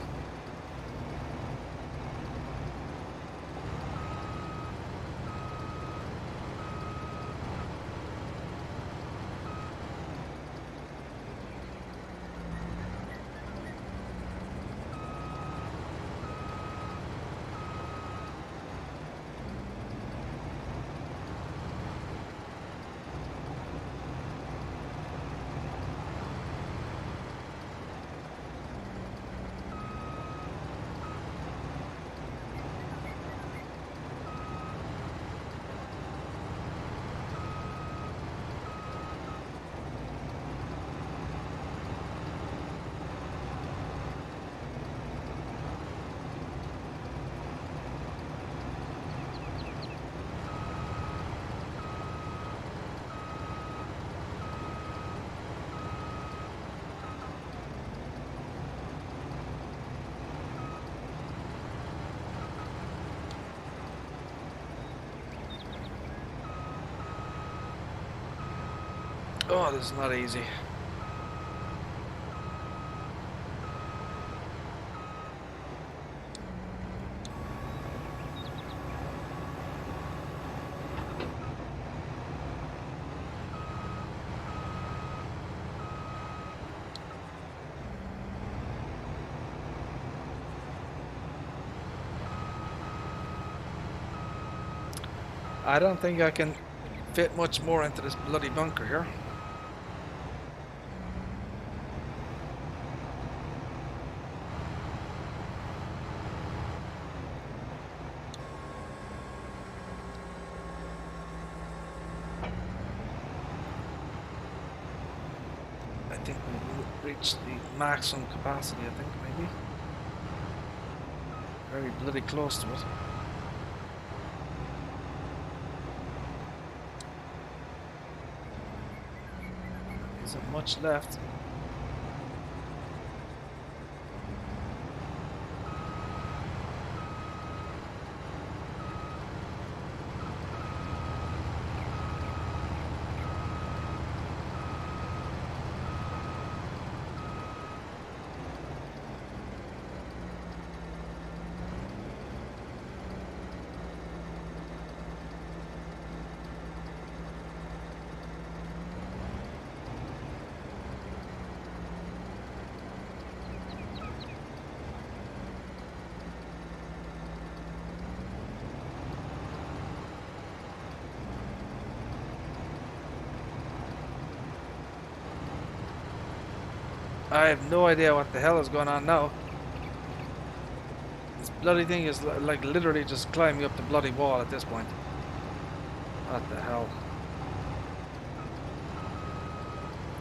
Oh, this is not easy. I don't think I can fit much more into this bloody bunker here. I think we reached the maximum capacity, I think, maybe. Very bloody close to it. Isn't much left. I have no idea what the hell is going on now. This bloody thing is like literally just climbing up the bloody wall at this point. What the hell?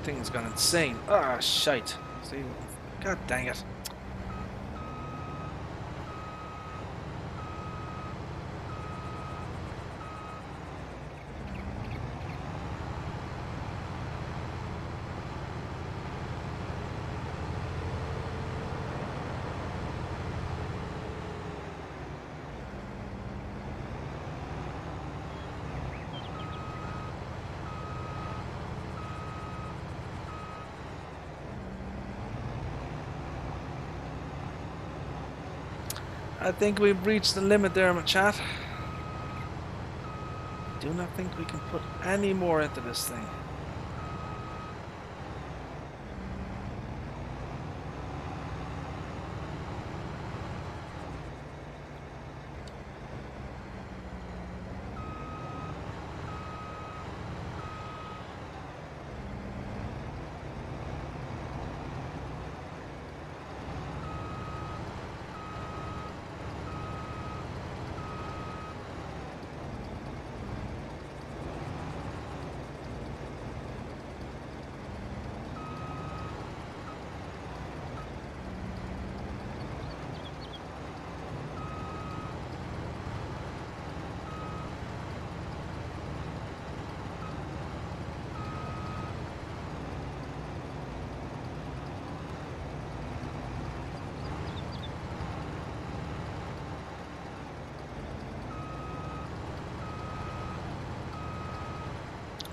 Thing's gone insane. Ah, shite. See? God dang it. I think we've reached the limit there, my chat. Do not think we can put any more into this thing.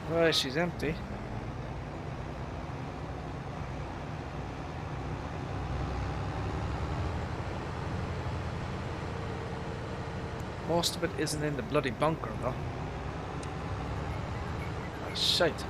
Right, she's empty. Most of it isn't in the bloody bunker, though. Oh, shite.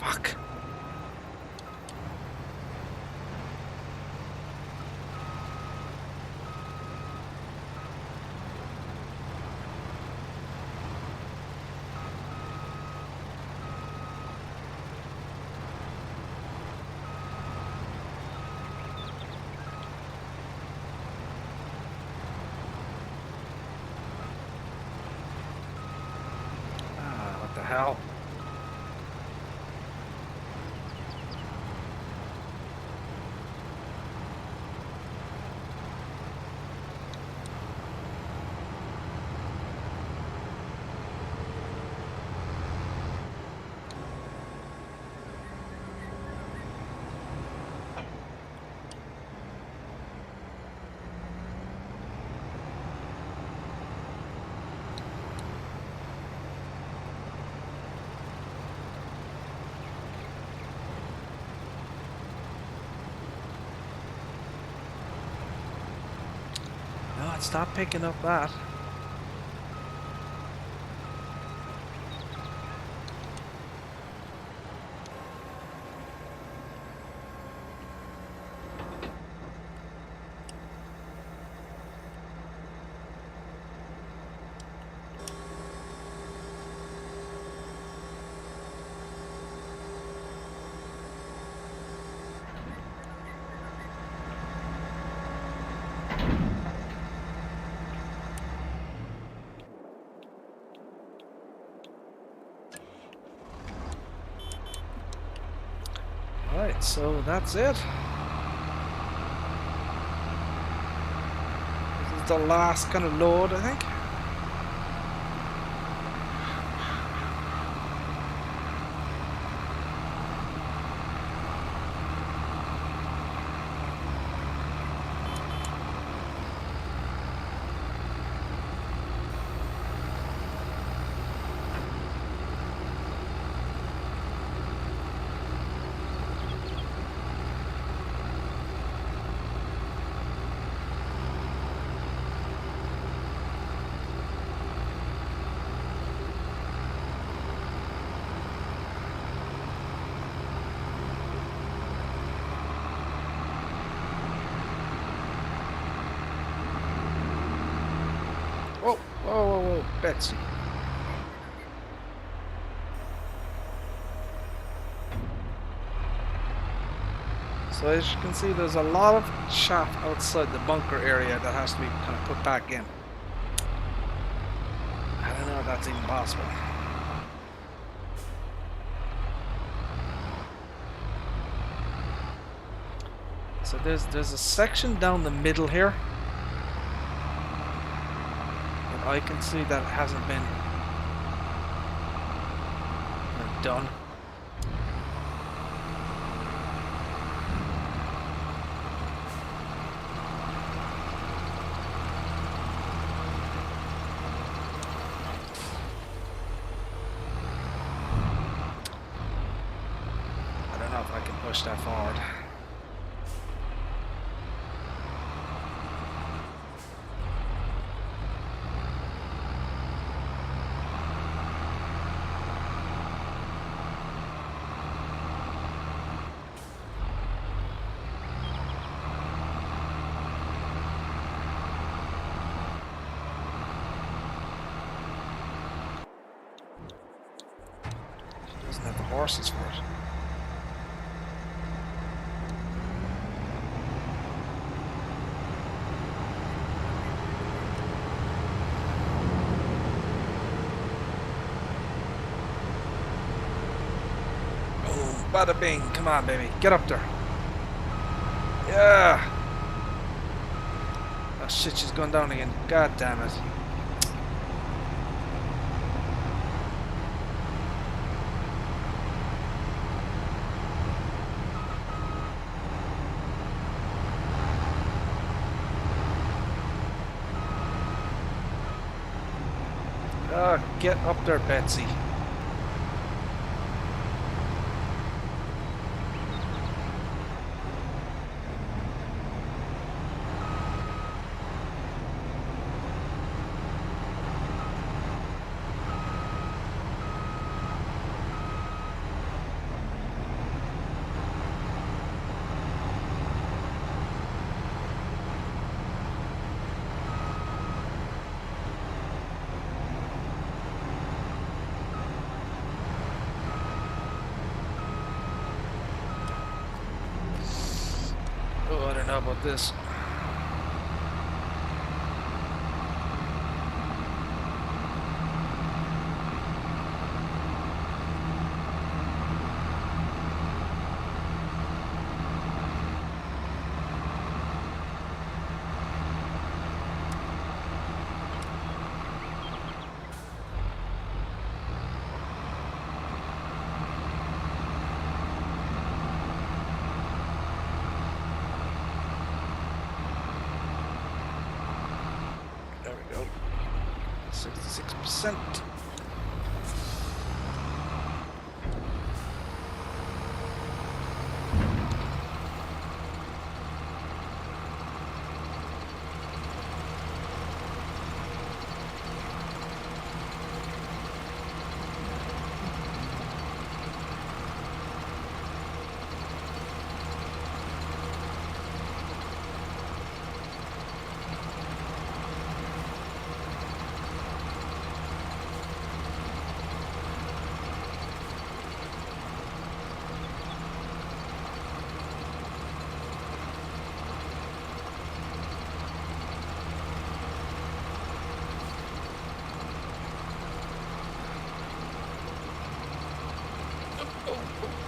Fuck. Ah, what the hell? No, it's not picking up that. Right, so that's it. This is the last kind of load, I think. Whoa, whoa, whoa, whoa, Betsy. So as you can see, there's a lot of chaff outside the bunker area that has to be kind of put back in. I don't know if that's even possible. So there's a section down the middle here. I can see that it hasn't been done. I don't know if I can push that forward. Doesn't have the horses for it. Bada bing. Come on, baby. Get up there. Yeah. Oh shit, she's gone down again. God damn it. Oh, get up there, Betsy. Oh, I don't know about this. There we go. 66%.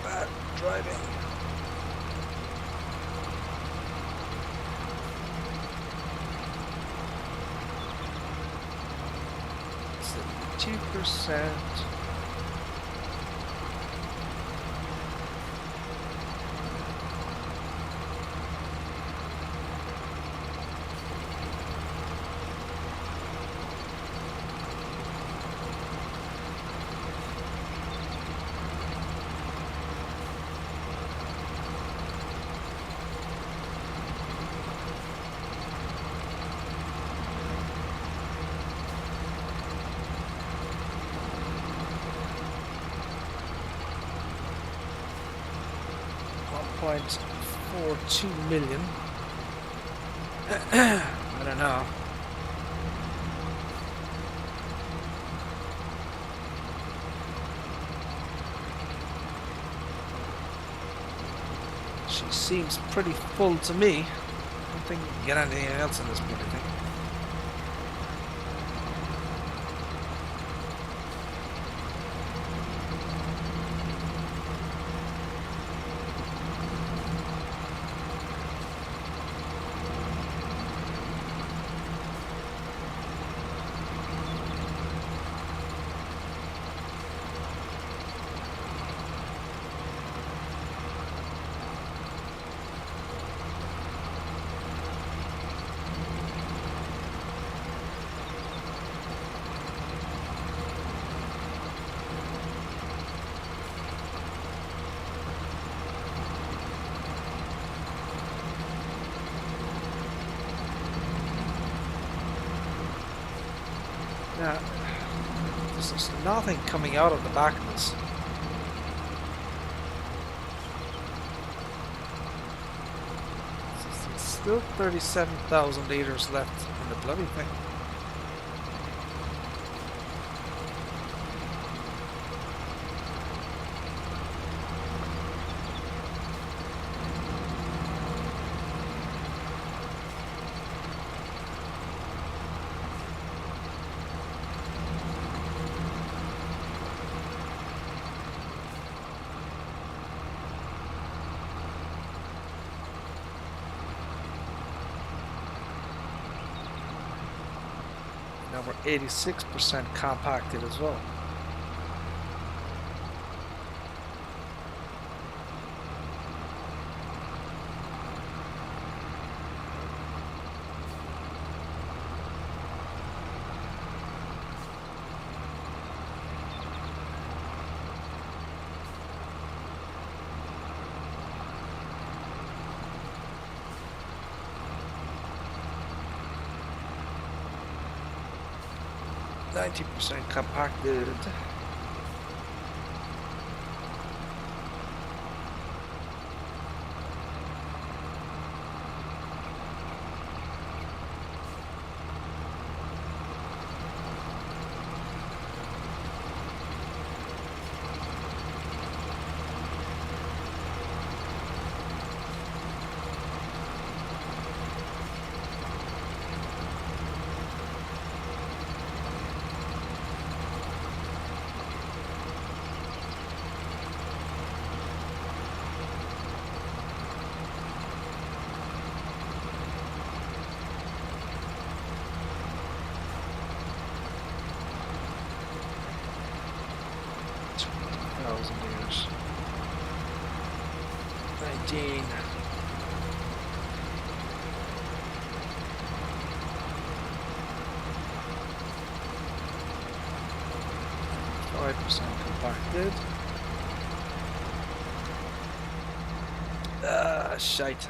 Bad driving. It's 2%. $1.42 million. I don't know. She seems pretty full to me. I don't think you can get anything else in this bloody thing. Now, there's nothing coming out of the back of this. There's still 37,000 liters left in the bloody thing. Now we're 86% compacted as well. %90 compacted. Meters. 19. %5 compacted. Shite.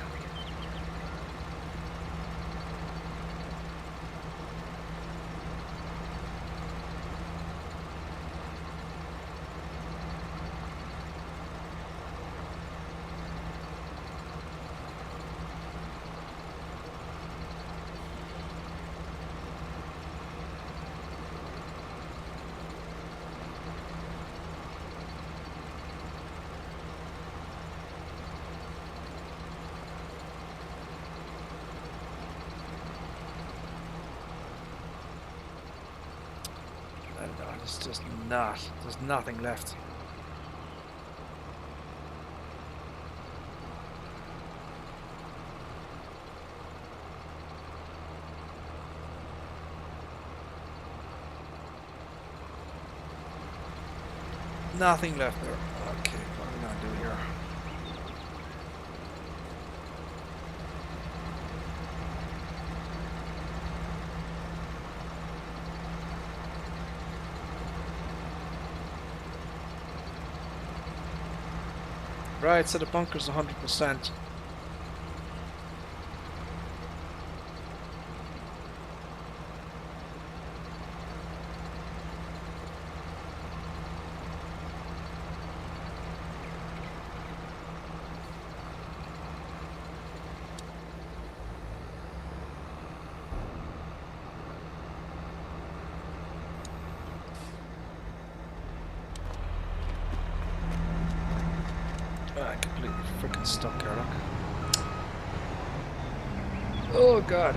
It's just not. There's nothing left. Nothing left there. Okay, what are we gonna do here? Right, so the bunker's 100%. I'm completely freaking stuck here, look. Oh god.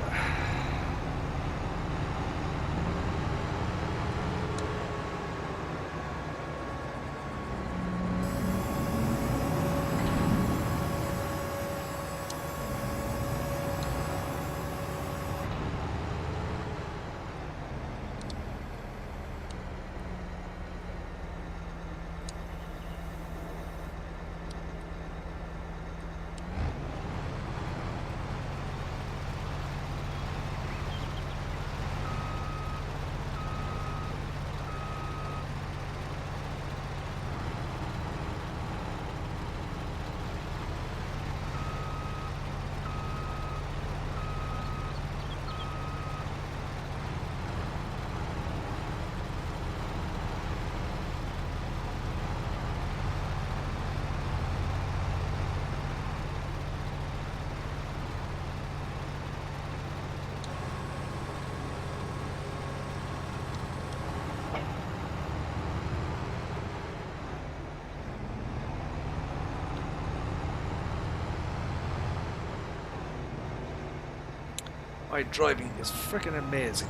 My driving is freaking amazing.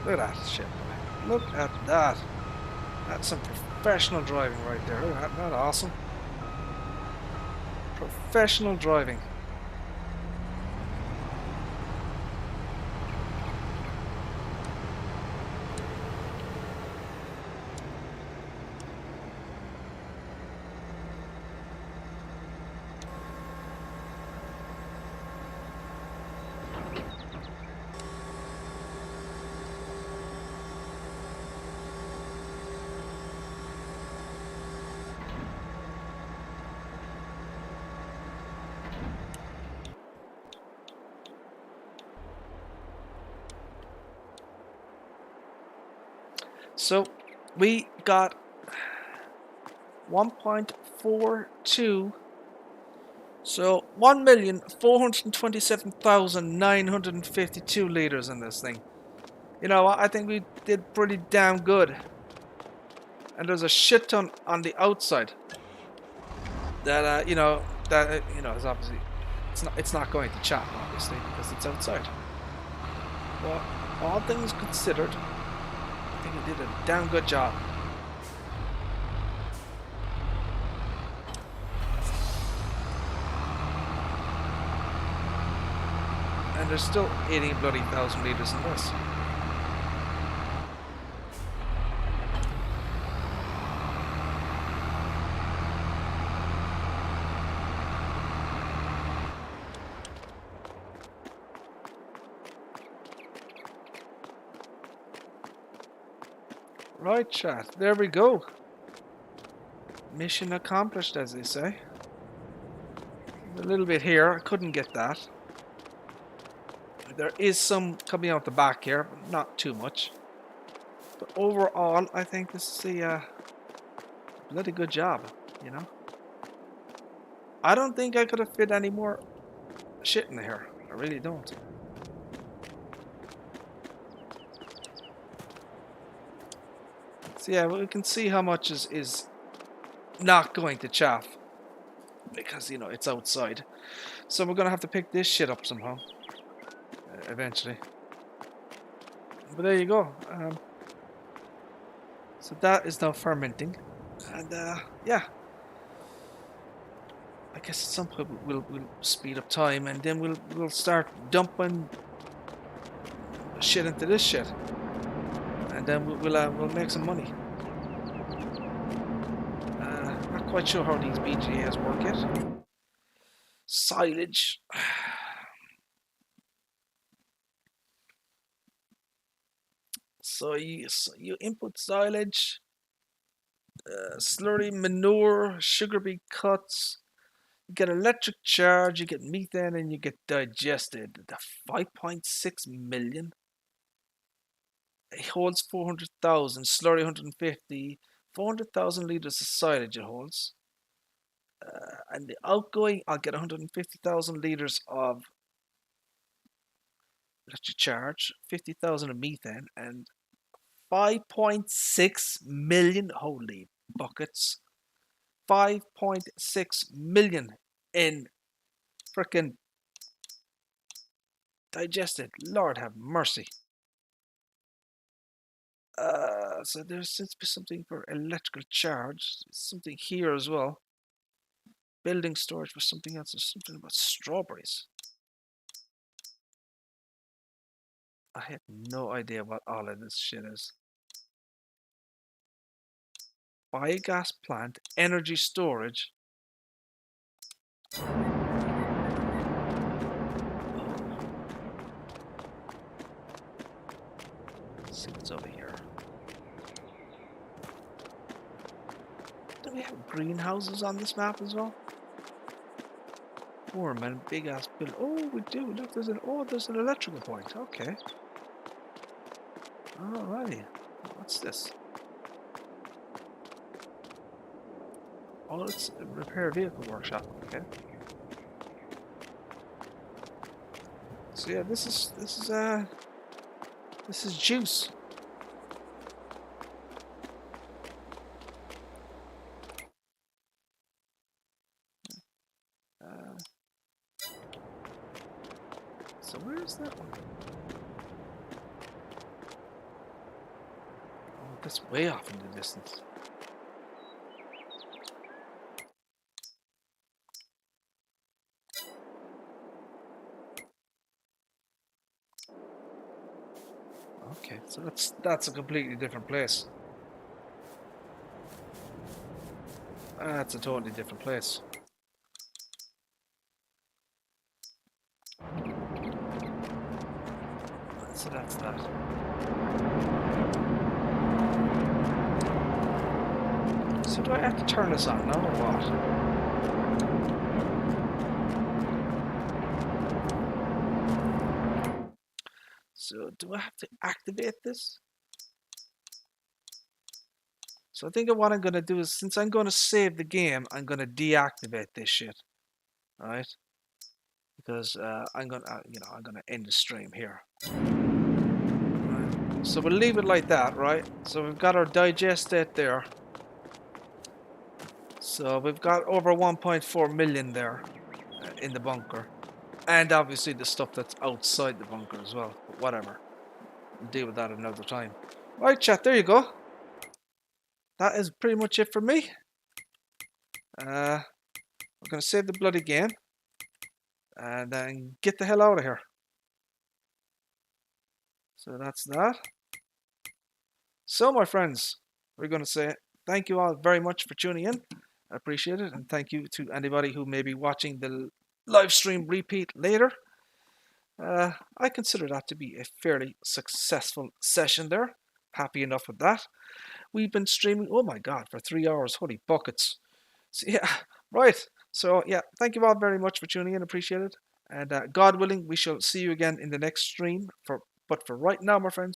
Look at that shit. Look at that. That's some professional driving right there. Look at that. Isn't that awesome? Professional driving. So we got 1.42. So 1,427,952 liters in this thing. You know, I think we did pretty damn good. And there's a shit ton on the outside that you know is obviously it's not going to chap obviously because it's outside. But all things considered, I think we did a damn good job. And there's still 80,000 liters in this. Right, chat. There we go. Mission accomplished, as they say. A little bit here. I couldn't get that. There is some coming out the back here, but not too much. But overall, I think this is a bloody good job, you know? I don't think I could have fit any more shit in here. I really don't. So yeah, we can see how much is not going to chaff. Because, you know, it's outside. So we're going to have to pick this shit up somehow. Eventually. But there you go. So that is now fermenting. And yeah. I guess at some point we'll speed up time and then we'll start dumping shit into this shit. And then we'll make some money. Not quite sure how these BGAs work yet. Silage. So you input silage, slurry, manure, sugar beet cuts. You get electric charge, you get methane, and you get digested. The 5.6 million. It holds 400,000, slurry 150, 400,000 liters of silage it holds. And the outgoing, I'll get 150,000 liters of electric charge, 50,000 of methane, and 5.6 million, holy buckets, 5.6 million in frickin' digested. Lord have mercy. So there seems to be something for electrical charge, something here as well. Building storage for something else. There's something about strawberries. I have no idea what all of this shit is. Biogas plant, energy storage. Let's see what's over here. Do we have greenhouses on this map as well? Poor man, big ass build. Oh, we do. Look, there's an electrical point. Okay. Alrighty. What's this? Oh, it's a repair vehicle workshop. Okay. So yeah, this is juice. So where is that one? Oh, that's way off in the distance. Okay, so that's a completely different place. That's a totally different place. So that's that. So do I have to turn this on now or what? So do I have to activate this? So I think what I'm going to do is, since I'm going to save the game, I'm going to deactivate this shit. Alright? Because I'm going to, I'm going to end the stream here. Right. So we'll leave it like that, right? So we've got our digest state there. So we've got over 1.4 million there in the bunker. And obviously the stuff that's outside the bunker as well. But whatever. We'll deal with that another time. Right, chat, there you go. That is pretty much it for me. We're going to save the bloody game. And then get the hell out of here. So that's that. So my friends, we're going to say thank you all very much for tuning in. I appreciate it. And thank you to anybody who may be watching the live stream repeat later. I consider that to be a fairly successful session there. Happy enough with that. We've been streaming, oh my god, for 3 hours. Holy buckets. So, yeah, right. So yeah, thank you all very much for tuning in. Appreciate it. And God willing, we shall see you again in the next stream. But for right now, my friends,